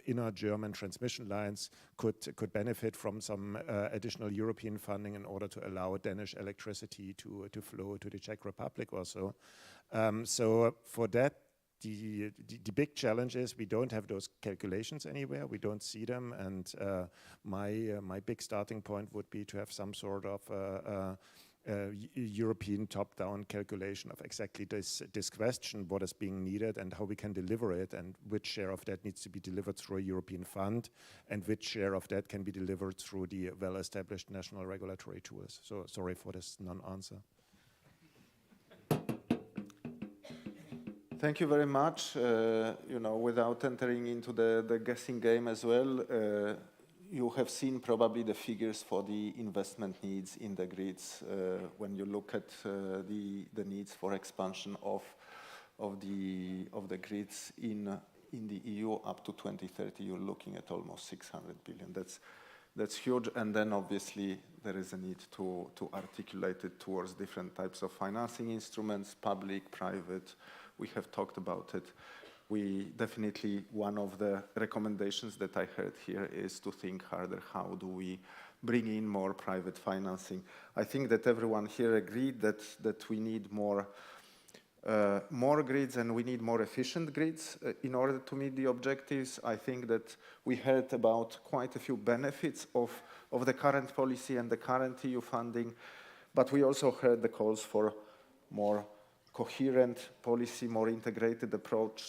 inner German transmission lines could benefit from some additional European funding in order to allow Danish electricity to flow to the Czech Republic or so. So for that, the big challenge is we don't have those calculations anywhere. We don't see them, and my big starting point would be to have some sort of European top-down calculation of exactly this question, what is being needed and how we can deliver it, and which share of that needs to be delivered through a European fund, and which share of that can be delivered through the well-established national regulatory tools. So sorry for this non-answer. Thank you very much. You know, without entering into the guessing game as well, you have seen probably the figures for the investment needs in the grids when you look at the needs for expansion of the grids in the EU up to 2030. You're looking at almost 600 billion. That's huge, and then obviously there is a need to articulate it towards different types of financing instruments, public, private. We have talked about it. We definitely, one of the recommendations that I heard here is to think harder, how do we bring in more private financing? I think that everyone here agreed that we need more more grids, and we need more efficient grids in order to meet the objectives. I think that we heard about quite a few benefits of the current policy and the current EU funding, but we also heard the calls for more coherent policy, more integrated approach,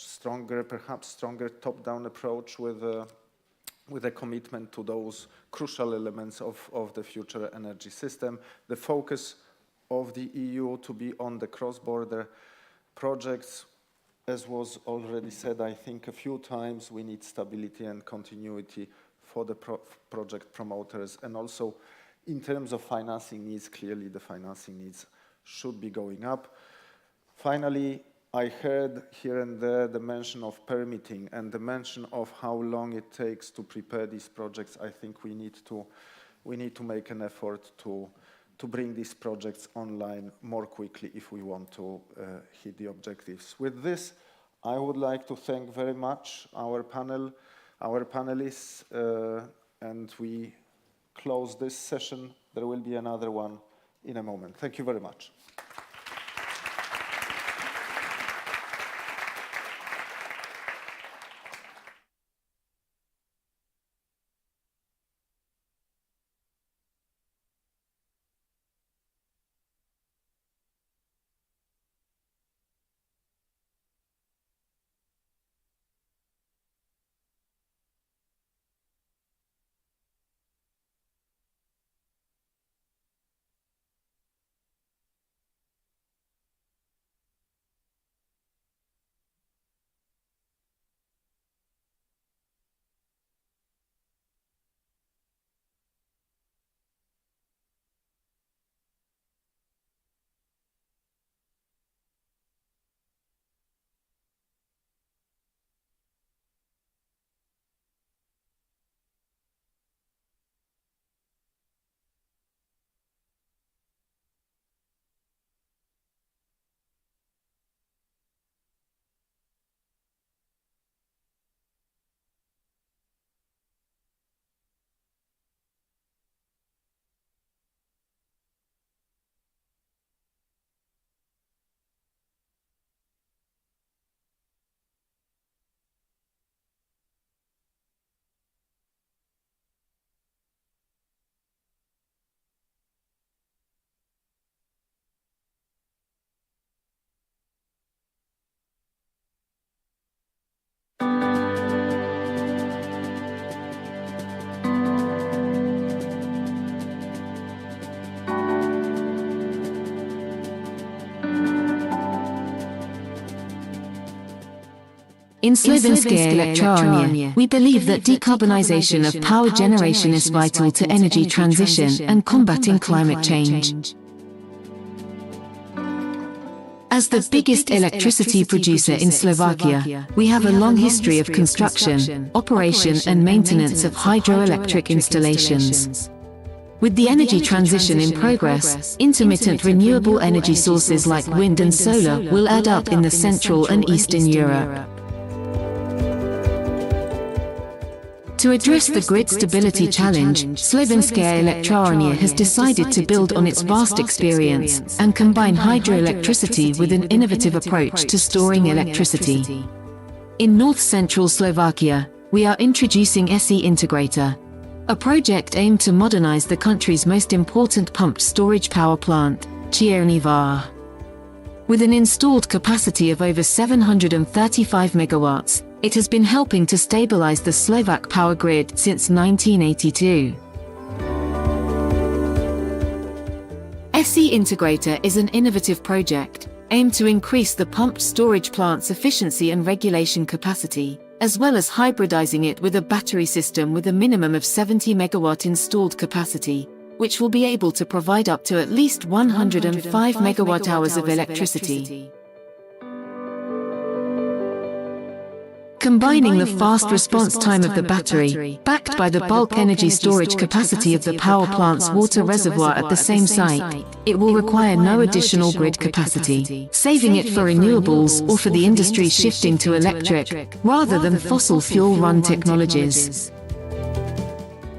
perhaps stronger top-down approach with a commitment to those crucial elements of the future energy system. The focus of the EU to be on the cross-border projects. As was already said, I think a few times, we need stability and continuity for the project promoters, and also in terms of financing needs, clearly the financing needs should be going up. Finally, I heard here and there the mention of permitting and the mention of how long it takes to prepare these projects. I think we need to make an effort to bring these projects online more quickly if we want to hit the objectives. With this, I would like to thank very much our panel, our panelists, and we close this session. There will be another one in a moment. Thank you very much. In Slovenskaya Elektrárne, we believe that decarbonization of power generation is vital to energy transition and combating climate change. As the biggest electricity producer in Slovakia, we have a long history of construction, operation and maintenance of hydroelectric installations. With the energy transition in progress, intermittent renewable energy sources like wind and solar will add up in the Central and Eastern Europe. To address the grid stability challenge, Slovenskaya Elektrárne has decided to build on its vast experience and combine hydroelectricity with an innovative approach to storing electricity. In north-central Slovakia, we are introducing SE Integrator, a project aimed to modernize the country's most important pumped storage power plant, Čierny Vár. With an installed capacity of over 735 megawatts, it has been helping to stabilize the Slovak power grid since 1982. SE Integrator is an innovative project aimed to increase the pumped storage plant's efficiency and regulation capacity, as well as hybridizing it with a battery system with a minimum of 70 megawatt installed capacity, which will be able to provide up to at least 105 megawatt hours of electricity. Combining the fast response time of the battery, backed by the bulk energy storage capacity of the power plant's water reservoir at the same site, it will require no additional grid capacity, saving it for renewables or for the industry shifting to electric, rather than fossil fuel-run technologies.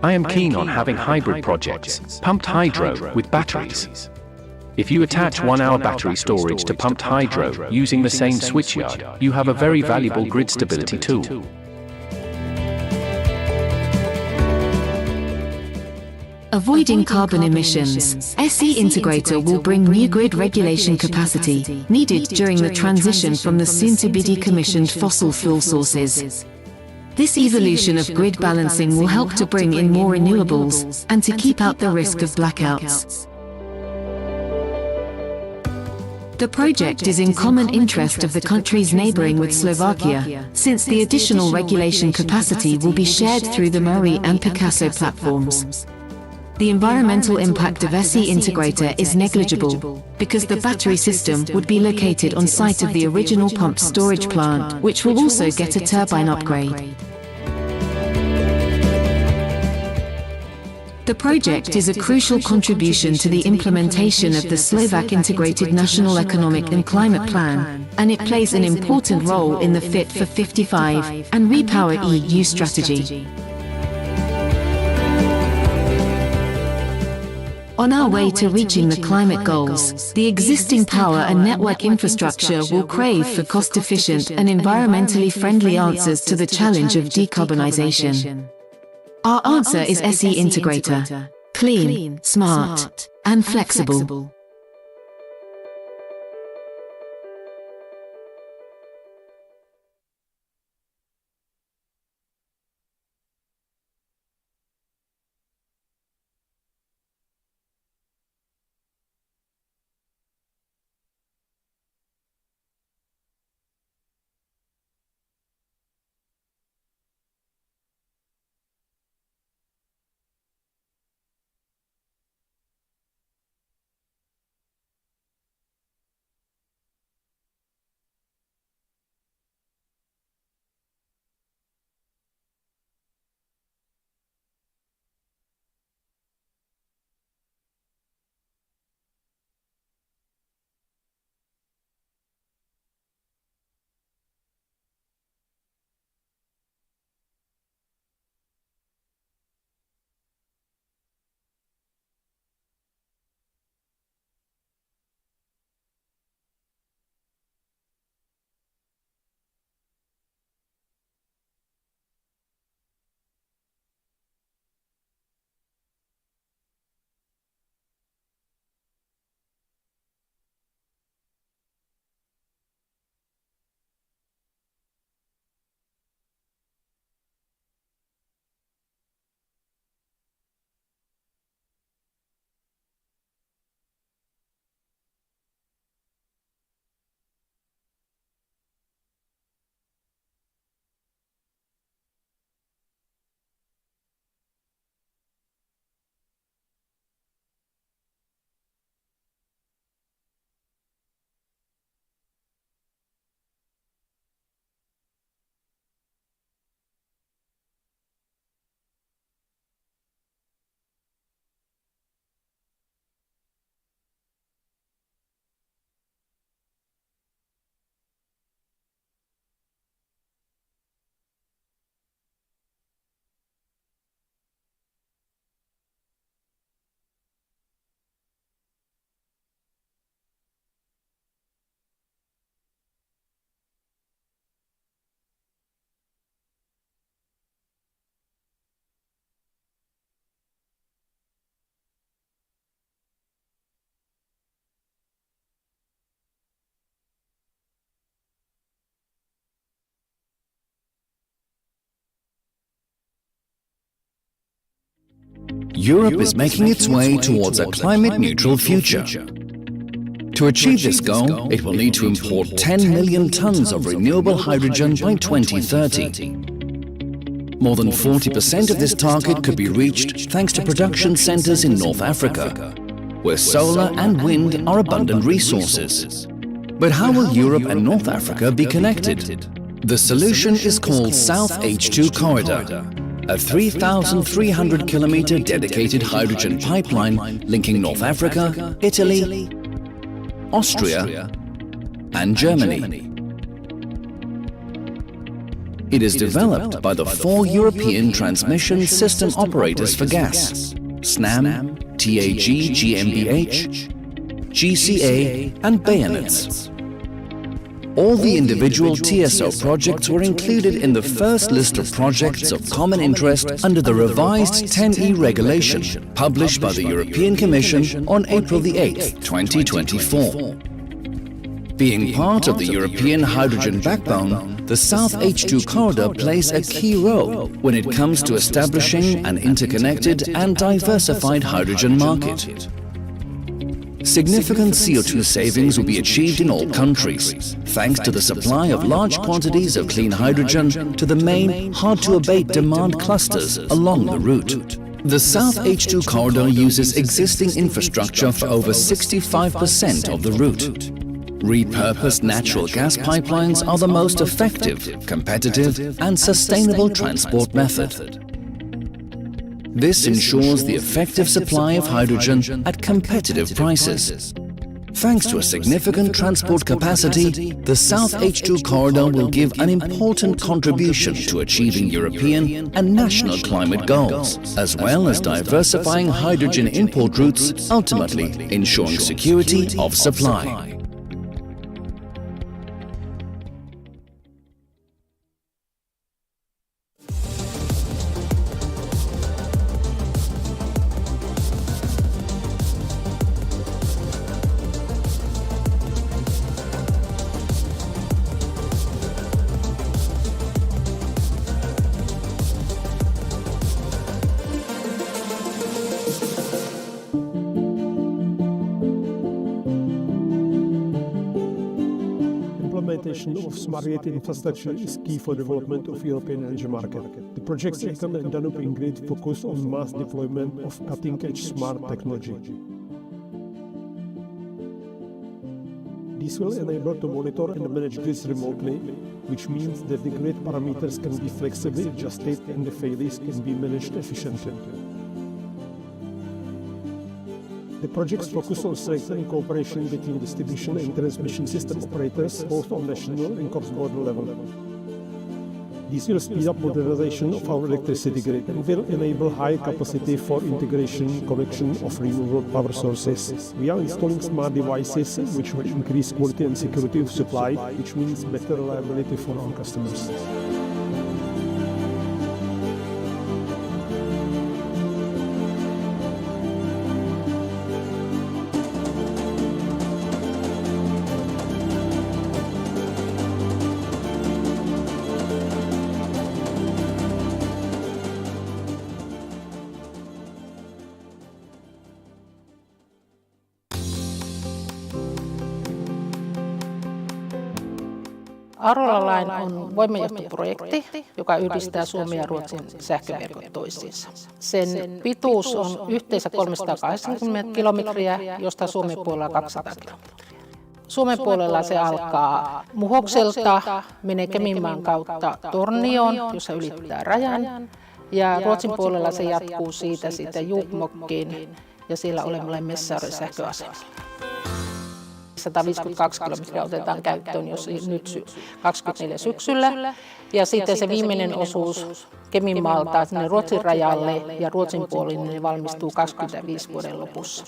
I am keen on having hybrid projects, pumped hydro with batteries. If you attach 1-hour battery storage to pumped hydro using the same switchyard, you have a very valuable grid stability tool. Avoiding carbon emissions, SE Integrator will bring new grid regulation capacity needed during the transition from the soon-to-be decommissioned fossil fuel sources. This evolution of grid balancing will help to bring in more renewables and to keep out the risk of blackouts. The project is in common interest of the countries neighboring with Slovakia, since the additional regulation capacity will be shared through the MORI and Picasso platforms. The environmental impact of SE Integrator is negligible, because the battery system would be located on site of the original pumped storage plant, which will also get a turbine upgrade. The project is a crucial contribution to the implementation of the Slovak Integrated National Economic and Climate Plan, and it plays an important role in the Fit for 55 and Repower EU strategy. On our way to reaching the climate goals, the existing power and network infrastructure will crave for cost-efficient and environmentally friendly answers to the challenge of decarbonization. Our answer is SE Integrator. Clean, smart, and flexible. Europe is making its way towards a climate-neutral future. To achieve this goal, it will need to import 10 million tons of renewable hydrogen by 2030. More than 40% of this target could be reached thanks to production centers in North Africa, where solar and wind are abundant resources. But how will Europe and North Africa be connected? The solution is called South H2 Corridor, a 3,300-kilometer dedicated hydrogen pipeline linking North Africa, Italy, Austria, and Germany. It is developed by the 4 European transmission system operators for gas, SNAM, TAG GmbH, GCA, and bayonets. All the individual TSO projects were included in the first list of projects of common interest under the revised 10E regulation, published by the European Commission on April the 8th, 2024. Being part of the European hydrogen backbone, the South H2 corridor plays a key role when it comes to establishing an interconnected and diversified hydrogen market. Significant CO2 savings will be achieved in all countries, thanks to the supply of large quantities of clean hydrogen to the main hard-to-abate demand clusters along the route. The South H2 corridor uses existing infrastructure for over 65% of the route. Repurposed natural gas pipelines are the most effective, competitive, and sustainable transport method. This ensures the effective supply of hydrogen at competitive prices. Thanks to a significant transport capacity, the South H2 corridor will give an important contribution to achieving European and national climate goals, as well as diversifying hydrogen import routes, ultimately ensuring security of supply. Implementation of smart grid infrastructure is key for development of European energy market. The projects Econ and Danube Grid focus on mass deployment of cutting-edge smart technology. This will enable to monitor and manage grids remotely, which means that the grid parameters can be flexibly adjusted and the failures can be managed efficiently. The projects focus on strengthening cooperation between distribution and transmission system operators, both on national and cross-border level. This will speed up modernization of our electricity grid and will enable high capacity for integration connection of renewable power sources. We are installing smart devices which will increase quality and security of supply, which means better reliability for our customers. Arola Line on voimajohtoprojekti, joka yhdistää Suomen ja Ruotsin sähköverkot toisiinsa. Sen pituus on yhteensä 380 kilometriä, josta Suomen puolella 200 kilometriä. Suomen puolella se alkaa Muhokselta, menee Keminmaan kautta Tornioon, jossa ylittää rajan. Ja Ruotsin puolella se jatkuu siitä sitten Jokkmokkiin ja siellä olemme Messaaren sähköasemalla. 152 kilometriä otetaan käyttöön jos nyt 24 syksyllä. Ja sitten se viimeinen osuus Keminmaalta sinne Ruotsin rajalle ja Ruotsin puolelle valmistuu 25 vuoden lopussa.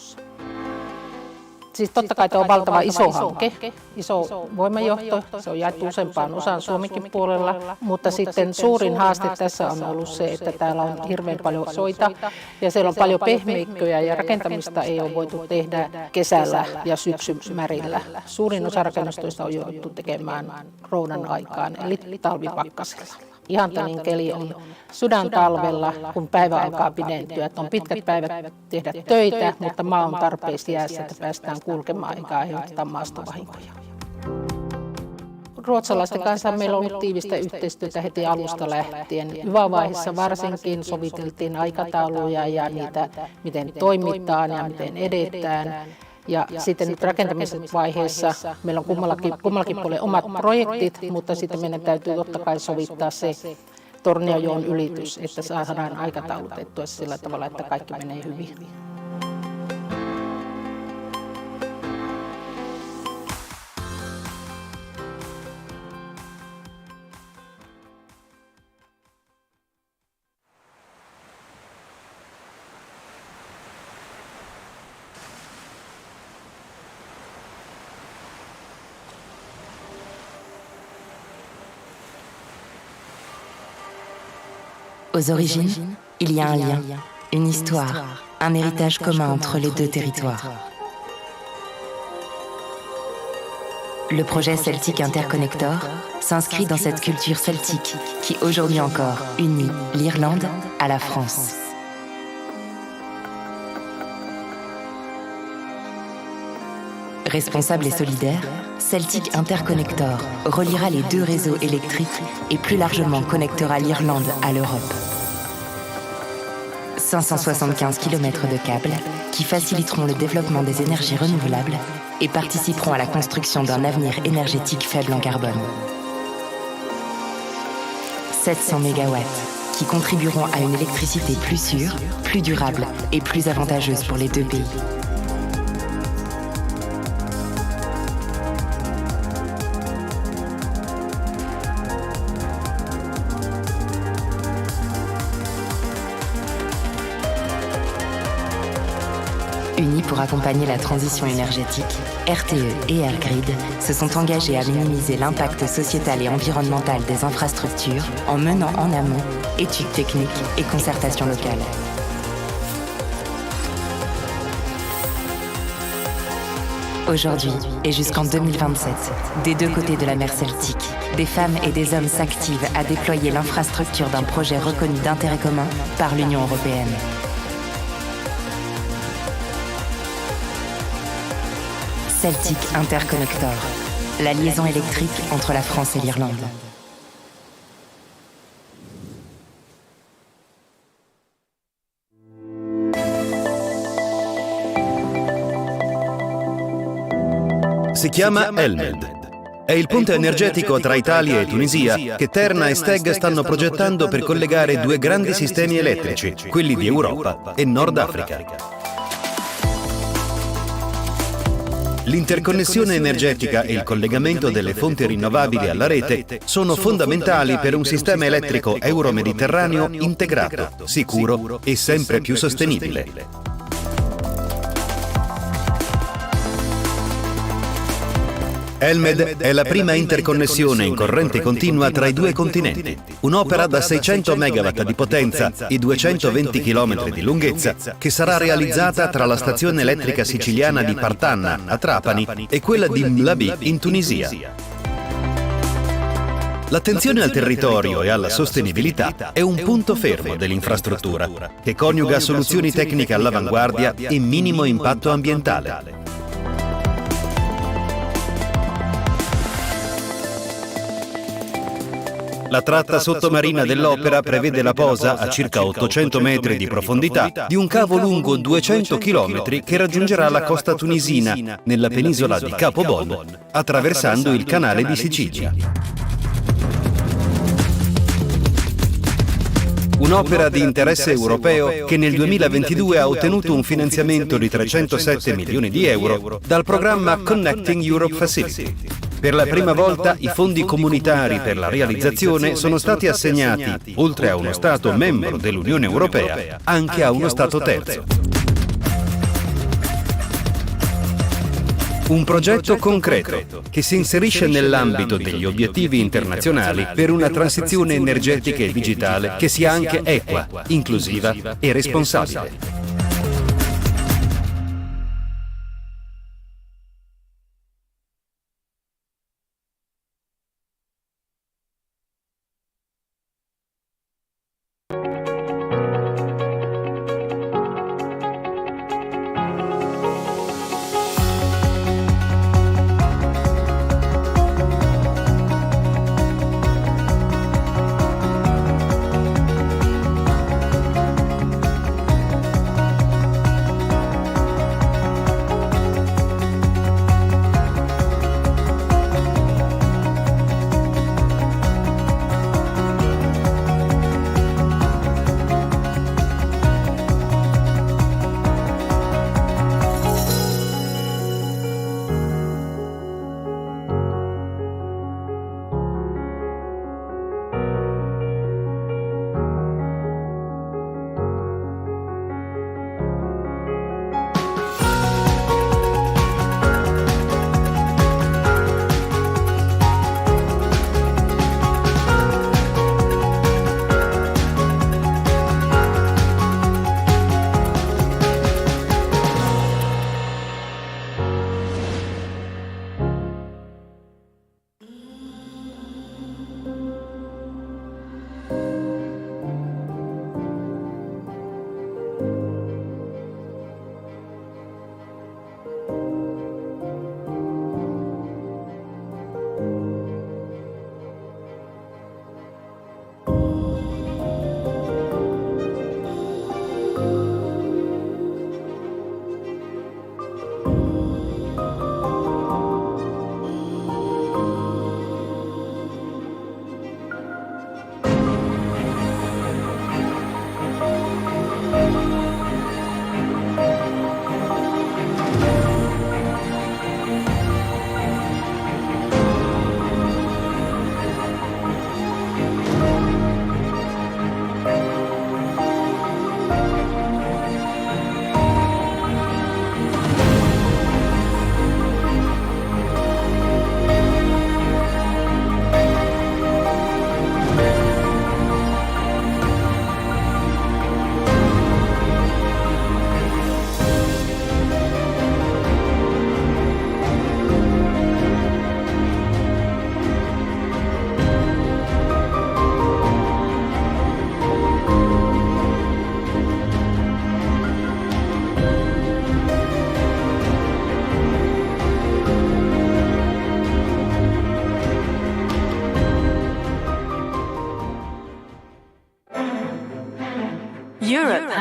Siis totta kai tämä on valtava iso hanke, iso voimajohto, se on jaettu useampaan osaan Suomenkin puolella, mutta sitten suurin haaste tässä on ollut se, että täällä on hirveän paljon soita ja siellä on paljon pehmeikköjä ja rakentamista ei ole voitu tehdä kesällä ja syksymärillä. Suurin osa rakennustoista on jouduttu tekemään roudan aikaan eli talvipakkasella. Ihantainen keli on sydäntalvella, kun päivä alkaa pidentyä, että on pitkät päivät tehdä töitä, mutta maa on tarpeeksi jäässä, että päästään kulkemaan eikä aiheuteta maastovahinkoja. Ruotsalaisten kanssa meillä on ollut tiivistä yhteistyötä heti alusta lähtien. Yva-vaiheessa varsinkin soviteltiin aikatauluja ja niitä, miten toimitaan ja miten edetään. Ja sitten nyt rakentamisvaiheessa meillä on kummallakin puolella omat projektit, mutta sitten meidän täytyy totta kai sovittaa se Tornionjoen ylitys, että saadaan aikataulutettua sillä tavalla, että kaikki menee hyvin. Aux origines, il y a un lien, une histoire, un héritage commun entre les deux territoires. Le projet Celtic Interconnector s'inscrit dans cette culture celtique qui, aujourd'hui encore, unit l'Irlande à la France. Responsable et solidaire, Celtic Interconnector reliera les deux réseaux électriques et plus largement connectera l'Irlande à l'Europe. 575 km de câbles qui faciliteront le développement des énergies renouvelables et participeront à la construction d'un avenir énergétique faible en carbone. 700 MW qui contribueront à une électricité plus sûre, plus durable et plus avantageuse pour les deux pays. Unis pour accompagner la transition énergétique, RTE et Airgrid se sont engagés à minimiser l'impact sociétal et environnemental des infrastructures en menant en amont études techniques et concertations locales. Aujourd'hui et jusqu'en 2027, des deux côtés de la mer Celtique, des femmes et des hommes s'activent à déployer l'infrastructure d'un projet reconnu d'intérêt commun par l'Union européenne. Celtic Interconnector, la liaison électrique entre la France et l'Irlande. Si chiama Elmed. È il ponte energetico tra Italia e Tunisia che Terna e Steg stanno progettando per collegare due grandi sistemi elettrici, quelli di Europa e Nord Africa. L'interconnessione energetica e il collegamento delle fonti rinnovabili alla rete sono fondamentali per un sistema elettrico euro-mediterraneo integrato, sicuro e sempre più sostenibile. Elmed è la prima interconnessione in corrente continua tra i due continenti. Un'opera da 600 MW di potenza e 220 km di lunghezza che sarà realizzata tra la stazione elettrica siciliana di Partanna, a Trapani, e quella di Mlabi, in Tunisia. L'attenzione al territorio e alla sostenibilità è un punto fermo dell'infrastruttura, che coniuga soluzioni tecniche all'avanguardia e minimo impatto ambientale. La tratta sottomarina dell'opera prevede la posa a circa 800 metri di profondità di un cavo lungo 200 km che raggiungerà la costa tunisina, nella penisola di Capo Bon, attraversando il canale di Sicilia. Un'opera di interesse europeo che nel 2022 ha ottenuto un finanziamento di 307 milioni di euro dal programma Connecting Europe Facility. Per la prima volta i fondi comunitari per la realizzazione sono stati assegnati, oltre a uno Stato membro dell'Unione Europea, anche a uno Stato terzo. Un progetto concreto che si inserisce nell'ambito degli obiettivi internazionali per una transizione energetica e digitale che sia anche equa, inclusiva e responsabile.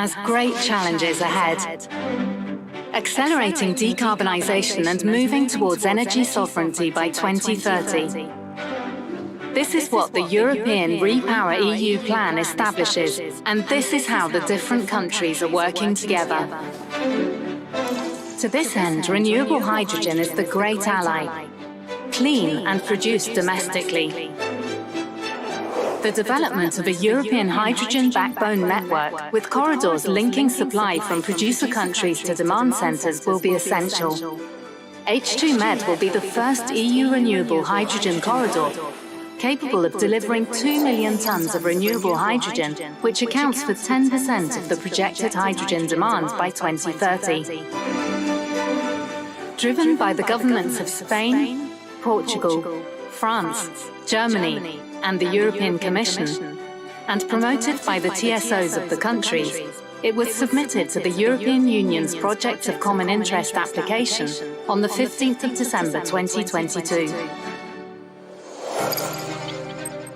has great challenges ahead. Accelerating decarbonisation and moving towards energy sovereignty by 2030. This is what the European Repower EU plan establishes, and this is how the different countries are working together. To this end, renewable hydrogen is the great ally, clean and produced domestically. The development of a European hydrogen backbone network with corridors linking supply from producer countries to demand centres will be essential. H2Med will be the first EU renewable hydrogen corridor, capable of delivering 2 million tonnes of renewable hydrogen, which accounts for 10% of the projected hydrogen demand by 2030. Driven by the governments of Spain, Portugal, France, Germany, and the European Commission, and promoted by the TSOs of the countries, it was submitted to the European Union's Project of Common Interest application on the 15th of December 2022.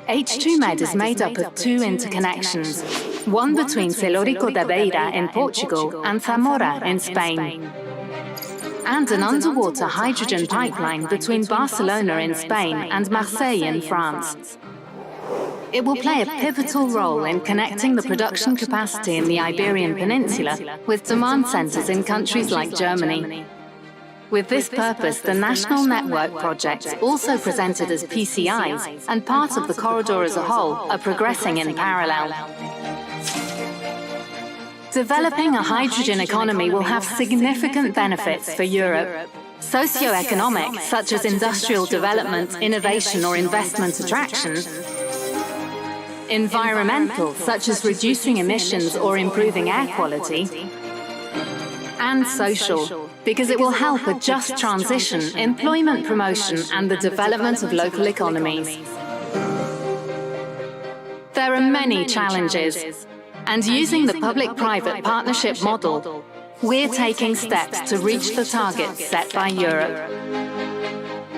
H2Med is made up of two interconnections, one between Celórico da Beira in Portugal and Zamora in Spain, and an underwater hydrogen pipeline between Barcelona in Spain and Marseille in France. It will play a pivotal role in connecting the production capacity in the Iberian Peninsula with demand centres in countries like Germany. With this purpose, the National Network projects, also presented as PCIs, and part of the corridor as a whole, are progressing in parallel. Developing a hydrogen economy will have significant benefits for Europe. Socio-economic, such as industrial development, innovation or investment attraction. Environmental, such as reducing emissions or improving air quality. And social, because it will help a just transition, employment promotion and the development of local economies. There are many challenges, and using the public-private partnership model, we're taking steps to reach the targets set by Europe.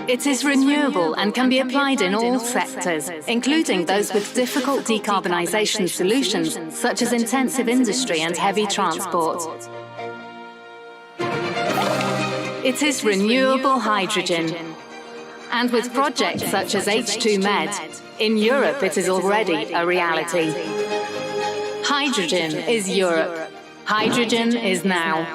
It is renewable and can be applied in all sectors, including those with difficult decarbonisation solutions, such as intensive industry and heavy transport. It is renewable hydrogen. And with projects such as H2Med, in Europe it is already a reality. Hydrogen is Europe. Hydrogen is now.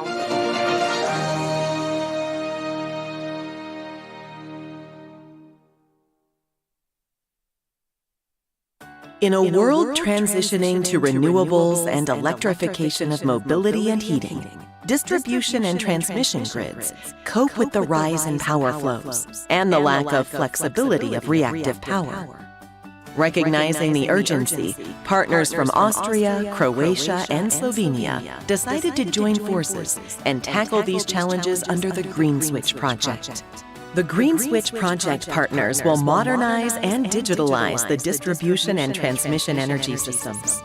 In a world transitioning to renewables and electrification of mobility and heating, distribution and transmission grids cope with the rise in power flows and the lack of flexibility of reactive power. Recognizing the urgency, partners from Austria, Croatia, and Slovenia decided to join forces and tackle these challenges under the Green Switch project. The Green Switch project partners will modernize and digitalize the distribution and transmission energy systems.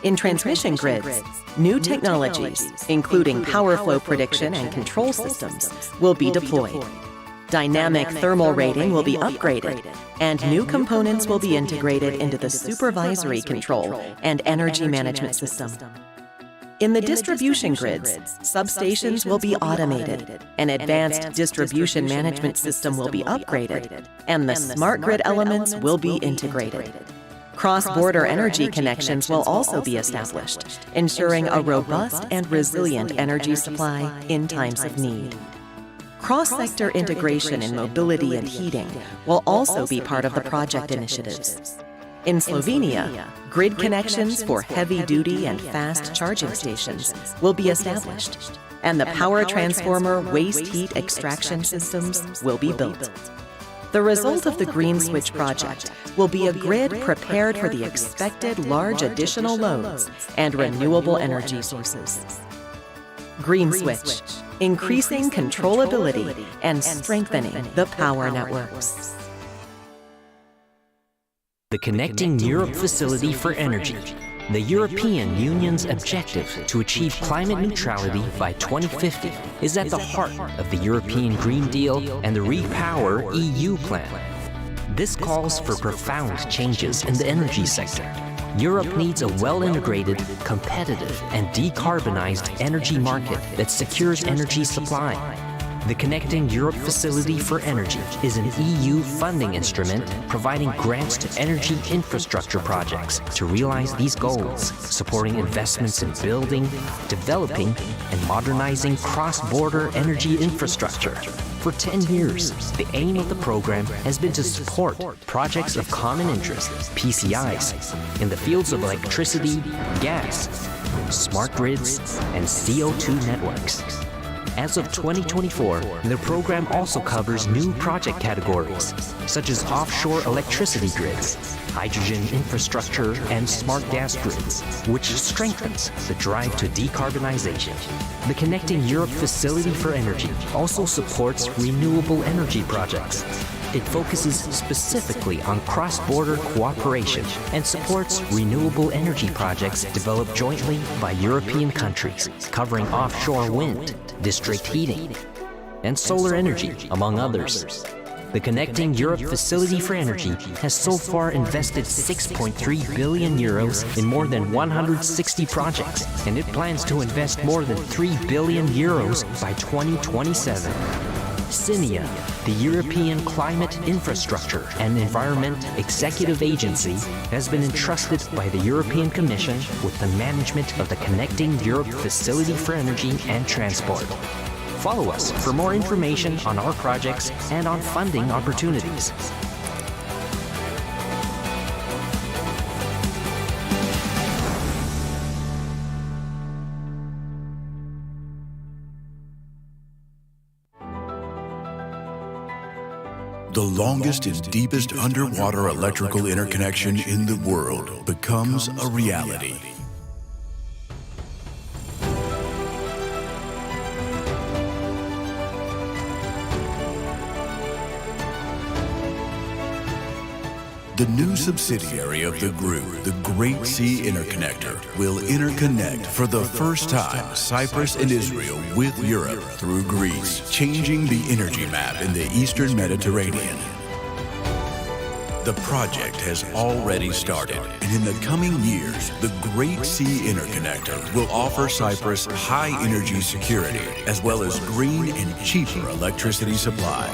In transmission grids, new technologies, including power flow prediction and control systems, will be deployed. Dynamic thermal rating will be upgraded, and new components will be integrated into the supervisory control and energy management system. In the distribution grids, substations will be automated, an advanced distribution management system will be upgraded, and the smart grid elements will be integrated. Cross-border energy connections will also be established, ensuring a robust and resilient energy supply in times of need. Cross-sector integration in mobility and heating will also be part of the project initiatives. In Slovenia, grid connections for heavy-duty and fast charging stations will be established, and the power transformer waste heat extraction systems will be built. The result of the Green Switch project will be a grid prepared for the expected large additional loads and renewable energy sources. Green Switch, increasing controllability and strengthening the power networks. The Connecting Europe Facility for Energy, the European Union's objective to achieve climate neutrality by 2050, is at the heart of the European Green Deal and the Repower EU plan. This calls for profound changes in the energy sector. Europe needs a well-integrated, competitive, and decarbonized energy market that secures energy supply. The Connecting Europe Facility for Energy is an EU funding instrument providing grants to energy infrastructure projects to realize these goals, supporting investments in building, developing, and modernizing cross-border energy infrastructure. For 10 years, the aim of the program has been to support projects of common interest, PCIs, in the fields of electricity, gas, smart grids, and CO2 networks. As of 2024, the program also covers new project categories, such as offshore electricity grids, hydrogen infrastructure, and smart gas grids, which strengthens the drive to decarbonization. The Connecting Europe Facility for Energy also supports renewable energy projects. It focuses specifically on cross-border cooperation and supports renewable energy projects developed jointly by European countries, covering offshore wind, district heating, and solar energy, among others. The Connecting Europe Facility for Energy has so far invested 6.3 billion euros in more than 160 projects, and it plans to invest more than 3 billion euros by 2027. CINEA, the European Climate Infrastructure and Environment Executive Agency, has been entrusted by the European Commission with the management of the Connecting Europe Facility for Energy and Transport. Follow us for more information on our projects and on funding opportunities. The longest and deepest underwater electrical interconnection in the world becomes a reality. The new subsidiary of the group, the Great Sea Interconnector, will interconnect for the first time Cyprus and Israel with Europe through Greece, changing the energy map in the Eastern Mediterranean. The project has already started, and in the coming years, the Great Sea Interconnector will offer Cyprus high energy security, as well as green and cheaper electricity supply.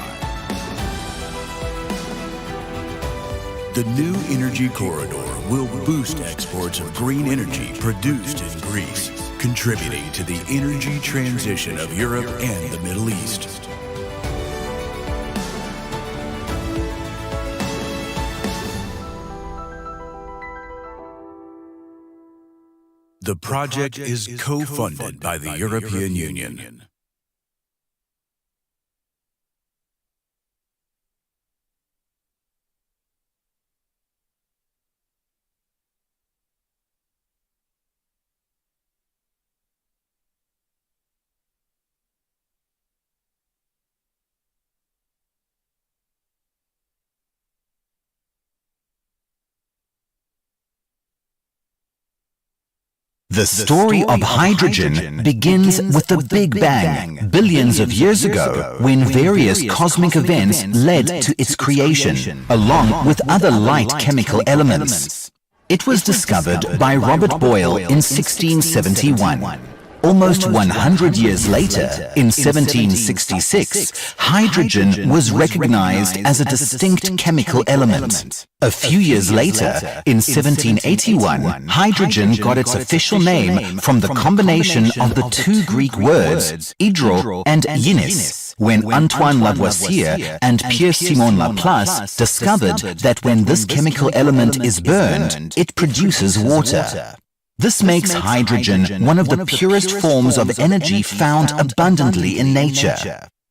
The new energy corridor will boost exports of green energy produced in Greece, contributing to the energy transition of Europe and the Middle East. The project is co-funded by the European Union. The story of hydrogen begins with the Big Bang, billions of years ago, when various cosmic events led to its creation, along with other light chemical elements. It was discovered by Robert Boyle in 1671. Almost 100 years later, in 1766, hydrogen was recognized as a distinct chemical element. A few years later, in 1781, hydrogen got its official name from the combination of the two Greek words, hydro and ionis, when Antoine Lavoisier and Pierre-Simon Laplace discovered that when this chemical element is burned, it produces water. This makes hydrogen one of the purest forms of energy found abundantly in nature.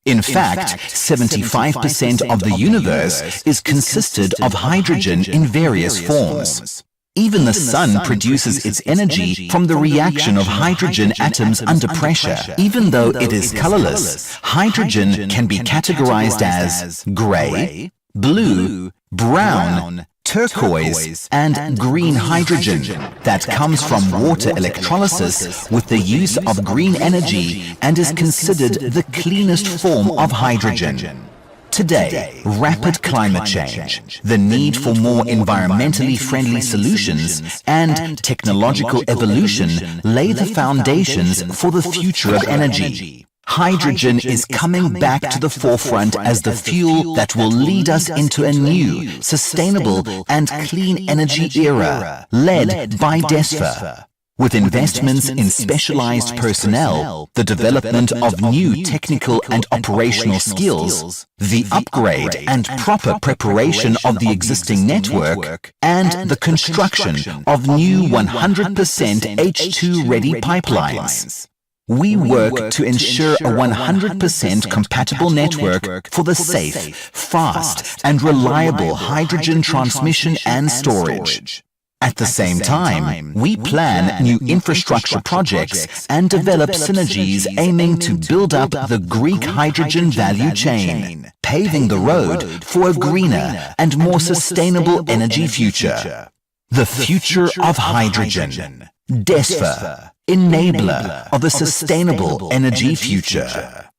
In fact, 75% of the universe is consisted of hydrogen in various forms. Even the sun produces its energy from the reaction of hydrogen atoms under pressure. Even though it is colorless, hydrogen can be categorized as gray, blue, brown, turquoise, and green hydrogen that comes from water electrolysis with the use of green energy and is considered the cleanest form of hydrogen. Today, rapid climate change, the need for more environmentally friendly solutions, and technological evolution lay the foundations for the future of energy. Hydrogen is coming back to the forefront as the fuel that will lead us into a new, sustainable and clean energy era, led by DESFA. With investments in specialized personnel, the development of new technical and operational skills, the upgrade and proper preparation of the existing network, and the construction of new 100% H2-ready pipelines. We work to ensure a 100% compatible network for the safe, fast, and reliable hydrogen transmission and storage. At the same time, we plan new infrastructure projects and develop synergies aiming to build up the Greek hydrogen value chain, paving the road for a greener and more sustainable energy future. The future of hydrogen. DESFA, enabler of a sustainable energy future.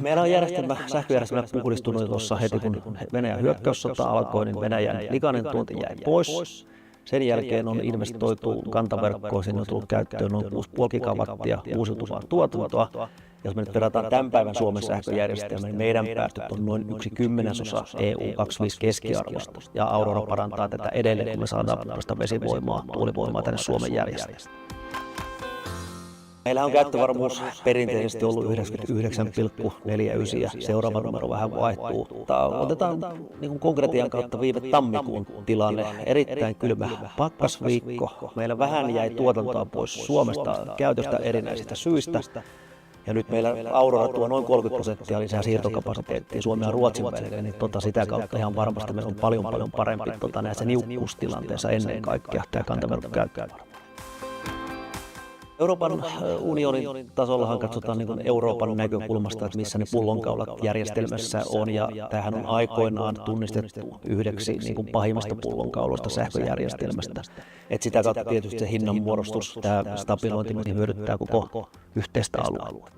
Meillä on sähköjärjestelmä puhdistunut tuossa heti, kun Venäjän hyökkäyssota alkoi, niin Venäjän likainen tuonti jäi pois. Sen jälkeen on investoitu kantaverkkoon, sinne on tullut käyttöön noin 6,5 gigawattia uusiutuvaa tuotantoa. Jos me nyt verrataan tämän päivän Suomen sähköjärjestelmään, niin meidän päästöt on noin 1/10 EU 25 keskiarvosta. Ja Aurora parantaa tätä edelleen, kun me saadaan puhdasta vesivoimaa, tuulivoimaa tänne Suomen järjestelmään. Meillä on käyttövarmuus perinteisesti ollut 99,49 ja seuraava numero vähän vaihtuu. Otetaan niin konkretian kautta viime tammikuun tilanne. Erittäin kylmä pakkasviikko. Meillä vähän jäi tuotantoa pois Suomesta käytöstä erinäisistä syistä. Ja nyt meillä Aurora tuo noin 30% lisää siirtokapasiteettia Suomen ja Ruotsin välillä, niin sitä kautta ihan varmasti meillä on paljon parempi näissä niukkuustilanteissa ennen kaikkea tämä kantaverkon käyttövarmuus. Euroopan unionin tasollahan katsotaan niin kuin Euroopan näkökulmasta, että missä ne pullonkaulat järjestelmässä on, ja tämähän on aikoinaan tunnistettu yhdeksi niin kuin pahimmasta pullonkauloista sähköjärjestelmästä. Et sitä kautta tietysti se hinnanmuodostus, tämä stabilointi hyödyttää koko yhteistä aluetta.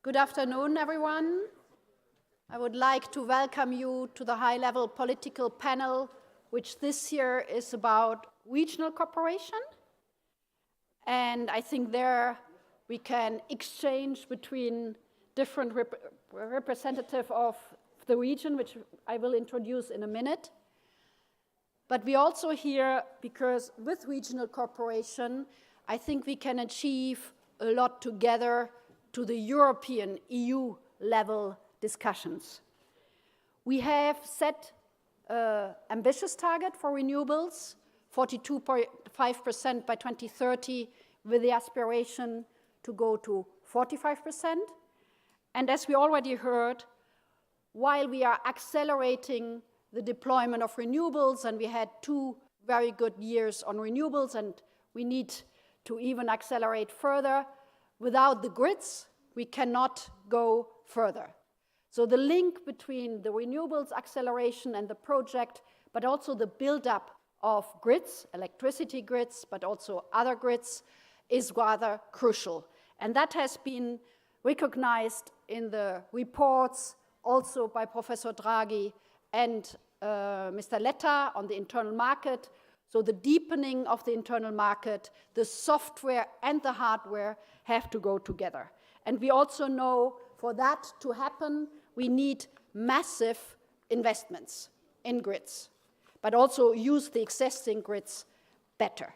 Good afternoon, everyone. I would like to welcome you to the high-level political panel, which this year is about regional cooperation. And I think there we can exchange between different representatives of the region, which I will introduce in a minute. But we also here, because with regional cooperation, I think we can achieve a lot together to the European EU level discussions. We have set an ambitious target for renewables, 42.5% by 2030, with the aspiration to go to 45%. And as we already heard, while we are accelerating the deployment of renewables, and we had 2 very good years on renewables, and we need to even accelerate further, without the grids, we cannot go further. So the link between the renewables acceleration and the project, but also the build-up of grids, electricity grids, but also other grids, is rather crucial. And that has been recognized in the reports also by Professor Draghi and Mr. Letta on the internal market. So the deepening of the internal market, the software and the hardware have to go together. And we also know for that to happen, we need massive investments in grids, but also use the existing grids better.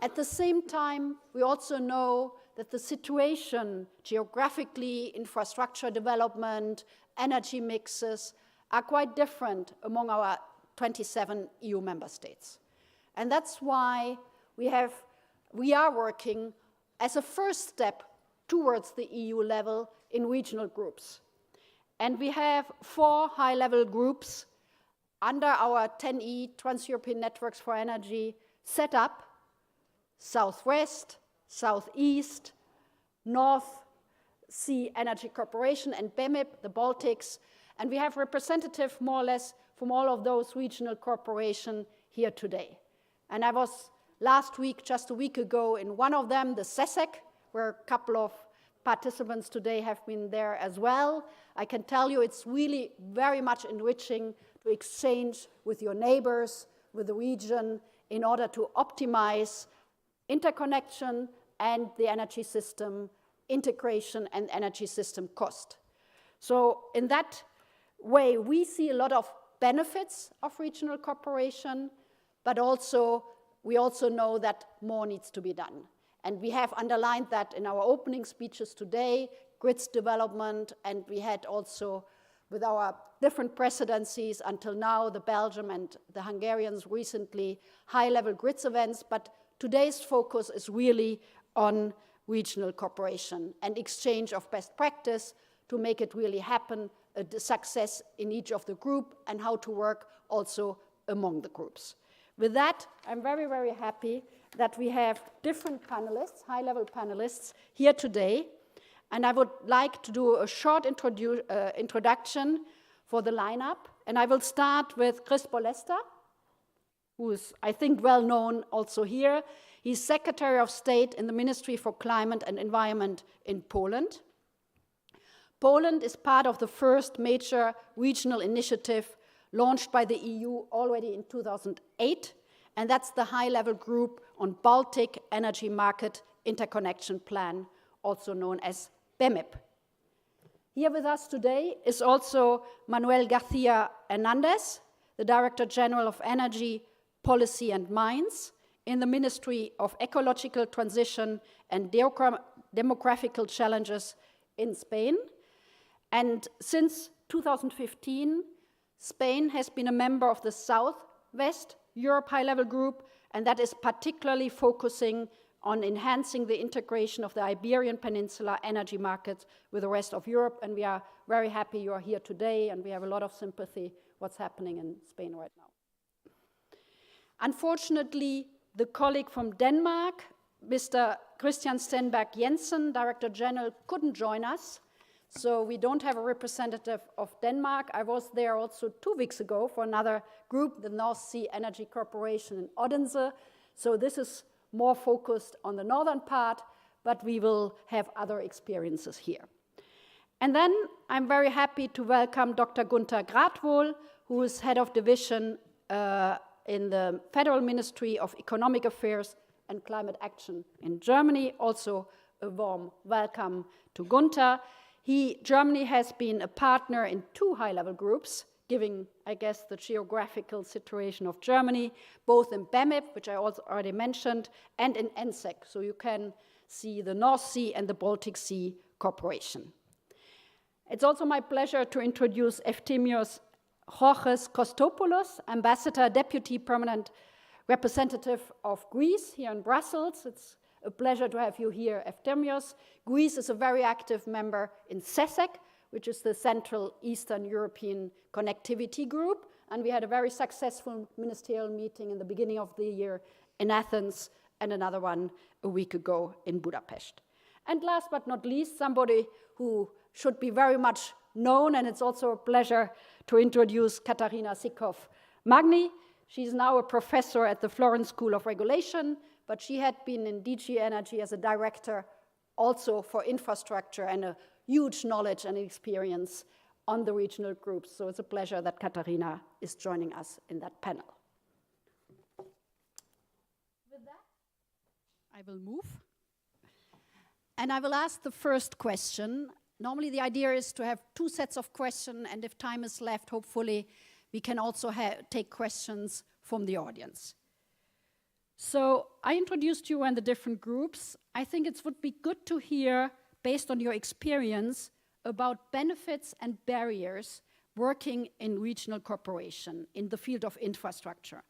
At the same time, we also know that the situation geographically, infrastructure development, energy mixes are quite different among our 27 EU member states. And that's why we are working as a first step towards the EU level in regional groups. And we have 4 high-level groups under our 10E, Trans-European Networks for Energy, set up: Southwest, Southeast, North Sea Energy Corporation, and BEMIP, the Baltics. And we have representatives more or less from all of those regional corporations here today. And I was last week, just a week ago, in one of them, the CESEC, where a couple of participants today have been there as well. I can tell you it's really very much enriching to exchange with your neighbors, with the region, in order to optimize interconnection and the energy system integration and energy system cost. So in that way, we see a lot of benefits of regional cooperation, but also we also know that more needs to be done. And we have underlined that in our opening speeches today, grids development, and we had also with our different presidencies until now, the Belgium and the Hungarians recently, high-level grids events, but today's focus is really on regional cooperation and exchange of best practice to make it really happen, a success in each of the group, and how to work also among the groups. With that, I'm very, very happy that we have different panelists, high-level panelists, here today. And I would like to do a short introduction for the lineup. And I will start with Chris Bolesta, who is, I think, well known also here. He's Secretary of State in the Ministry for Climate and Environment in Poland. Poland is part of the first major regional initiative launched by the EU already in 2008, and that's the high-level group on Baltic Energy Market Interconnection Plan, also known as BEMIP. Here with us today is also Manuel García Hernández, the Director General of Energy, Policy and Mines in the Ministry of Ecological Transition and Demographical Challenges in Spain. And since 2015, Spain has been a member of the South-West Europe High-Level Group, and that is particularly focusing on enhancing the integration of the Iberian Peninsula energy markets with the rest of Europe. And we are very happy you are here today, and we have a lot of sympathy what's happening in Spain right now. Unfortunately, the colleague from Denmark, Mr. Christian Stenberg Jensen, Director General, couldn't join us. So we don't have a representative of Denmark. I was there also 2 weeks ago for another group, the North Sea Energy Corporation in Odense. So this is more focused on the northern part, but we will have other experiences here. And then I'm very happy to welcome Dr. Gunther Gradwohl, who is head of division in the Federal Ministry of Economic Affairs and Climate Action in Germany. Also a warm welcome to Gunther. Germany has been a partner in 2 high-level groups, giving, I guess, the geographical situation of Germany, both in BEMIP, which I also already mentioned, and in NSEC. So you can see the North Sea and the Baltic Sea cooperation. It's also my pleasure to introduce Efthymios Georges Kostopoulos, Ambassador, Deputy Permanent Representative of Greece here in Brussels. It's a pleasure to have you here, Efthymios. Greece is a very active member in CESEC, which is the Central Eastern European Connectivity Group. And we had a very successful ministerial meeting in the beginning of the year in Athens and another one a week ago in Budapest. And last but not least, somebody who should be very much known, and it's also a pleasure to introduce Katarina Sikov-Magni. She's now a professor at the Florence School of Regulation, but she had been in DG Energy as a director also for infrastructure and a huge knowledge and experience on the regional groups. So it's a pleasure that Katarina is joining us in that panel. With that, I will move. And I will ask the first question. Normally the idea is to have 2 sets of questions, and if time is left, hopefully we can also take questions from the audience. So I introduced you and the different groups. I think it would be good to hear, based on your experience, about benefits and barriers working in regional cooperation in the field of infrastructure.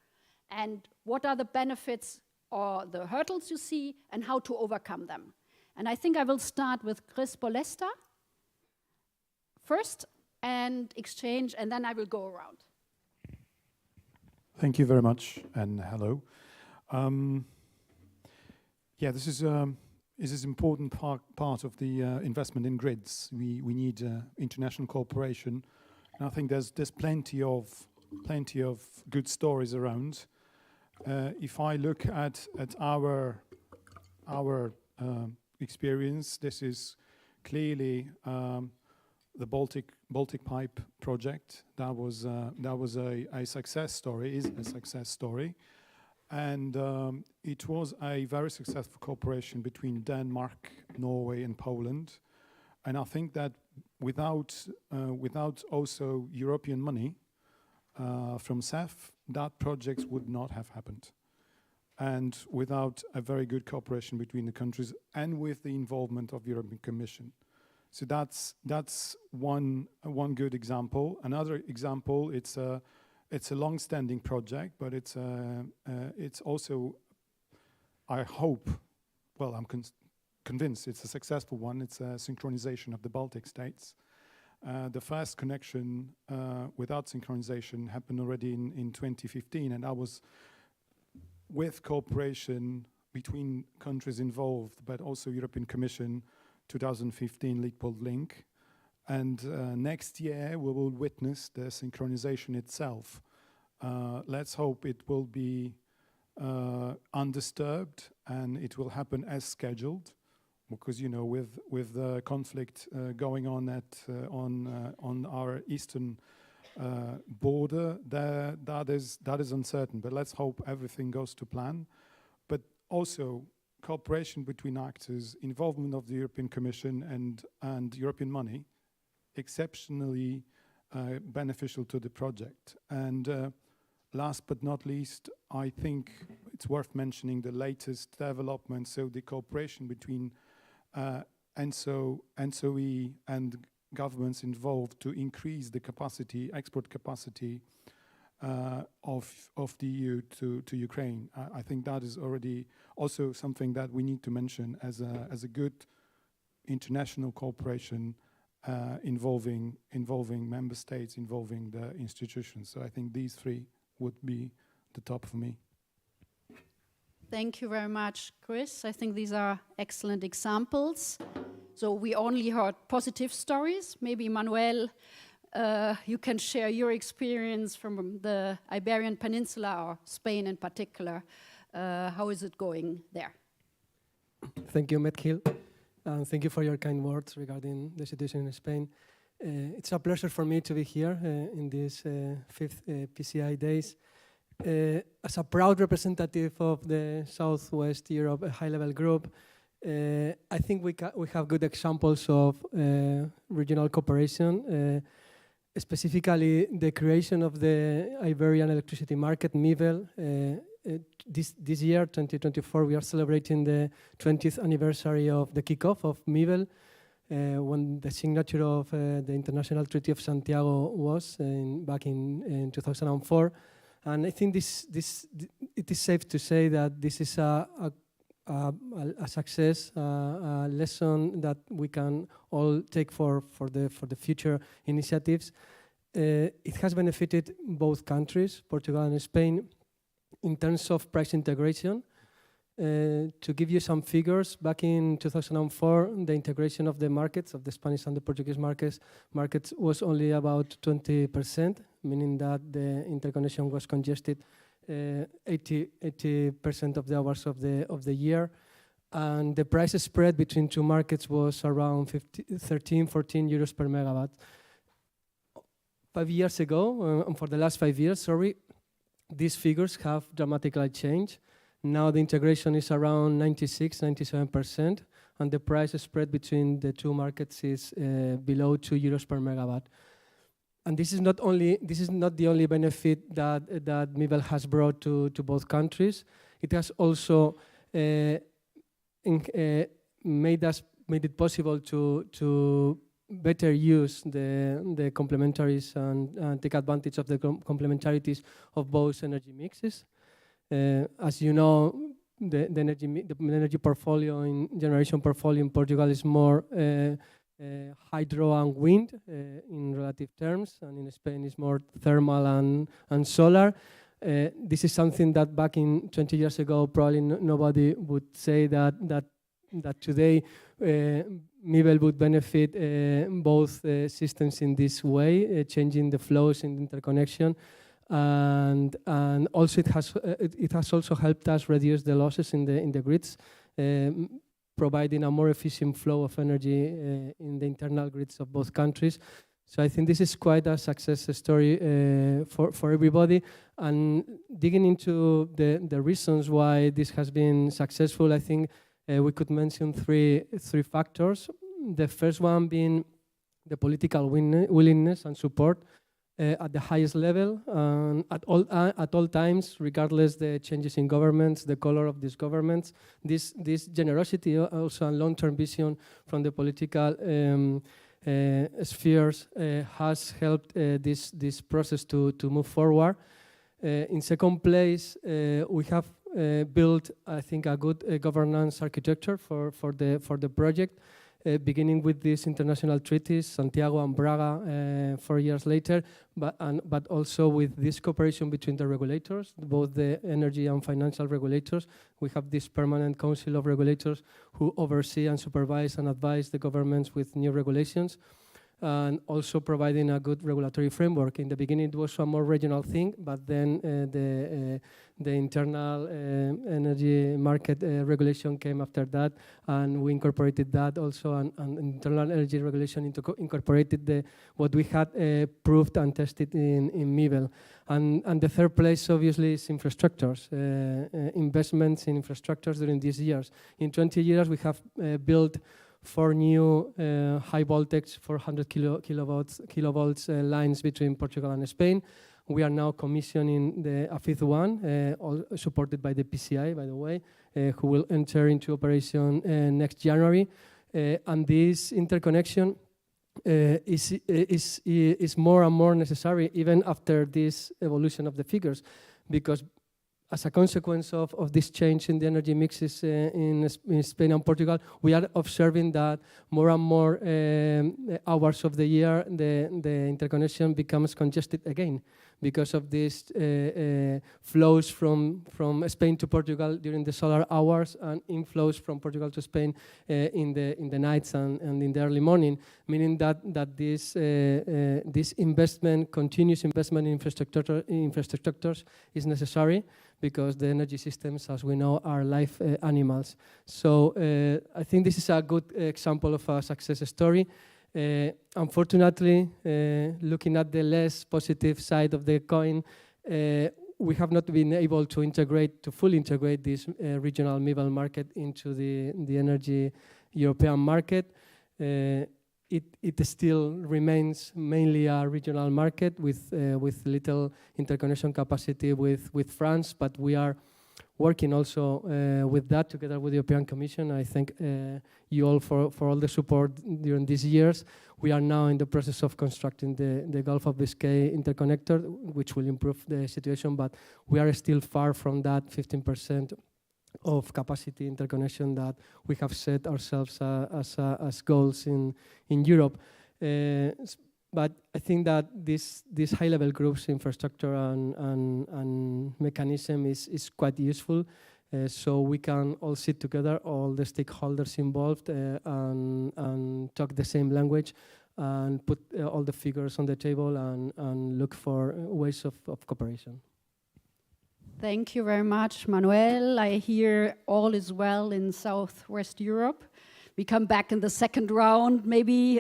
And what are the benefits or the hurdles you see, and how to overcome them. And I think I will start with Chris Bolesta first and exchange, and then I will go around. Thank you very much, and hello. This is an important part of the investment in grids. We need international cooperation, and I think there's plenty of good stories around. If I look at our experience, this is clearly the Baltic Pipe project. That was a success story, is a success story. And it was a very successful cooperation between Denmark, Norway, and Poland. And I think that without also European money from CEF, that project would not have happened. And without a very good cooperation between the countries and with the involvement of the European Commission. So that's one good example. Another example, it's a long-standing project, but it's also, I hope, well, I'm convinced it's a successful one. It's a synchronization of the Baltic states. The first connection without synchronization happened already in 2015, and that was with cooperation between countries involved, but also European Commission, 2015 Leitpold Link. And next year we will witness the synchronization itself. Let's hope it will be undisturbed and it will happen as scheduled, because with the conflict going on on our eastern border, that is uncertain. But let's hope everything goes to plan. But also cooperation between actors, involvement of the European Commission and European money, exceptionally beneficial to the project. And last but not least, I think it's worth mentioning the latest developments. So the cooperation between ENTSO-E and governments involved to increase the capacity, export capacity of the EU to Ukraine. I think that is already also something that we need to mention as a good international cooperation involving member states, involving the institutions. So I think these 3 would be the top for me. Thank you very much, Chris. I think these are excellent examples. So we only heard positive stories. Maybe Manuel, you can share your experience from the Iberian Peninsula or Spain in particular. How is it going there? Thank you, Metkil. and thank you for your kind words regarding the situation in Spain. It's a pleasure for me to be here in these 5th PCI Days. As a proud representative of the Southwest Europe high-level group, I think we have good examples of regional cooperation, specifically the creation of the Iberian electricity market, MIBEL. This year, 2024, we are celebrating the 20th anniversary of the kickoff of MIBEL, when the signature of the International Treaty of Santiago was back in 2004. And I think it is safe to say that this is a success, a lesson that we can all take for the future initiatives. It has benefited both countries, Portugal and Spain, in terms of price integration. To give you some figures, back in 2004, the integration of the markets, of the Spanish and the Portuguese markets was only about 20%, meaning that the interconnection was congested 80% of the hours of the year. And the price spread between two markets was around 13, 14 euros per megawatt. 5 years ago, and for the last 5 years, sorry, these figures have dramatically changed. Now the integration is around 96, 97%, and the price spread between the two markets is below 2 euros per megawatt. And this is not the only benefit that MIBEL has brought to both countries. It has also made it possible to better use the complementaries and take advantage of the complementarities of both energy mixes. As you know, the energy portfolio generation portfolio in Portugal is more hydro and wind in relative terms, and in Spain is more thermal and solar. This is something that back in 20 years ago probably nobody would say that today MIBEL would benefit both systems in this way, changing the flows in the interconnection. And also it has also helped us reduce the losses in the grids, providing a more efficient flow of energy in the internal grids of both countries. So I think this is quite a success story for everybody. And digging into the reasons why this has been successful, I think we could mention three factors. The first one being the political willingness and support at the highest level, at all times, regardless the changes in governments, the color of these governments. This generosity also and long-term vision from the political spheres has helped this process to move forward. In second place, we have built, I think, a good governance architecture for the project. Beginning with these international treaties, Santiago and Braga 4 years later, but also with this cooperation between the regulators, both the energy and financial regulators. We have this permanent council of regulators who oversee and supervise and advise the governments with new regulations, and also providing a good regulatory framework. In the beginning, it was a more regional thing, but then the internal energy market regulation came after that, and we incorporated that also, and internal energy regulation incorporated what we had proved and tested in MIBEL. And the third place, obviously, is infrastructures, investments in infrastructures during these years. In 20 years, we have built 4 new high voltage 400 kilovolts lines between Portugal and Spain. We are now commissioning a 5th one, all supported by the PCI, by the way, who will enter into operation next January. And this interconnection is more and more necessary even after this evolution of the figures, because as a consequence of this change in the energy mixes in Spain and Portugal, we are observing that more and more hours of the year, the interconnection becomes congested again, because of these flows from Spain to Portugal during the solar hours and inflows from Portugal to Spain in the nights and in the early morning, meaning that this investment, continuous investment in infrastructures is necessary, because the energy systems, as we know, are live animals. So I think this is a good example of a success story. Unfortunately, looking at the less positive side of the coin, we have not been able to fully integrate this regional mobile market into the energy European market. It still remains mainly a regional market with little interconnection capacity with France, but we are working also with that together with the European Commission. I thank you all for all the support during these years. We are now in the process of constructing the Gulf of Biscay interconnector, which will improve the situation, but we are still far from that 15% of capacity interconnection that we have set ourselves as goals in Europe. But I think that this high-level groups infrastructure and mechanism is quite useful, so we can all sit together, all the stakeholders involved, and talk the same language, and put all the figures on the table and look for ways of cooperation. Thank you very much, Manuel. I hear all is well in Southwest Europe. We come back in the second round, maybe.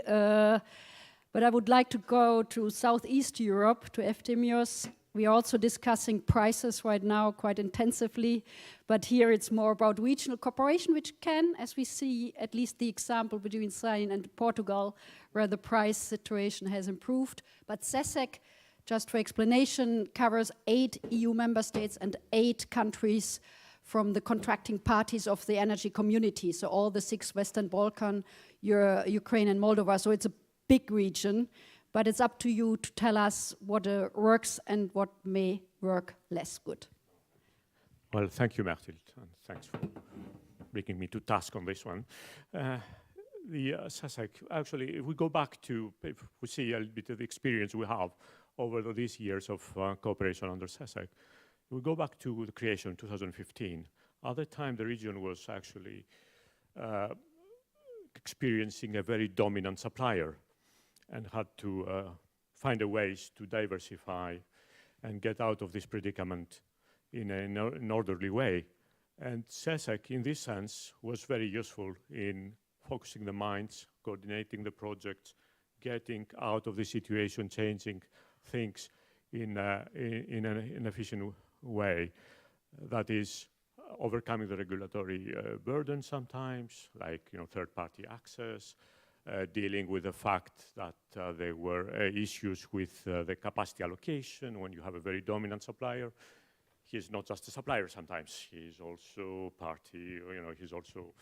But I would like to go to Southeast Europe, to Eftimios. We are also discussing prices right now quite intensively, but here it's more about regional cooperation, which can, as we see, at least the example between Spain and Portugal, where the price situation has improved. But CESEC, just for explanation, covers 8 EU member states and 8 countries from the contracting parties of the energy community, so all the 6 Western Balkan, Ukraine and Moldova. So it's a big region, but it's up to you to tell us what works and what may work less good. Well, thank you, Mathilde, and thanks for bringing me to task on this one. The CESEC, actually, if we go back to, if we see a little bit of the experience we have over these years of cooperation under CESEC, we go back to the creation in 2015. At the time, the region was actually experiencing a very dominant supplier, and had to find a ways to diversify and get out of this predicament in an orderly way. And CESEC, in this sense, was very useful in focusing the minds, coordinating the projects, getting out of the situation, changing things in an efficient way. That is, overcoming the regulatory burden sometimes, like third-party access, dealing with the fact that there were issues with the capacity allocation when you have a very dominant supplier. He's not just a supplier sometimes, he's also party, he's also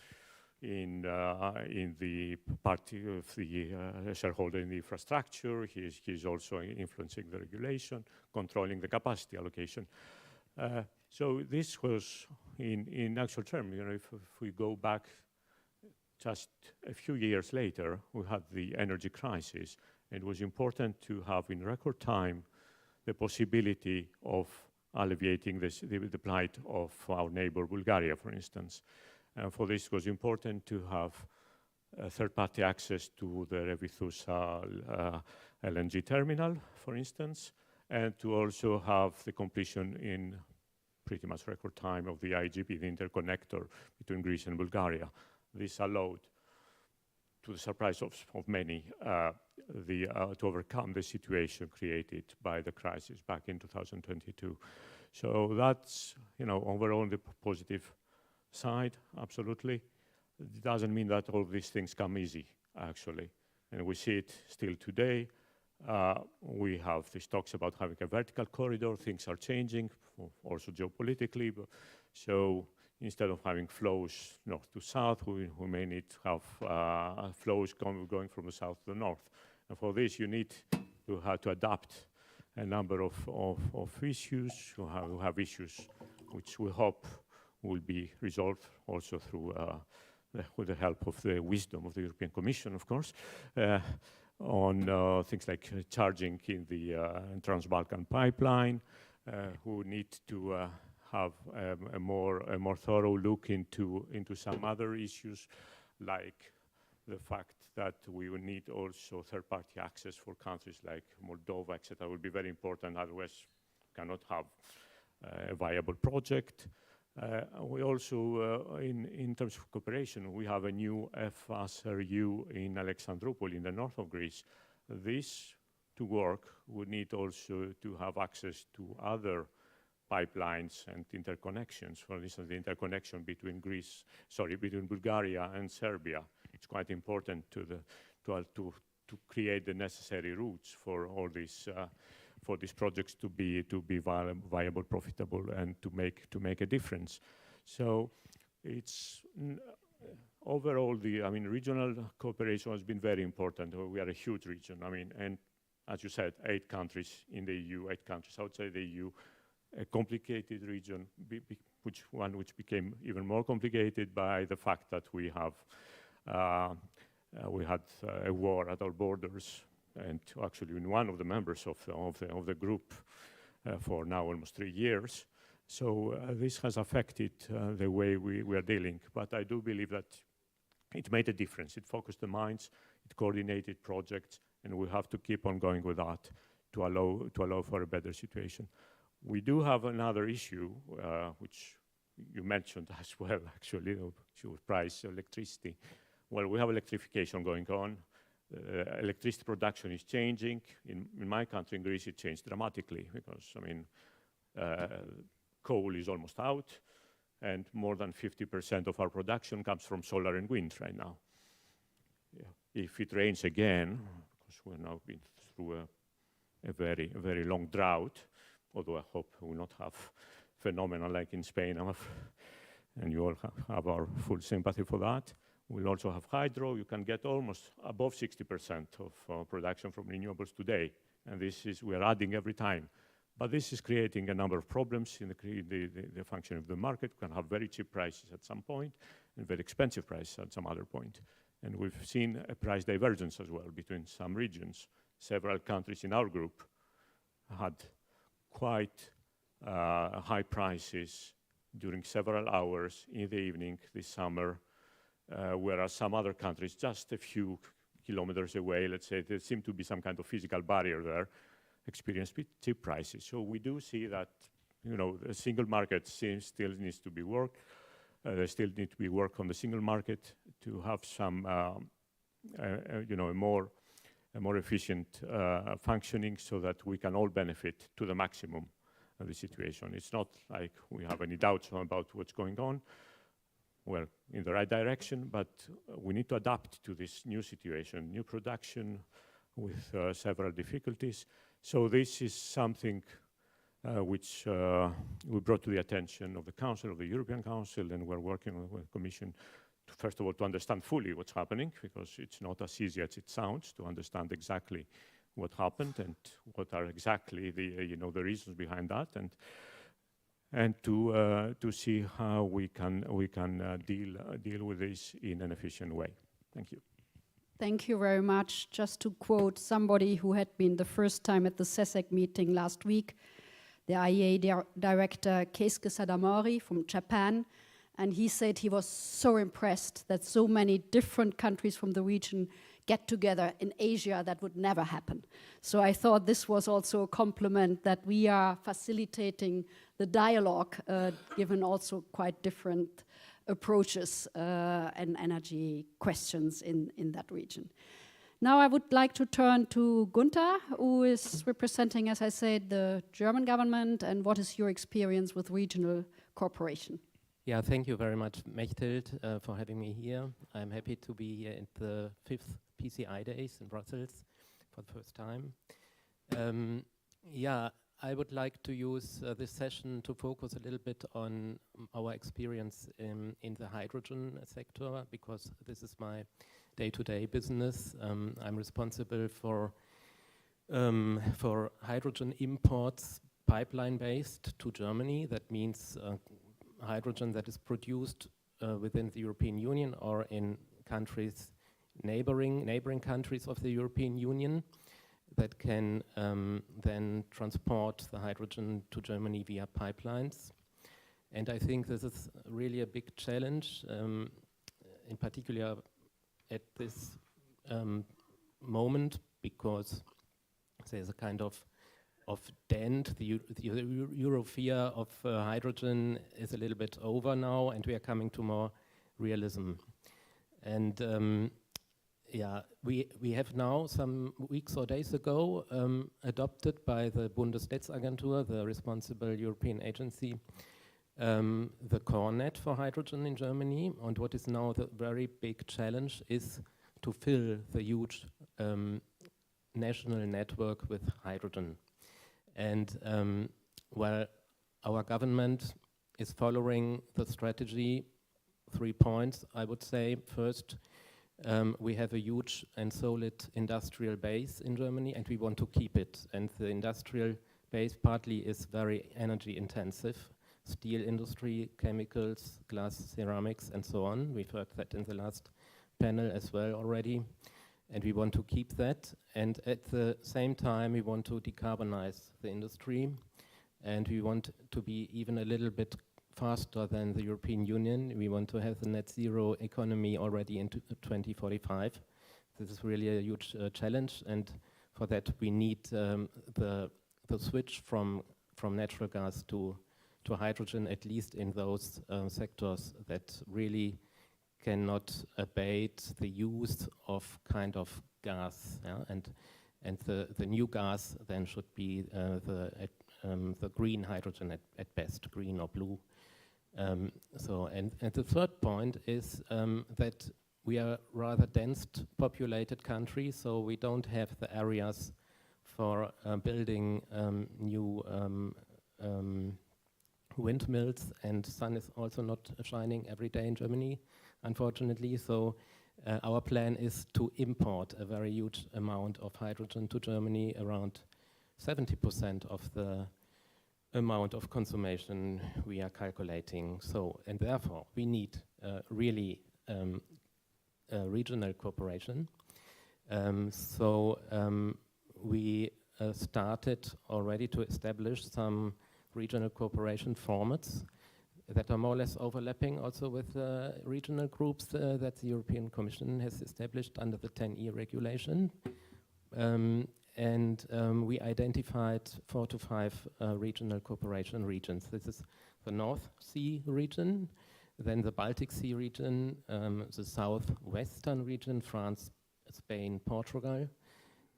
in the party of the shareholder in the infrastructure. He's also influencing the regulation, controlling the capacity allocation. So this was, in actual terms, if we go back just a few years later, we had the energy crisis. It was important to have, in record time, the possibility of alleviating the plight of our neighbor Bulgaria, for instance. And for this, it was important to have third-party access to the Revithoussa LNG terminal, for instance, and to also have the completion in pretty much record time of the IGP, the interconnector between Greece and Bulgaria. This allowed, to the surprise of many, to overcome the situation created by the crisis back in 2022. So that's, overall the positive side, absolutely. It doesn't mean that all these things come easy, actually. And we see it still today. We have these talks about having a vertical corridor. Things are changing, also geopolitically. So instead of having flows north to south, we may need to have flows going from the south to the north. And for this, you need to have to adapt a number of issues. You have issues which we hope will be resolved also through with the help of the wisdom of the European Commission, of course. things like charging in the Trans-Balkan pipeline, who need to have a more thorough look into some other issues, like the fact that we will need also third-party access for countries like Moldova, etc. will be very important, otherwise cannot have a viable project. We also, in terms of cooperation, we have a new FSRU in Alexandroupolis in the north of Greece. This, to work, would need also to have access to other pipelines and interconnections. For instance, the interconnection between between Bulgaria and Serbia. It's quite important to create the necessary routes for all these for these projects to be viable, profitable, and to make a difference. So it's overall regional cooperation has been very important. We are a huge region. And as you said, 8 countries in the EU, 8 countries outside the EU, a complicated region, which became even more complicated by the fact that we had a war at our borders, and actually one of the members of the group for now almost 3 years. So this has affected the way we are dealing. But I do believe that it made a difference. It focused the minds, it coordinated projects, and we have to keep on going with that to allow for a better situation. We do have another issue, which you mentioned as well, actually, the price of electricity. Well, we have electrification going on. Electricity production is changing. In my country, in Greece, it changed dramatically because, coal is almost out, and more than 50% of our production comes from solar and wind right now. Yeah. If it rains again, because we've now been through a very long drought, although I hope we will not have phenomena like in Spain, and you all have our full sympathy for that. We'll also have hydro. You can get almost above 60% of production from renewables today, and we are adding every time. But this is creating a number of problems in the function of the market. We can have very cheap prices at some point and very expensive prices at some other point. And we've seen a price divergence as well between some regions. Several countries in our group had quite high prices during several hours in the evening this summer, whereas some other countries just a few kilometers away, let's say, there seemed to be some kind of physical barrier there, experienced cheap prices. So we do see that, the single market still needs to be worked. There still need to be work on the single market to have some, a more efficient functioning so that we can all benefit to the maximum of the situation. It's not like we have any doubts about what's going on. We're in the right direction, but we need to adapt to this new situation, new production with several difficulties. So this is something which we brought to the attention of the Council, of the European Council, and we're working with the Commission to, first of all, to understand fully what's happening, because it's not as easy as it sounds to understand exactly what happened and what are exactly the reasons behind that, and to see how we can deal with this in an efficient way. Thank you. Thank you very much. Just to quote somebody who had been the first time at the CESEC meeting last week, the IEA director Keisuke Sadamori from Japan, and he said he was so impressed that so many different countries from the region get together in Asia. That would never happen. So I thought this was also a compliment that we are facilitating the dialogue, given also quite different approaches and energy questions in that region. Now I would like to turn to Gunther, who is representing, as I said, the German government, and what is your experience with regional cooperation? Yeah, thank you very much, Mechthild, for having me here. I'm happy to be here at the 5th PCI Days in Brussels for the first time. I would like to use this session to focus a little bit on our experience in the hydrogen sector, because this is my day-to-day business. I'm responsible for hydrogen imports, pipeline-based to Germany. That means hydrogen that is produced within the European Union or in countries neighboring countries of the European Union that can then transport the hydrogen to Germany via pipelines. And I think this is really a big challenge, in particular at this moment, because there's a kind of dent. The Europhere of hydrogen is a little bit over now, and we are coming to more realism. And yeah, we have now, some weeks or days ago, adopted by the Bundesnetzagentur, the responsible European agency, the core net for hydrogen in Germany. And what is now the very big challenge is to fill the huge national network with hydrogen. And well, our government is following the strategy. 3 points, I would say. First, we have a huge and solid industrial base in Germany, and we want to keep it. And the industrial base partly is very energy intensive. Steel industry, chemicals, glass, ceramics, and so on. We've heard that in the last panel as well already. And we want to keep that. And at the same time, we want to decarbonize the industry. And we want to be even a little bit faster than the European Union. We want to have the net zero economy already in 2045. This is really a huge challenge. And for that, we need the switch from natural gas to hydrogen, at least in those sectors that really cannot abate the use of kind of gas, yeah? And the new gas then should be the green hydrogen at best, green or blue. And the third point is that we are rather dense populated country, so we don't have the areas for building new windmills, and sun is also not shining every day in Germany, unfortunately. So our plan is to import a very huge amount of hydrogen to Germany, around 70% of the amount of consumption we are calculating. So, and therefore we need really regional cooperation. We started already to establish some regional cooperation formats that are more or less overlapping also with regional groups that the European Commission has established under the 10E regulation. We identified 4 to 5 regional cooperation regions. This is the North Sea region, then the Baltic Sea region, the southwestern region, France, Spain, Portugal,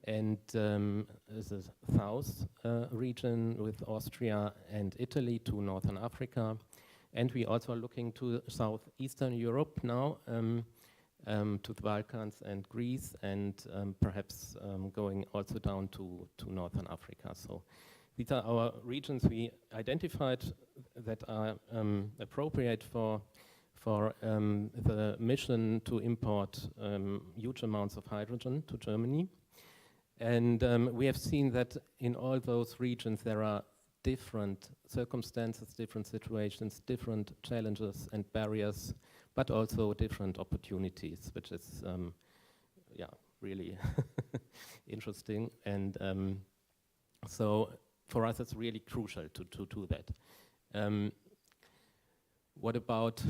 and the south region with Austria and Italy to Northern Africa. And we also are looking to southeastern Europe now, to the Balkans and Greece, and perhaps going also down to Northern Africa. So these are our regions we identified that are appropriate for the mission to import huge amounts of hydrogen to Germany. And we have seen that in all those regions there are different circumstances, different situations, different challenges and barriers, but also different opportunities, which is really interesting. And so for us it's really crucial to do that. What about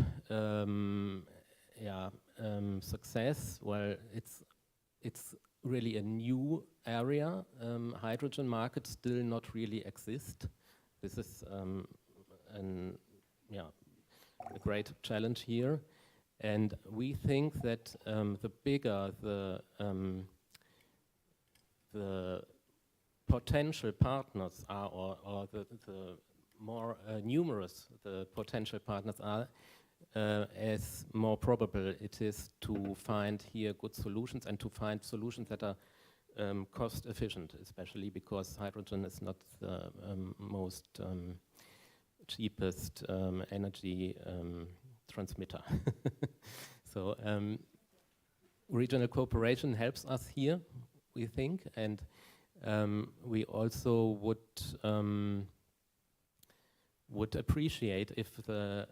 success? Well, it's really a new area. Hydrogen markets still not really exist. This is a great challenge here. And we think that the bigger the potential partners are, or the more numerous the potential partners are, as more probable it is to find here good solutions and to find solutions that are cost efficient, especially because hydrogen is not the most cheapest energy transmitter. So regional cooperation helps us here, we think, and we also would appreciate if the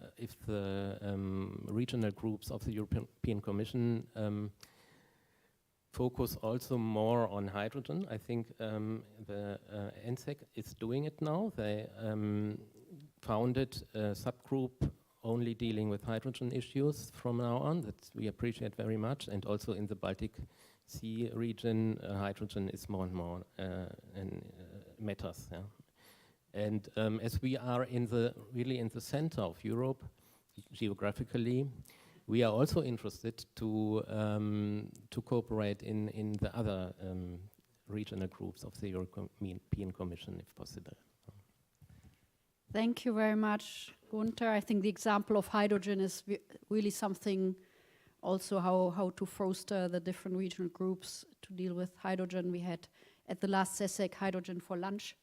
regional groups of the European Commission focus also more on hydrogen. I think the NSEC is doing it now. They founded a subgroup only dealing with hydrogen issues from now on. That we appreciate very much. And also in the Baltic Sea region, hydrogen is more and more matters. Yeah. And as we are really in the center of Europe, geographically, we are also interested to cooperate in the other regional groups of the European Commission, if possible. Thank you very much, Gunther. I think the example of hydrogen is really something also how to foster the different regional groups to deal with hydrogen. We had at the last CESEC hydrogen for lunch.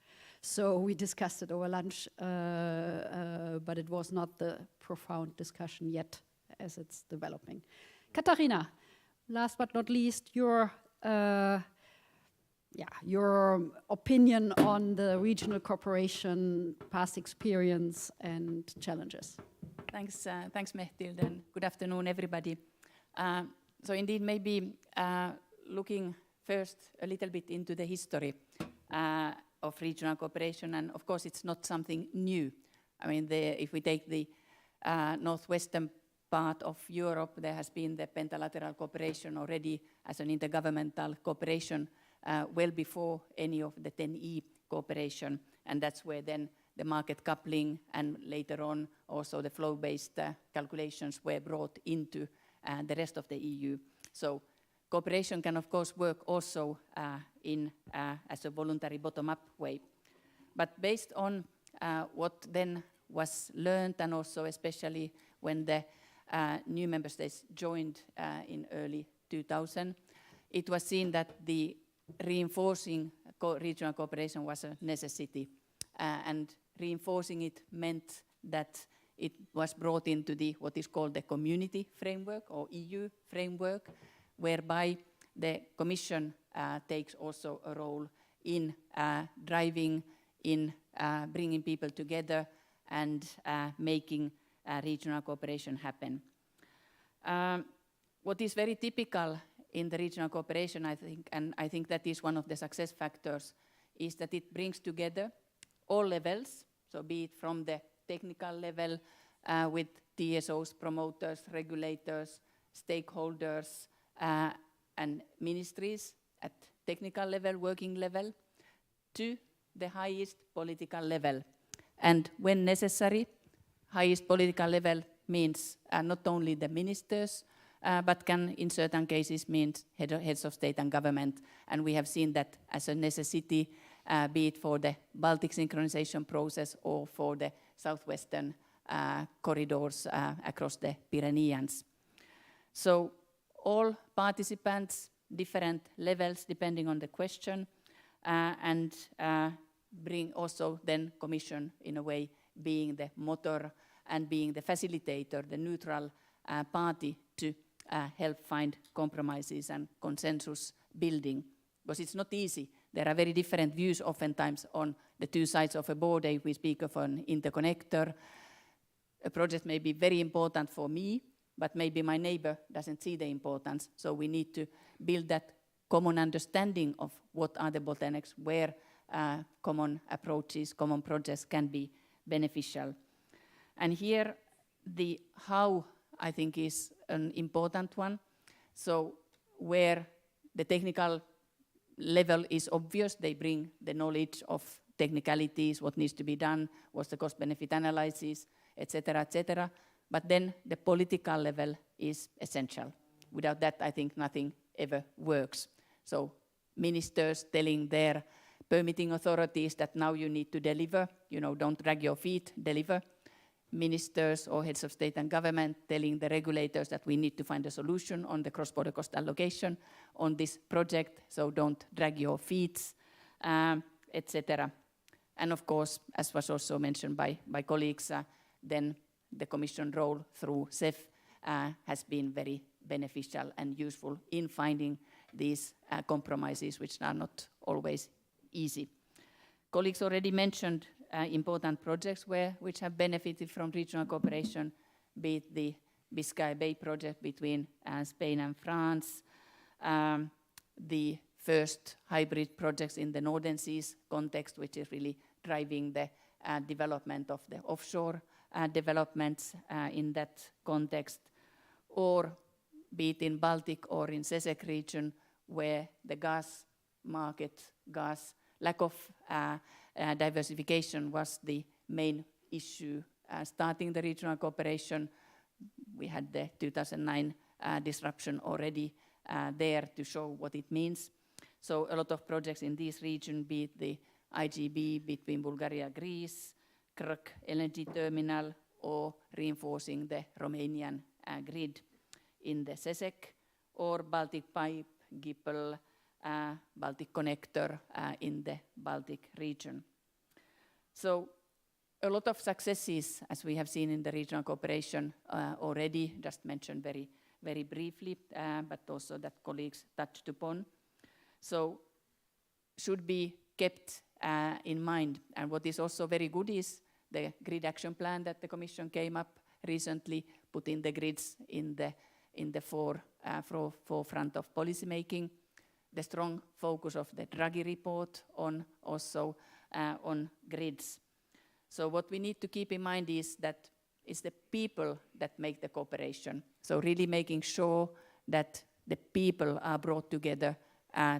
So we discussed it over lunch, but it was not the profound discussion yet as it's developing. Katharina, last but not least, your opinion on the regional cooperation, past experience and challenges. Thanks, Mehtilde, and good afternoon, everybody. So indeed, maybe looking first a little bit into the history of regional cooperation, and of course it's not something new. I mean, if we take the northwestern part of Europe, there has been the pentalateral cooperation already as an intergovernmental cooperation well before any of the 10E cooperation, and that's where then the market coupling and later on also the flow-based calculations were brought into the rest of the EU. So cooperation can of course work also as a voluntary bottom-up way. But based on what then was learned, and also especially when the new member states joined in early 2000, it was seen that the reinforcing regional cooperation was a necessity. And reinforcing it meant that it was brought into what is called the community framework or EU framework, whereby the Commission takes also a role in driving, in bringing people together and making regional cooperation happen. What is very typical in the regional cooperation, I think, and I think that is one of the success factors, is that it brings together all levels, so be it from the technical level with TSOs, promoters, regulators, stakeholders, and ministries at technical level, working level, to the highest political level. And when necessary, highest political level means not only the ministers, but can in certain cases mean heads of state and government. And we have seen that as a necessity, be it for the Baltic synchronization process or for the southwestern corridors across the Pyrenees. So all participants, different levels depending on the question, and bring also then Commission in a way being the motor and being the facilitator, the neutral party to help find compromises and consensus building. Because it's not easy. There are very different views oftentimes on the two sides of a border. If we speak of an interconnector, a project may be very important for me, but maybe my neighbor doesn't see the importance. So we need to build that common understanding of what are the bottlenecks, where common approaches, common projects can be beneficial. And here the how, I think, is an important one. So where the technical level is obvious, they bring the knowledge of technicalities, what needs to be done, what's the cost-benefit analysis, etc., etc. But then the political level is essential. Without that, I think nothing ever works. So ministers telling their permitting authorities that now you need to deliver, don't drag your feet, deliver. Ministers or heads of state and government telling the regulators that we need to find a solution on the cross-border cost allocation on this project, so don't drag your feet, etc. And of course, as was also mentioned by colleagues, then the Commission role through CEF has been very beneficial and useful in finding these compromises, which are not always easy. Colleagues already mentioned important projects which have benefited from regional cooperation, be it the Biscay Bay project between Spain and France, the first hybrid projects in the Northern Seas context, which is really driving the development of the offshore developments in that context, or be it in Baltic or in CESEC region, where the gas market, lack of diversification was the main issue starting the regional cooperation. We had the 2009 disruption already there to show what it means. So a lot of projects in this region, be it the IGB between Bulgaria and Greece, Krk LNG terminal, or reinforcing the Romanian grid in the CESEC, or Baltic Pipe, GIPL, Baltic Connector in the Baltic region. So a lot of successes, as we have seen in the regional cooperation already, just mentioned very, very briefly, but also that colleagues touched upon. So should be kept in mind. And what is also very good is the grid action plan that the Commission came up recently, putting the grids in the forefront of policy making. The strong focus of the Draghi report on also on grids. So what we need to keep in mind is that it's the people that make the cooperation. So really making sure that the people are brought together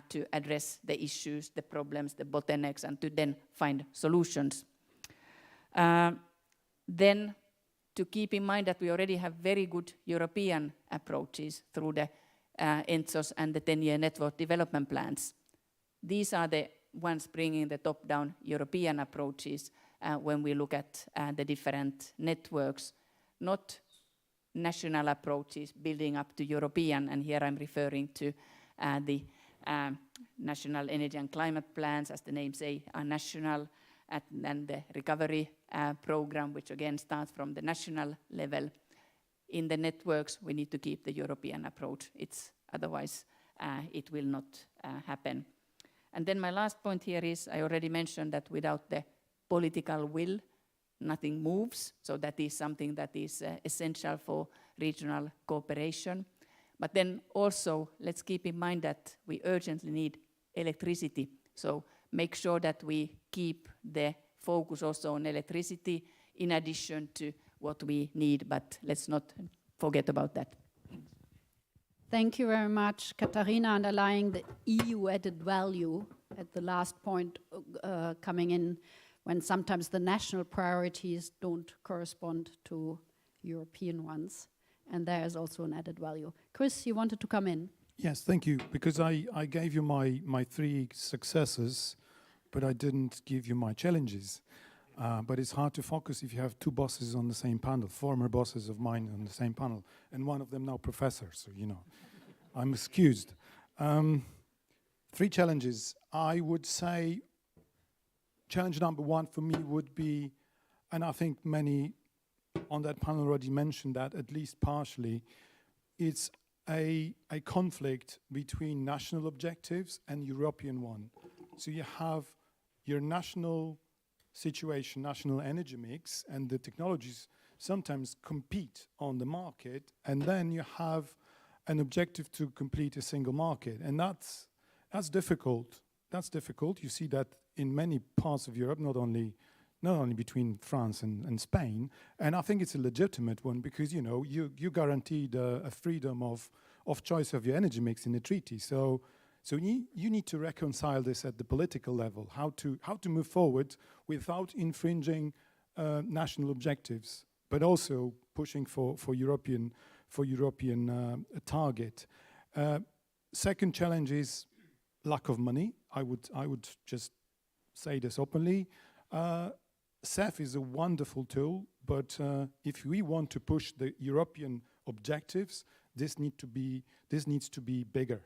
to address the issues, the problems, the bottlenecks, and to then find solutions. Then to keep in mind that we already have very good European approaches through the ENTSOs and the 10-year network development plans. These are the ones bringing the top-down European approaches when we look at the different networks, not national approaches building up to European, and here I'm referring to the national energy and climate plans, as the name say, are national, and the recovery program, which again starts from the national level. In the networks, we need to keep the European approach. Otherwise, it will not happen. And then my last point here is, I already mentioned that without the political will, nothing moves. So that is something that is essential for regional cooperation. But then also, let's keep in mind that we urgently need electricity. So make sure that we keep the focus also on electricity in addition to what we need, but let's not forget about that. Thank you very much, Katharina, underlying the EU added value at the last point coming in when sometimes the national priorities don't correspond to European ones. And there is also an added value. Chris, you wanted to come in? Yes, thank you, because I gave you my 3 successes, but I didn't give you my challenges. But it's hard to focus if you have 2 bosses on the same panel, former bosses of mine on the same panel, and one of them now professor, so you know, I'm excused. 3 challenges. I would say challenge number 1 for me would be, and I think many on that panel already mentioned that, at least partially, it's a conflict between national objectives and European one. So you have your national situation, national energy mix, and the technologies sometimes compete on the market, and then you have an objective to complete a single market, and that's difficult. That's difficult. You see that in many parts of Europe, not only between France and Spain, and I think it's a legitimate one because you guaranteed a freedom of choice of your energy mix in the treaty. So you need to reconcile this at the political level, how to move forward without infringing national objectives, but also pushing for European target. Second challenge is lack of money. I would just say this openly. CEF is a wonderful tool, but if we want to push the European objectives, this needs to be bigger.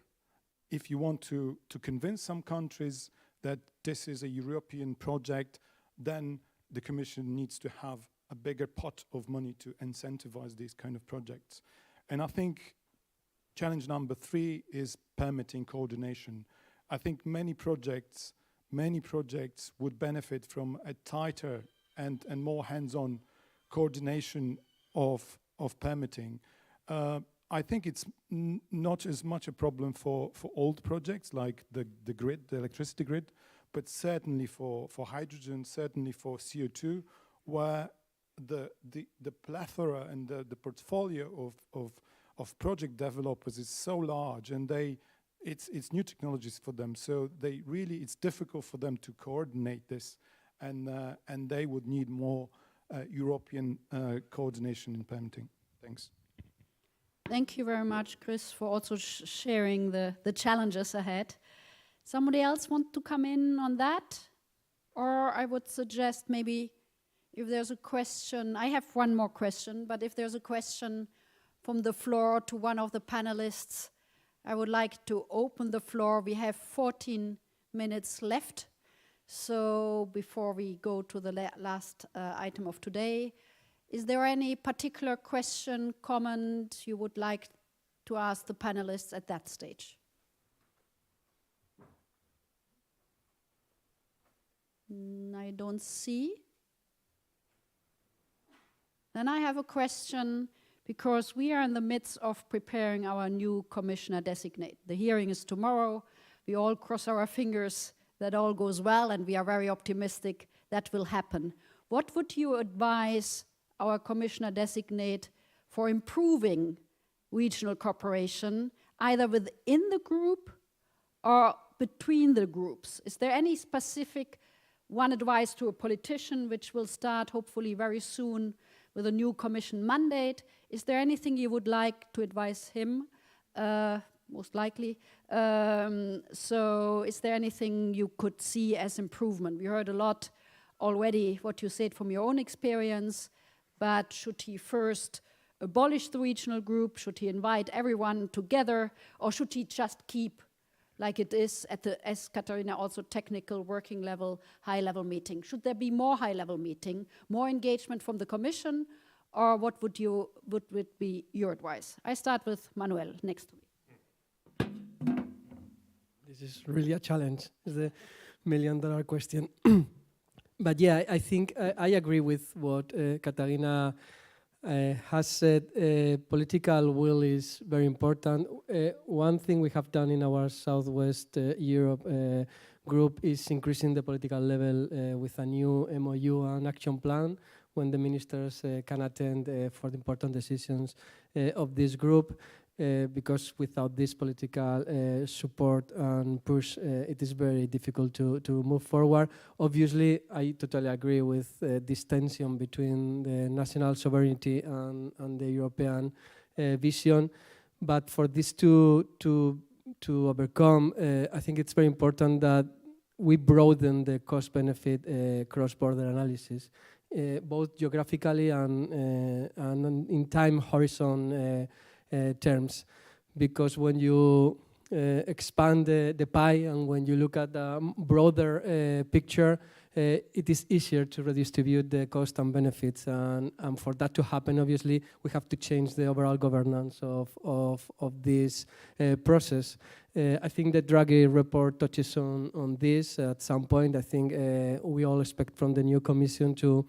If you want to convince some countries that this is a European project, then the Commission needs to have a bigger pot of money to incentivize these kind of projects. And I think challenge number 3 is permitting coordination. I think many projects would benefit from a tighter and more hands-on coordination of permitting. I think it's not as much a problem for old projects like the grid, the electricity grid, but certainly for hydrogen, certainly for CO2, where the plethora and the portfolio of project developers is so large, and it's new technologies for them, so it's difficult for them to coordinate this, and they would need more European coordination in permitting. Thanks. Thank you very much, Chris, for also sharing the challenges ahead. Somebody else want to come in on that? Or I would suggest maybe if there's a question, I have one more question, but if there's a question from the floor to one of the panelists, I would like to open the floor. We have 14 minutes left. So before we go to the last item of today, is there any particular question, comment you would like to ask the panelists at that stage? I don't see. Then I have a question, because we are in the midst of preparing our new commissioner designate. The hearing is tomorrow. We all cross our fingers that all goes well, and we are very optimistic that will happen. What would you advise our commissioner designate for improving regional cooperation, either within the group or between the groups? Is there any specific one advice to a politician, which will start hopefully very soon with a new commission mandate? Is there anything you would like to advise him? Most likely. So is there anything you could see as improvement? We heard a lot already what you said from your own experience, but should he first abolish the regional group? Should he invite everyone together? Or should he just keep like it is at the, as Katharina also, technical working level, high-level meeting? Should there be more high-level meeting, more engagement from the Commission, or what would be your advice? I start with Manuel next to me. This is really a challenge. It's the million-dollar question. But yeah, I think I agree with what Katharina has said. Political will is very important. One thing we have done in our Southwest Europe group is increasing the political level with a new MOU and action plan, when the ministers can attend for the important decisions of this group. Because without this political support and push, it is very difficult to move forward. Obviously, I totally agree with this tension between the national sovereignty and the European vision. But for this to overcome, I think it's very important that we broaden the cost-benefit cross-border analysis, both geographically and in time horizon terms, because when you expand the pie and when you look at the broader picture, it is easier to redistribute the cost and benefits, and for that to happen, obviously, we have to change the overall governance of this process. I think the Draghi report touches on this at some point. I think we all expect from the new Commission to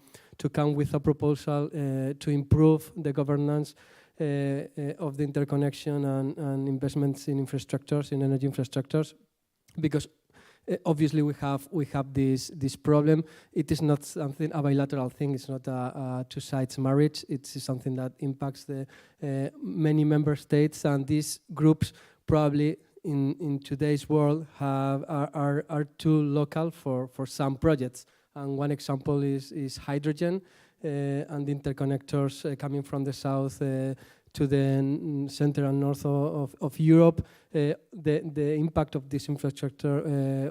come with a proposal to improve the governance of the interconnection and investments in infrastructures, in energy infrastructures, because obviously we have this problem. It is not something a bilateral thing. It's not a two sides marriage. It's something that impacts the many member states, and these groups probably in today's world are too local for some projects. And one example is hydrogen. And the interconnectors coming from the south to the center and north of Europe. The impact of this infrastructure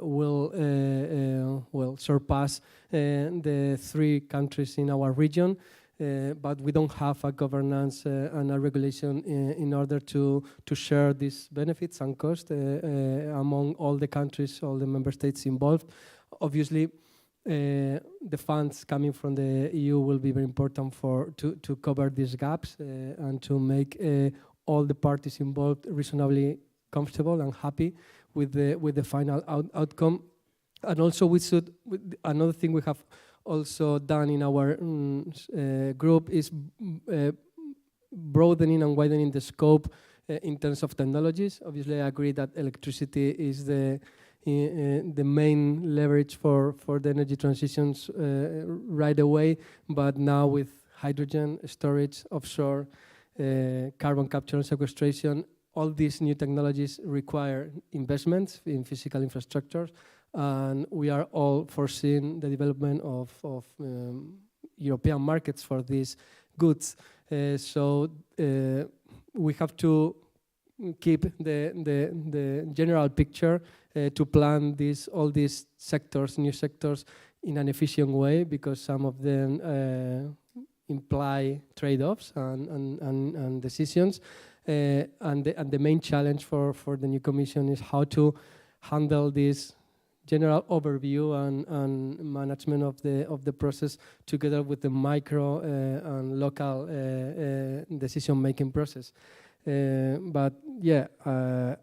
will surpass the 3 countries in our region, but we don't have a governance and a regulation in order to share these benefits and costs among all the countries, all the member states involved. Obviously, the funds coming from the EU will be very important to cover these gaps and to make all the parties involved reasonably comfortable and happy with the final outcome. And also, another thing we have also done in our group is broadening and widening the scope in terms of technologies. Obviously, I agree that electricity is the main leverage for the energy transitions right away, but now with hydrogen storage, offshore, carbon capture and sequestration, all these new technologies require investments in physical infrastructure, and we are all foreseeing the development of European markets for these goods. So we have to keep the general picture to plan all these sectors, new sectors, in an efficient way, because some of them imply trade-offs and decisions. And the main challenge for the new Commission is how to handle this general overview and management of the process together with the micro and local decision-making process. But yeah,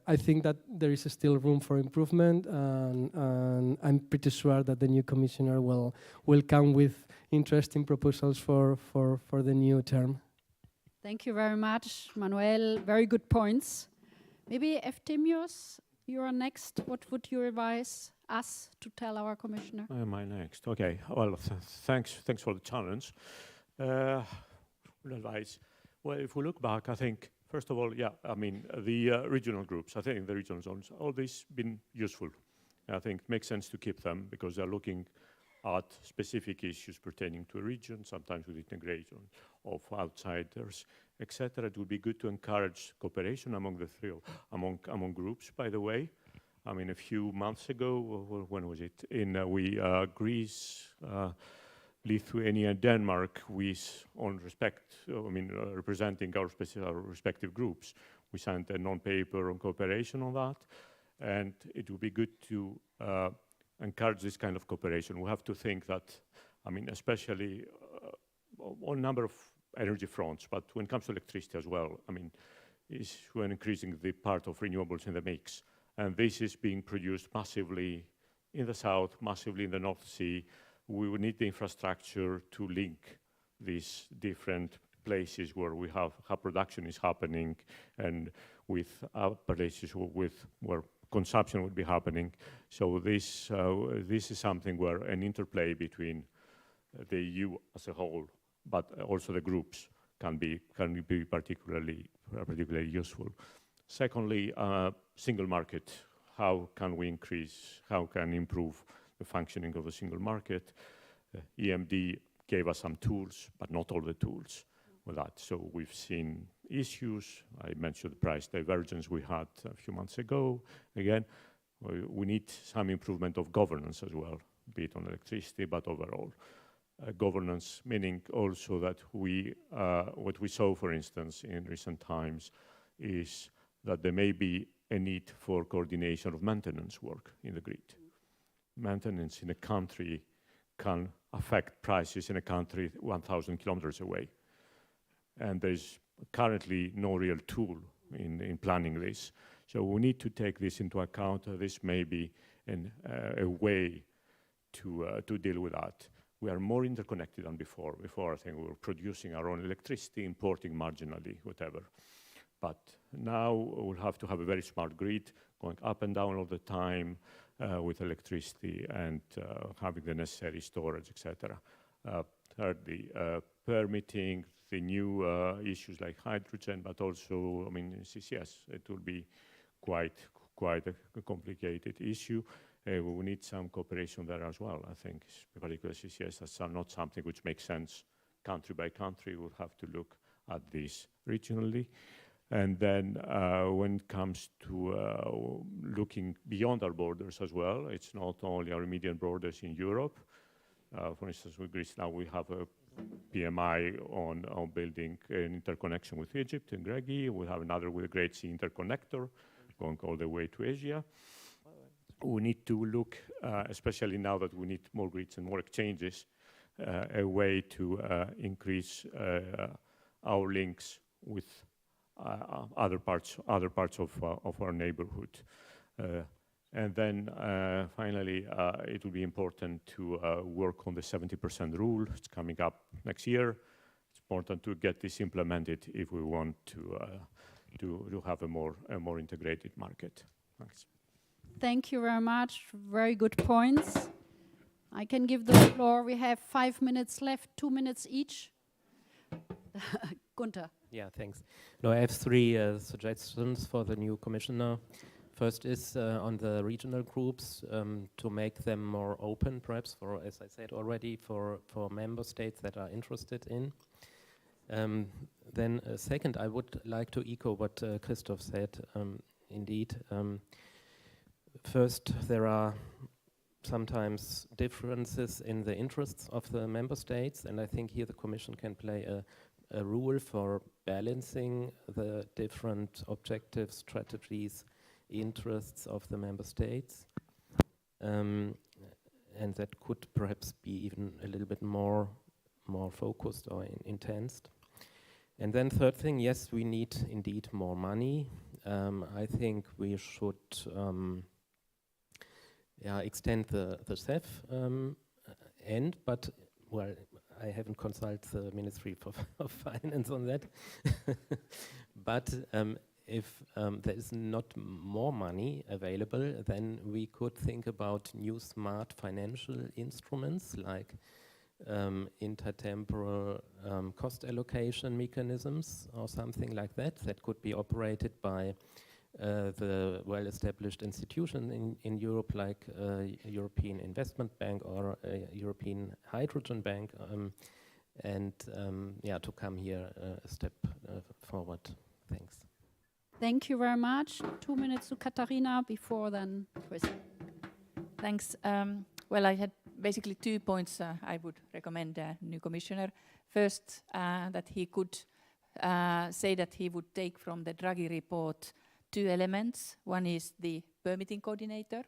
I think that there is still room for improvement, and I'm pretty sure that the new commissioner will come with interesting proposals for the new term. Thank you very much, Manuel. Very good points. Maybe Eftimios, you are next. What would you advise us to tell our commissioner? Am I next? Okay. Well, thanks for the challenge. Advice. Well, if we look back, I think first of all, yeah, I mean the regional groups. I think the regional zones, all these been useful. I think it makes sense to keep them because they're looking at specific issues pertaining to a region, sometimes with integration of outsiders, etc. It would be good to encourage cooperation among the three, among groups, by the way. I mean, a few months ago, when was it? In Greece, Lithuania, and Denmark, representing our respective groups, we sent a non-paper on cooperation on that, and it would be good to encourage this kind of cooperation. We have to think that, I mean, especially on a number of energy fronts, but when it comes to electricity as well, I mean, is when increasing the part of renewables in the mix. And this is being produced massively in the south, massively in the North Sea. We would need the infrastructure to link these different places where we have production is happening and with places where consumption would be happening. So this is something where an interplay between the EU as a whole, but also the groups can be particularly useful. Secondly, single market. How can we improve the functioning of the single market? EMD gave us some tools, but not all the tools with that. So we've seen issues. I mentioned the price divergence we had a few months ago. Again, we need some improvement of governance as well, be it on electricity, but overall. Governance, meaning also that what we saw, for instance, in recent times, is that there may be a need for coordination of maintenance work in the grid. Maintenance in a country can affect prices in a country 1,000 kilometers away. And there's currently no real tool in planning this. So we need to take this into account. This may be a way to deal with that. We are more interconnected than before. Before, I think we were producing our own electricity, importing marginally, whatever. But now we'll have to have a very smart grid going up and down all the time with electricity and having the necessary storage, etc. Thirdly, permitting the new issues like hydrogen, but also, I mean, CCS. It will be quite a complicated issue. We will need some cooperation there as well. I think, particularly CCS, that's not something which makes sense country by country. We'll have to look at this regionally. And then when it comes to looking beyond our borders as well, it's not only our immediate borders in Europe. For instance, with Greece now, we have a PMI on building an interconnection with Egypt and Gregi. We have another with a Great Sea Interconnector going all the way to Asia. We need to look, especially now that we need more grids and more exchanges, a way to increase our links with other parts of our neighborhood. And then finally, it will be important to work on the 70% rule. It's coming up next year. It's important to get this implemented if we want to have a more integrated market. Thanks. Thank you very much. Very good points. I can give the floor. We have 5 minutes left, 2 minutes each. Gunther. Yeah, thanks. No, I have 3 suggestions for the new commissioner. First is on the regional groups, to make them more open, perhaps, for, as I said already, for member states that are interested in. Then second, I would like to echo what Christoph said. Indeed, first, there are sometimes differences in the interests of the member states, and I think here the Commission can play a role for balancing the different objectives, strategies, interests of the member states, and that could perhaps be even a little bit more focused or intense. And then third thing, yes, we need indeed more money. I think we should extend the CEF end, but well, I haven't consulted the Ministry of Finance on that. But if there is not more money available, then we could think about new smart financial instruments like intertemporal cost allocation mechanisms or something like that, that could be operated by the well-established institution in Europe, like European Investment Bank or European Hydrogen Bank, and to come here a step forward. Thanks. Thank you very much. 2 minutes to Katharina, before then Chris. Thanks. Well, I had basically 2 points I would recommend a new commissioner. First, that he could say that he would take from the Draghi report 2 elements. One is the permitting coordinator,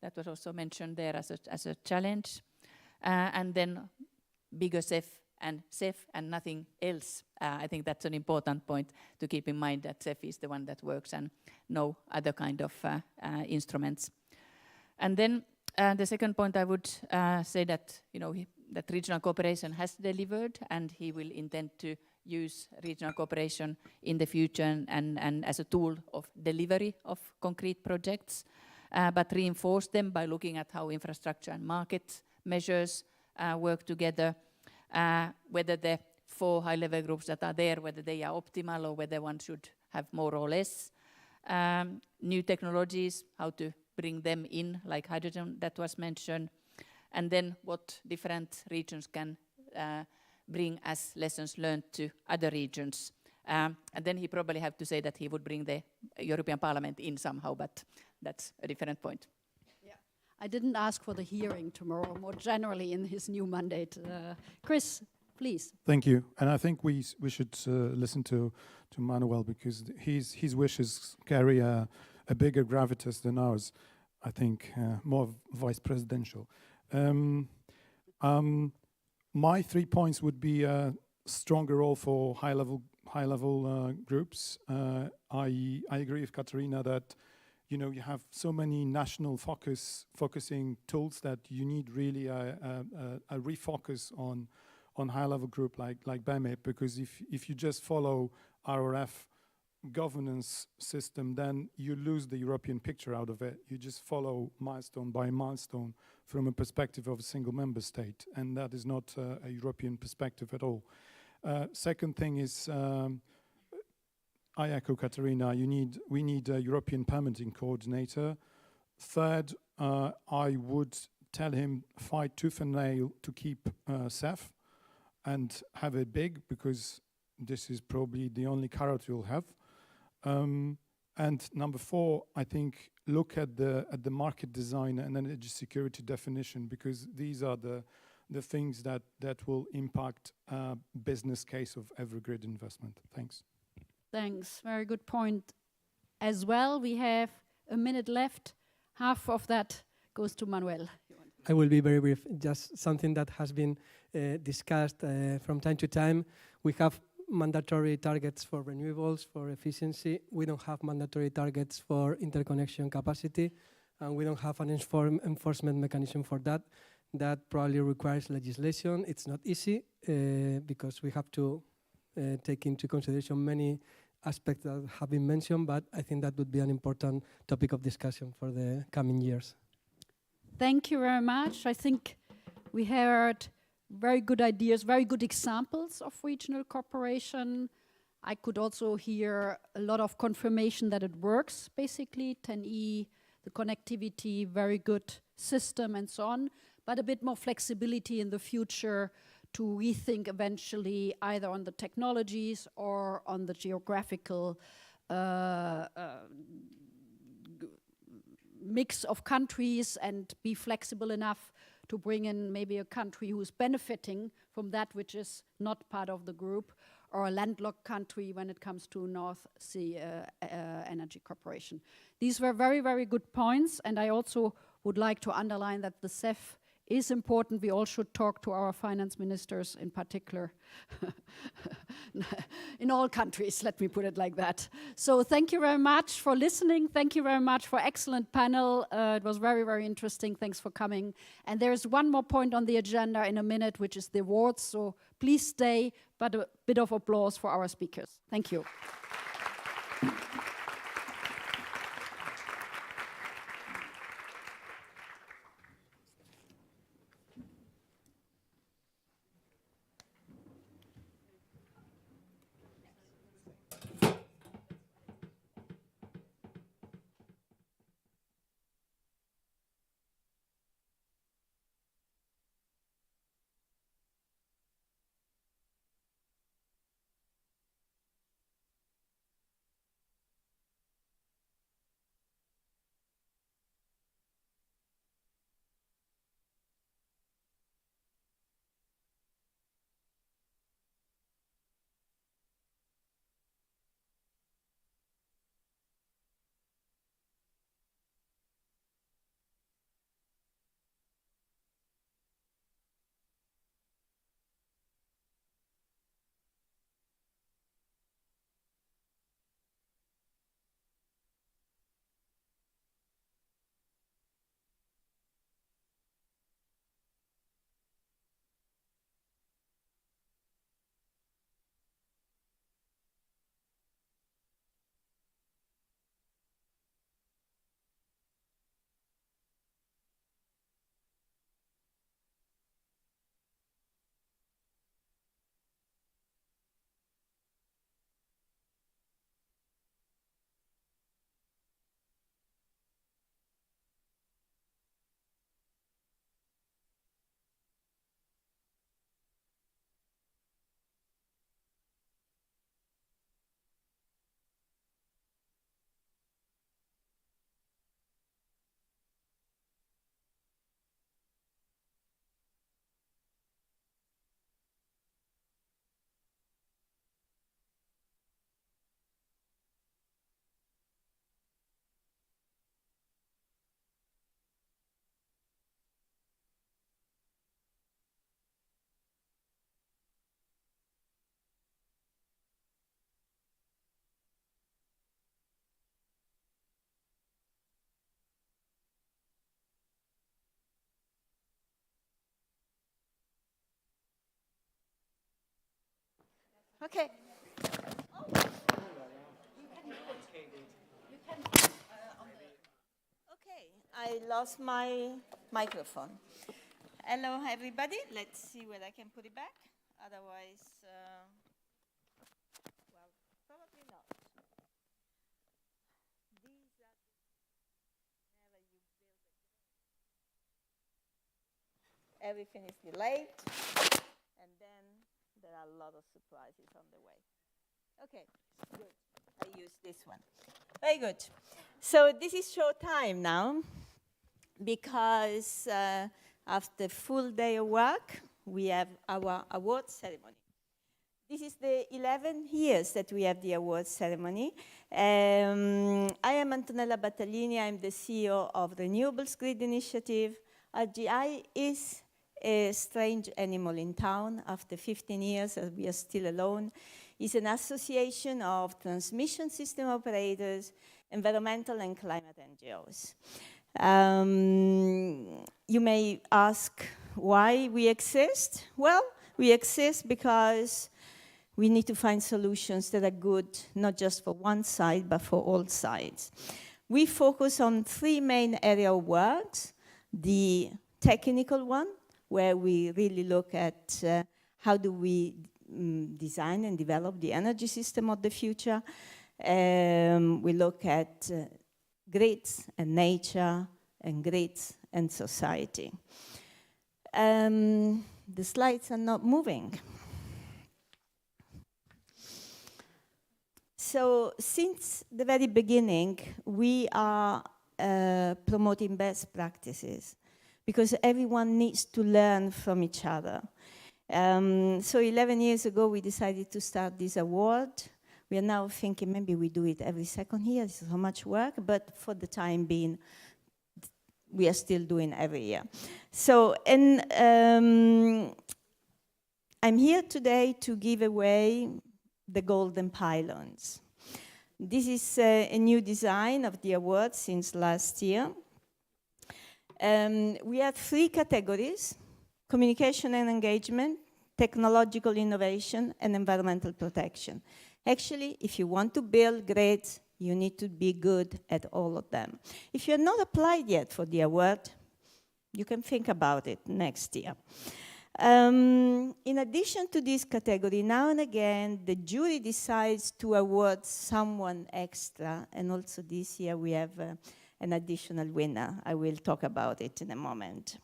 that was also mentioned there as a challenge, and then bigger CEF and nothing else. I think that's an important point to keep in mind, that CEF is the one that works and no other kind of instruments. And then the second point, I would say that that regional cooperation has delivered, and he will intend to use regional cooperation in the future and as a tool of delivery of concrete projects, but reinforce them by looking at how infrastructure and market measures work together, whether the 4 high-level groups that are there, whether they are optimal or whether one should have more or less. New technologies, how to bring them in, like hydrogen that was mentioned, and then what different regions can bring as lessons learned to other regions. And then he probably have to say that he would bring the European Parliament in somehow, but that's a different point. Yeah. I didn't ask for the hearing tomorrow, more generally in his new mandate. Chris, please. Thank you. And I think we should listen to Manuel, because his wishes carry a bigger gravitas than ours. I think more vice presidential. My 3 points would be a stronger role for high-level groups. I agree with Katharina that you have so many national focusing tools that you need really a refocus on high-level group like BEMIP, because if you just follow RRF governance system, then you lose the European picture out of it. You just follow milestone by milestone from a perspective of a single member state, and that is not a European perspective at all. Second thing is, I echo Katharina, we need a European permitting coordinator. Third, I would tell him fight tooth and nail to keep CEF and have it big, because this is probably the only carrot you'll have. And number 4, I think, look at the market design and energy security definition, because these are the things that will impact business case of every grid investment. Thanks. Thanks. Very good point as well. We have a minute left. Half of that goes to Manuel. I will be very brief. Just something that has been discussed from time to time. We have mandatory targets for renewables, for efficiency. We don't have mandatory targets for interconnection capacity, and we don't have an enforcement mechanism for that. That probably requires legislation. It's not easy because we have to take into consideration many aspects that have been mentioned, but I think that would be an important topic of discussion for the coming years. Thank you very much. I think we heard very good ideas, very good examples of regional cooperation. I could also hear a lot of confirmation that it works, basically, 10E, the connectivity, very good system and so on, but a bit more flexibility in the future to rethink eventually either on the technologies or on the geographical mix of countries, and be flexible enough to bring in maybe a country who's benefiting from that which is not part of the group, or a landlocked country when it comes to North Sea energy cooperation. These were very, very good points, and I also would like to underline that the CEF is important. We all should talk to our finance ministers in particular, in all countries, let me put it like that. So thank you very much for listening. Thank you very much for excellent panel. It was very, very interesting. Thanks for coming. And there's one more point on the agenda in a minute, which is the awards. So please stay, but a bit of applause for our speakers. Thank you. Okay. Okay, I lost my microphone. Hello, everybody. Let's see whether I can put it back. Otherwise, well, probably not. These are whenever you build everything is delayed, and then there are a lot of surprises on the way. Okay, good. I use this one. Very good. So this is show time now, because after full day of work, we have our award ceremony. This is the 11 years that we have the award ceremony. I am Antonella Battaglini. I'm the CEO of Renewables Grid Initiative. RGI is a strange animal in town. After 15 years, we are still alone. It's an association of transmission system operators, environmental and climate NGOs. You may ask why we exist. Well, we exist because we need to find solutions that are good, not just for one side, but for all sides. We focus on 3 main areas of work. The technical one, where we really look at how do we design and develop the energy system of the future. We look at grids and nature, and grids and society. The slides are not moving. So since the very beginning, we are promoting best practices because everyone needs to learn from each other. So 11 years ago, we decided to start this award. We are now thinking maybe we do it every second year. It's so much work, but for the time being, we are still doing every year. So, and I'm here today to give away the golden pylons. This is a new design of the award since last year. We have 3 categories: communication and engagement, technological innovation, and environmental protection. Actually, if you want to build grids, you need to be good at all of them. If you're not applied yet for the award, you can think about it next year. In addition to this category, now and again, the jury decides to award someone extra, and also this year we have an additional winner. I will talk about it in a moment.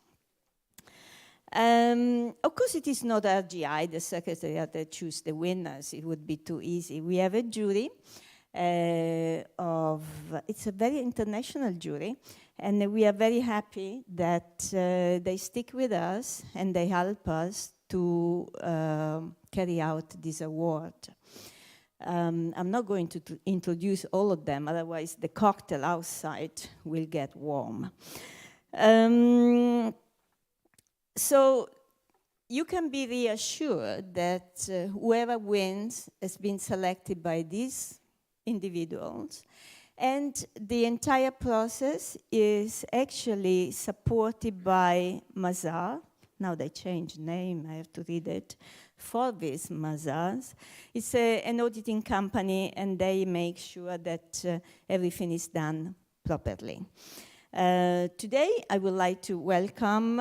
Of course, it is not RGI, the secretariat, that choose the winners. It would be too easy. We have a jury it's a very international jury, and we are very happy that they stick with us and they help us to carry out this award. I'm not going to introduce all of them, otherwise the cocktail outside will get warm. So you can be reassured that whoever wins has been selected by these individuals, and the entire process is actually supported by Mazars. Now they changed name, I have to read it. Forvis Mazars. It's an auditing company, and they make sure that everything is done properly. Today, I would like to welcome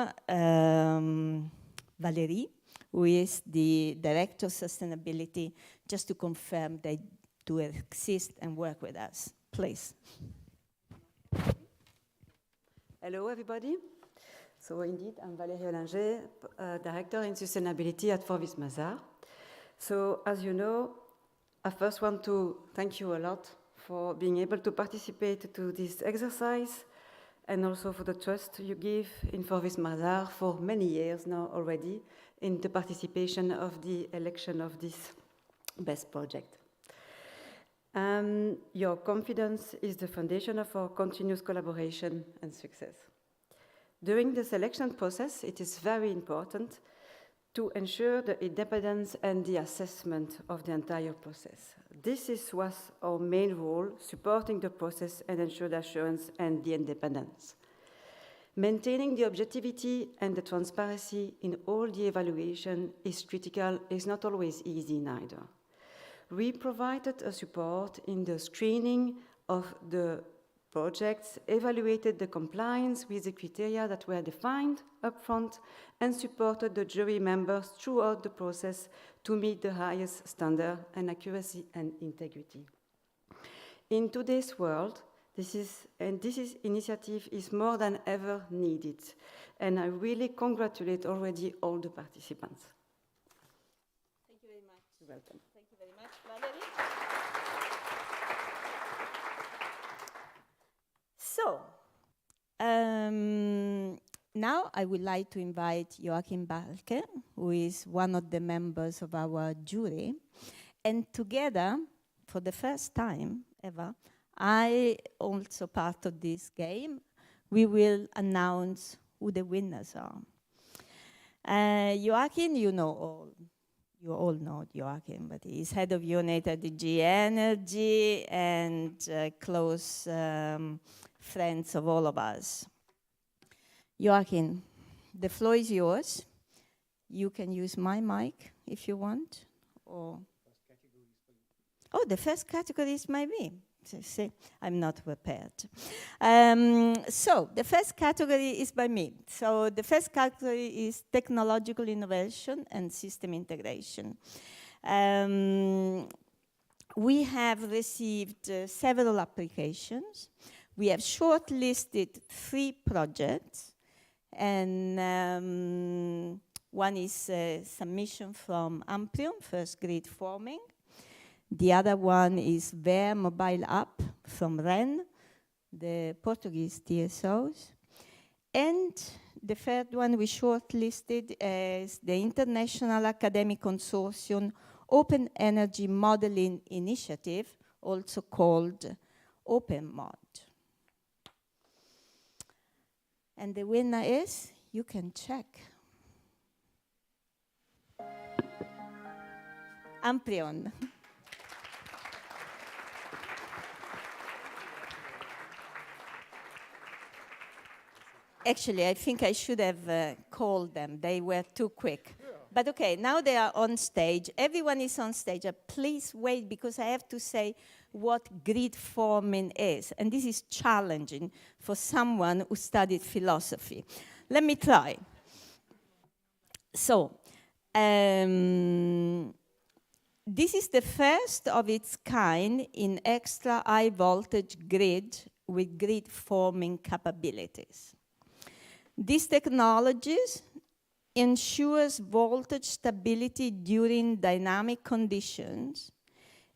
Valérie, who is the Director of Sustainability, just to confirm they do exist and work with us. Please. Hello, everybody. So indeed, I'm Valérie Ollinger, Director in Sustainability at Forvis Mazars. So as you know, I first want to thank you a lot for being able to participate to this exercise, and also for the trust you give in Forvis Mazars for many years now already in the participation of the election of this best project. Your confidence is the foundation of our continuous collaboration and success. During the selection process, it is very important to ensure the independence and the assessment of the entire process. This was our main role, supporting the process and ensure the assurance and the independence. Maintaining the objectivity and the transparency in all the evaluation is critical, is not always easy neither. We provided a support in the screening of the projects, evaluated the compliance with the criteria that were defined upfront, and supported the jury members throughout the process to meet the highest standard and accuracy and integrity. In today's world, this initiative is more than ever needed, and I really congratulate already all the participants. Thank you very much. You're welcome. Thank you very much, Valérie. So, now I would like to invite Joachim Balke, who is one of the members of our jury, and together, for the first time ever, I also part of this game, we will announce who the winners are. Joachim, you all know Joachim, but he's head of unit at PCI Energy and close friends of all of us. Joachim, the floor is yours. You can use my mic if you want, or Oh, the first category is by me. So, see, I'm not prepared. So the first category is by me. So the first category is technological innovation and system integration. We have received several applications. We have shortlisted 3 projects, and one is a submission from Amprion, first grid forming. The other one is their mobile app from REN, the Portuguese TSOs. And the third one we shortlisted is the International Academic Consortium Open Energy Modeling Initiative, also called OpenMod. And the winner is, you can check. Amprion. Actually, I think I should have called them. They were too quick. Yeah. But okay, now they are on stage. Everyone is on stage. Please wait, because I have to say what grid forming is. And this is challenging for someone who studied philosophy. Let me try. So, this is the first of its kind in extra high voltage grid with grid forming capabilities. These technologies ensures voltage stability during dynamic conditions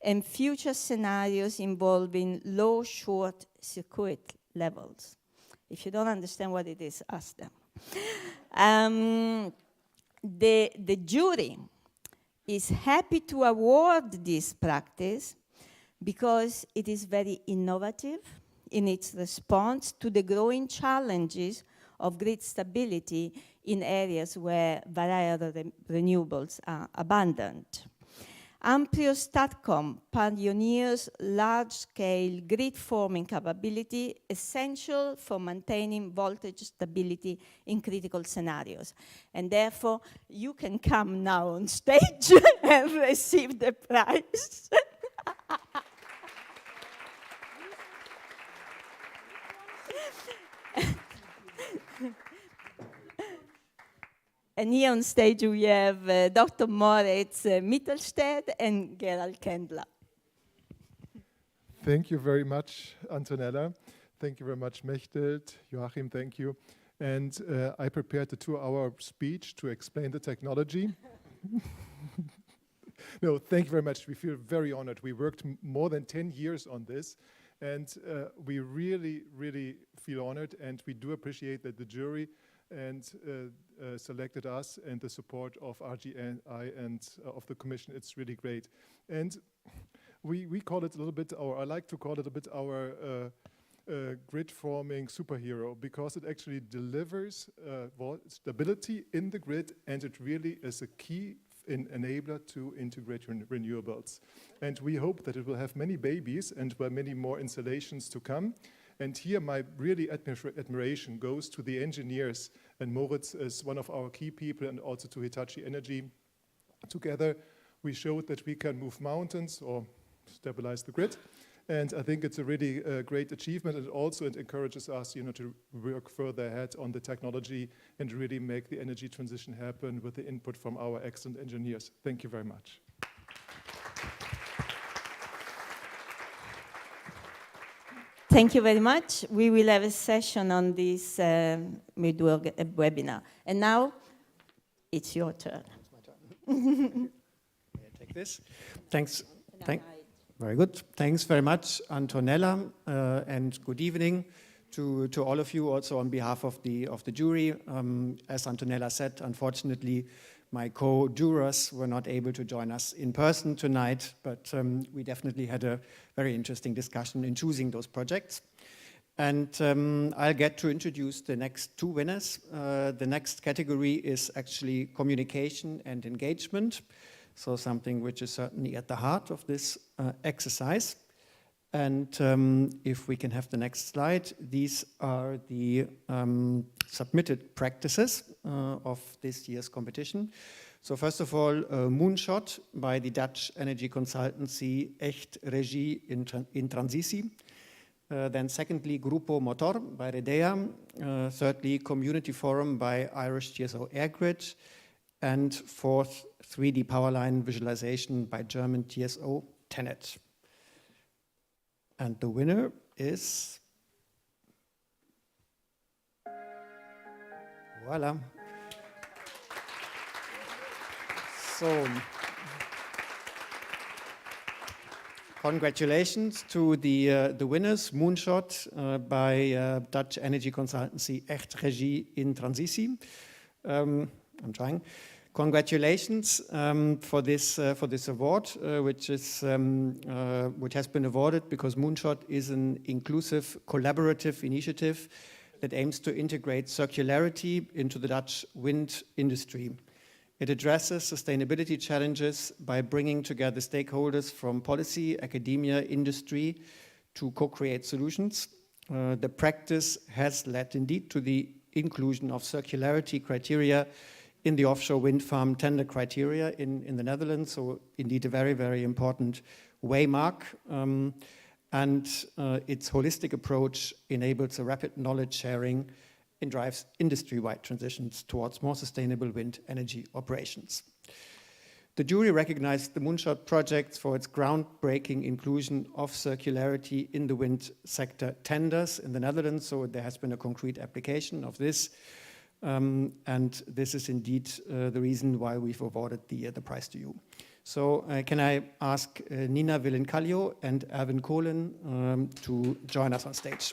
and future scenarios involving low short circuit levels. If you don't understand what it is, ask them. The jury is happy to award this practice because it is very innovative in its response to the growing challenges of grid stability in areas where variable renewables are abundant. Amprion STATCOM pioneers large-scale grid forming capability essential for maintaining voltage stability in critical scenarios. And therefore, you can come now on stage and receive the prize. And here on stage we have Dr. Moritz Mittelstädt and Gerald Kendler. Thank you very much, Antonella. Thank you very much, Mechthild. Joachim, thank you. And I prepared a 2-hour speech to explain the technology. No, thank you very much. We feel very honored. We worked more than 10 years on this. And we really, really feel honored. And we do appreciate that the jury and selected us, and the support of RGI and of the Commission. It's really great. And we call it a little bit, or I like to call it a bit our grid forming superhero, because it actually delivers stability in the grid, and it really is a key enabler to integrate renewables. And we hope that it will have many babies and many more installations to come. And here my really admiration goes to the engineers, and Moritz is one of our key people, and also to Hitachi Energy. Together we showed that we can move mountains or stabilize the grid, and I think it's a really great achievement, and also it encourages us, to work further ahead on the technology and really make the energy transition happen with the input from our excellent engineers. Thank you very much. Thank you very much. We will have a session on this webinar. And now, it's your turn. It's my turn. May I take this? Thanks. Very good. Thanks very much, Antonella, and good evening to all of you, also on behalf of the jury. As Antonella said, unfortunately, my co-jurors were not able to join us in person tonight, but we definitely had a very interesting discussion in choosing those projects. And I'll get to introduce the next 2 winners. The next category is actually communication and engagement, so something which is certainly at the heart of this exercise. And if we can have the next slide, these are the submitted practices of this year's competition. So first of all, Moonshot by the Dutch energy consultancy Echt Regie in Transitie. Then secondly, Grupo Motor by Redea. Thirdly, Community Forum by Irish TSO Airgrid. And fourth, 3D Powerline Visualization by German TSO Tenet. And the winner is... Voila. So, congratulations to the winners, Moonshot by Dutch energy consultancy Echt Regie in Transitie. I'm trying. Congratulations for this award, which has been awarded because Moonshot is an inclusive, collaborative initiative that aims to integrate circularity into the Dutch wind industry. It addresses sustainability challenges by bringing together stakeholders from policy, academia, industry to co-create solutions. The practice has led indeed to the inclusion of circularity criteria in the offshore wind farm tender criteria in the Netherlands, so indeed a very, very important waymark. And its holistic approach enables a rapid knowledge sharing and drives industry-wide transitions towards more sustainable wind energy operations. The jury recognized the Moonshot project for its groundbreaking inclusion of circularity in the wind sector tenders in the Netherlands, so there has been a concrete application of this. And this is indeed the reason why we've awarded the prize to you. So can I ask Nina Villen-Kallio and Erwin Kohlen to join us on stage.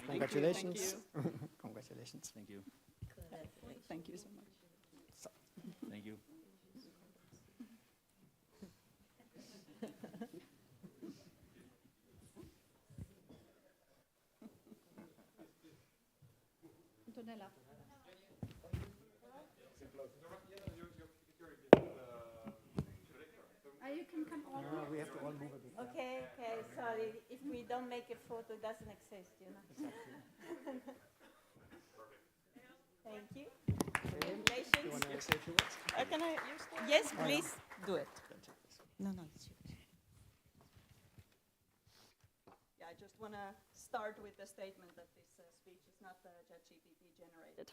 Congratulations. Congratulations. Thank you. Thank you so much. Thank you. Antonella. You can come over. We have to all move a bit. Okay, sorry. If we don't make a photo, it doesn't exist, you know. Thank you. Congratulations. Do you want to say a few words? Can I use that? Yes, please. Do it. No, it's yours. Yeah, I just want to start with the statement that this speech is not ChatGPT generated.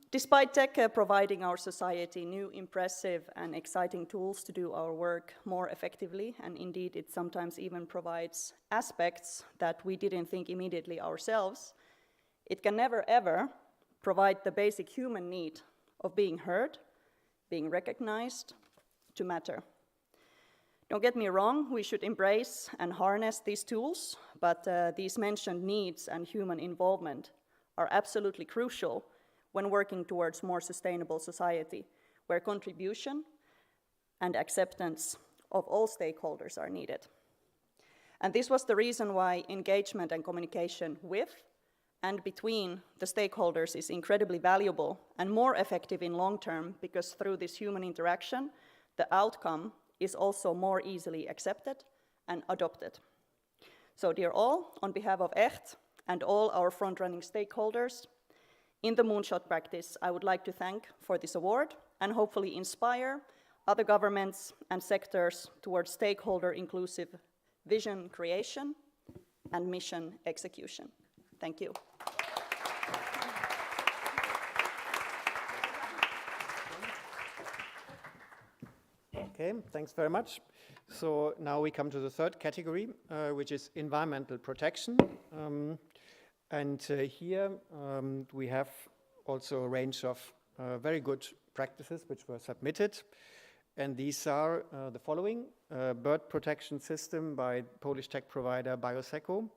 Despite tech providing our society new, impressive and exciting tools to do our work more effectively, and indeed it sometimes even provides aspects that we didn't think immediately ourselves, it can never ever provide the basic human need of being heard, being recognized, to matter. Don't get me wrong, we should embrace and harness these tools, but these mentioned needs and human involvement are absolutely crucial when working towards more sustainable society, where contribution and acceptance of all stakeholders are needed. And this was the reason why engagement and communication with and between the stakeholders is incredibly valuable and more effective in long term, because through this human interaction, the outcome is also more easily accepted and adopted. So dear all, on behalf of Echt and all our front-running stakeholders, in the Moonshot practice, I would like to thank for this award and hopefully inspire other governments and sectors towards stakeholder-inclusive vision creation and mission execution. Thank you. Okay, thanks very much. So now we come to the third category, which is environmental protection. And here we have also a range of very good practices which were submitted. And these are the following: bird protection system by Polish tech provider Bioseco,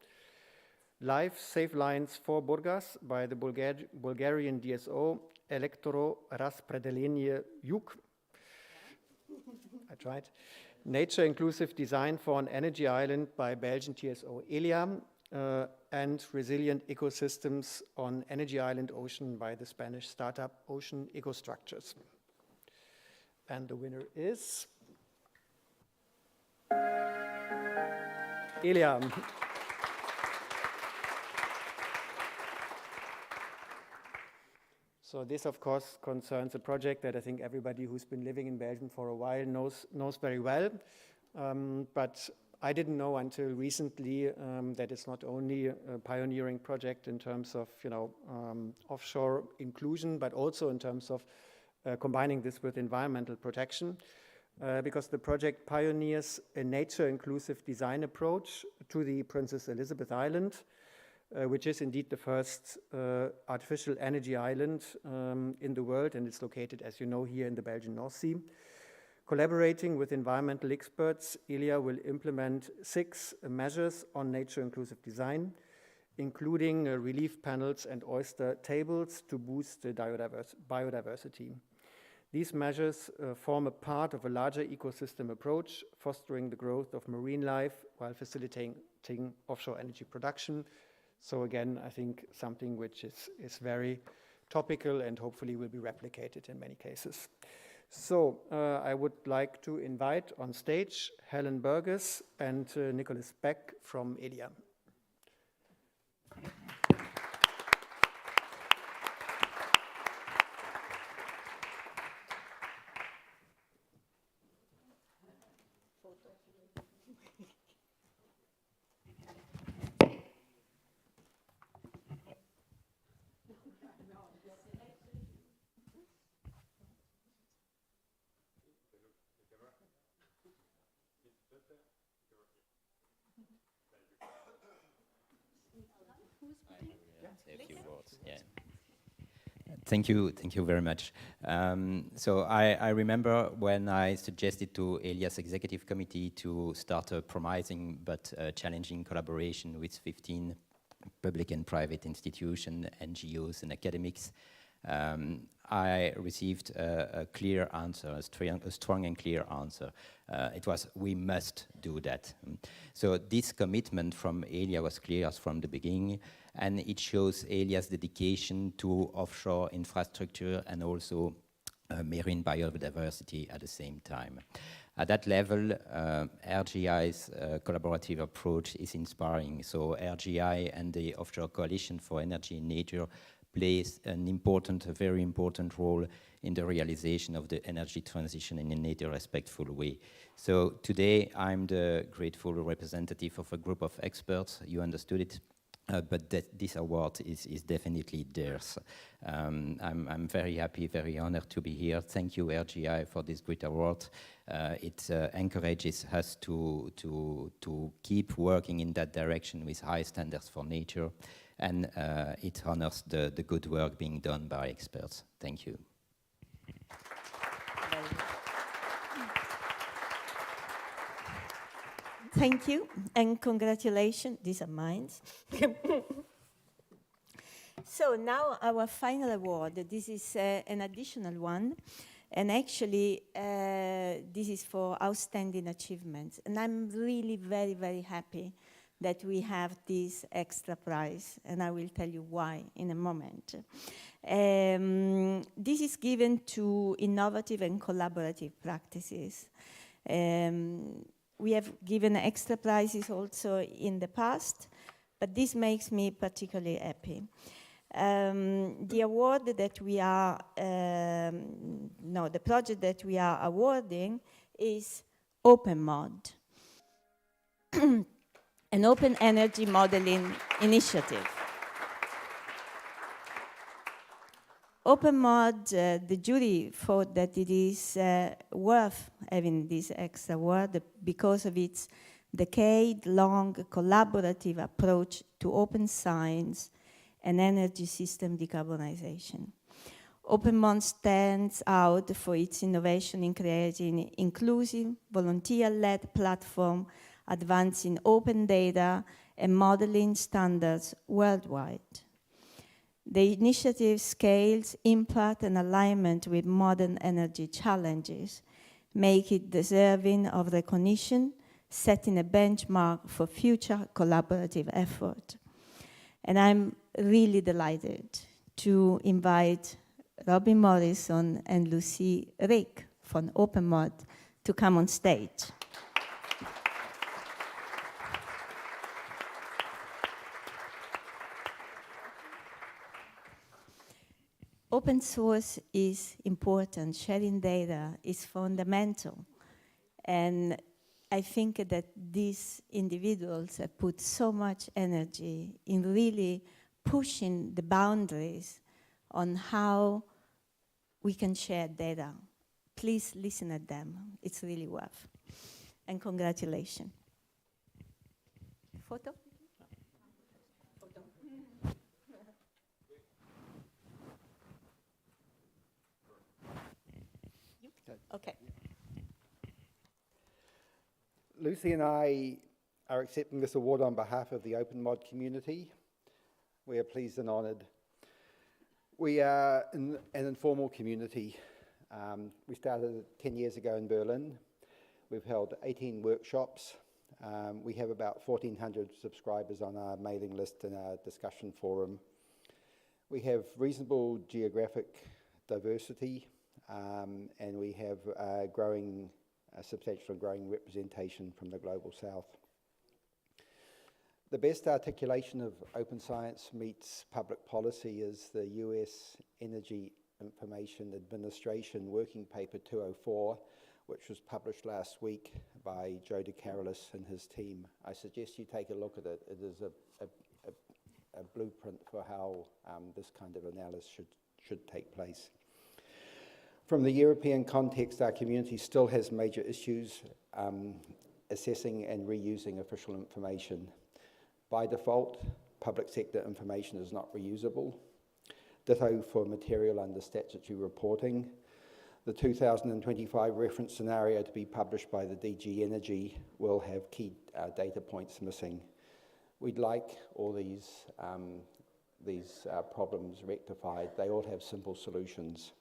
live safe lines for Burgas by the Bulgarian DSO Elektro Raspredelenie Jug. I tried. Nature inclusive design for an energy island by Belgian TSO Elia. And resilient ecosystems on energy island Ocean by the Spanish startup Ocean Ecostructures. And the winner is Elia. So this, of course, concerns a project that I think everybody who's been living in Belgium for a while knows very well. But I didn't know until recently that it's not only a pioneering project in terms of, offshore inclusion, but also in terms of combining this with environmental protection, because the project pioneers a nature-inclusive design approach to the Princess Elizabeth Island, which is indeed the first artificial energy island in the world, and it's located, as you know, here in the Belgian North Sea. Collaborating with environmental experts, Elia will implement 6 measures on nature-inclusive design, including relief panels and oyster tables to boost the biodiversity. These measures form a part of a larger ecosystem approach, fostering the growth of marine life while facilitating offshore energy production. So again, I think something which is very topical and hopefully will be replicated in many cases. So I would like to invite on stage Helen Burgess and Nicholas Beck from Elia. Thank you very much. So I remember when I suggested to Elia's executive committee to start a promising but challenging collaboration with 15 public and private institutions, NGOs and academics, I received a clear answer, a strong and clear answer. It was, we must do that. So this commitment from Elia was clear from the beginning, and it shows Elia's dedication to offshore infrastructure and also marine biodiversity at the same time. At that level, RGI's collaborative approach is inspiring. So RGI and the Offshore Coalition for Energy and Nature plays a very important role in the realization of the energy transition in a nature-respectful way. So today, I'm the grateful representative of a group of experts. You understood it, but this award is definitely theirs. I'm very happy, very honored to be here. Thank you, RGI, for this great award. It encourages us to keep working in that direction with high standards for nature, and it honors the good work being done by experts. Thank you. Thank you, and congratulations. These are mine. So now our final award. This is an additional one, and actually this is for outstanding achievements. And I'm really very, very happy that we have this extra prize, and I will tell you why in a moment. This is given to innovative and collaborative practices. We have given extra prizes also in the past, but this makes me particularly happy. The award that we are, the project that we are awarding is OpenMod, an open energy modeling initiative. OpenMod, the jury thought that it is worth having this extra award because of its decade-long collaborative approach to open science and energy system decarbonization. OpenMod stands out for its innovation in creating inclusive, volunteer-led platform, advancing open data and modeling standards worldwide. The initiative scales impact and alignment with modern energy challenges, make it deserving of recognition, setting a benchmark for future collaborative effort. And I'm really delighted to invite Robin Morrison and Lucy Rick from OpenMod to come on stage. open source is important, sharing data is fundamental. And I think that these individuals have put so much energy in really pushing the boundaries on how we can share data. Please listen at them. It's really worth. And congratulations. Photo? Photo. Okay. Lucy and I are accepting this award on behalf of the OpenMod community. We are pleased and honoured. We are an informal community. We started 10 years ago in Berlin. We've held 18 workshops. We have about 1,400 subscribers on our mailing list and our discussion forum. We have reasonable geographic diversity, and we have substantial and growing representation from the global south. The best articulation of open science meets public policy is the US Energy Information Administration Working Paper 204, which was published last week by Joe DeCarolis and his team. I suggest you take a look at it. It is a blueprint for how this kind of analysis should take place. From the European context, our community still has major issues assessing and reusing official information. By default, public sector information is not reusable. Ditto for material under statutory reporting. The 2025 reference scenario to be published by the DG Energy will have key data points missing. We'd like all these problems rectified. They all have simple solutions.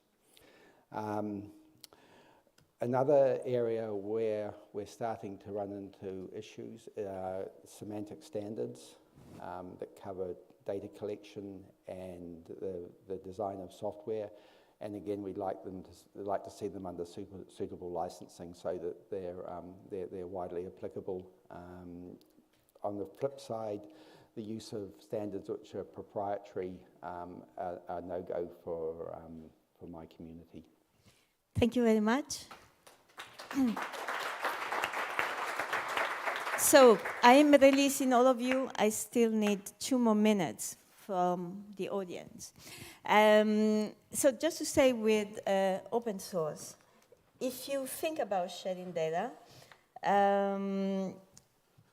Another area where we're starting to run into issues are semantic standards that cover data collection and the design of software. And again, we'd like to see them under suitable licensing so that they're widely applicable. On the flip side, the use of standards which are proprietary are no-go for my community. Thank you very much. So I am releasing all of you. I still need 2 more minutes from the audience. So just to say with open source, if you think about sharing data,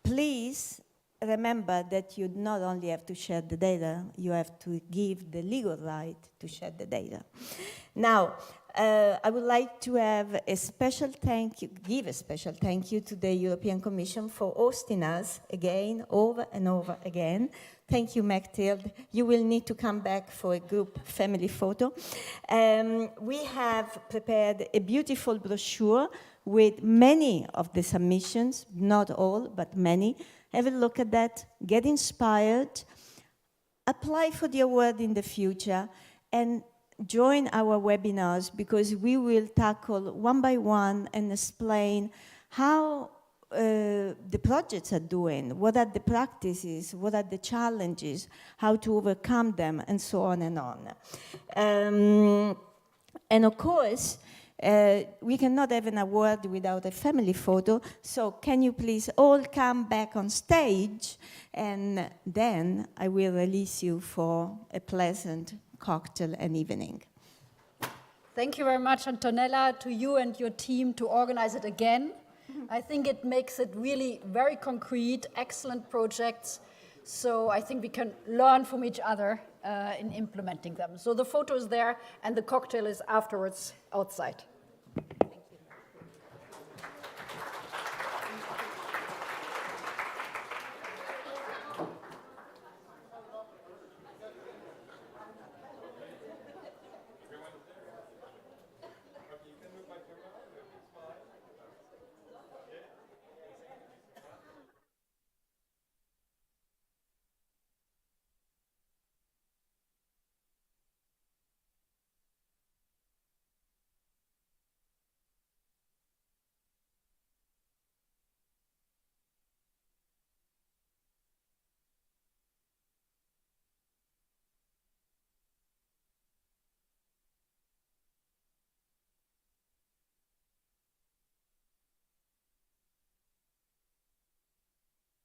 please remember that you not only have to share the data, you have to give the legal right to share the data. Now, I would like to have a special thank you, give a special thank you to the European Commission for hosting us again, over and over again. Thank you, Mathilde. You will need to come back for a group family photo. We have prepared a beautiful brochure with many of the submissions, not all, but many. Have a look at that, get inspired, apply for the award in the future, and join our webinars, because we will tackle one by one and explain how the projects are doing, what are the practices, what are the challenges, how to overcome them, and so on and on. And of course, we cannot have an award without a family photo, so can you please all come back on stage, and then I will release you for a pleasant cocktail and evening. Thank you very much, Antonella, to you and your team to organize it again. I think it makes it really very concrete, excellent projects. So I think we can learn from each other in implementing them. So the photo is there and the cocktail is afterwards outside.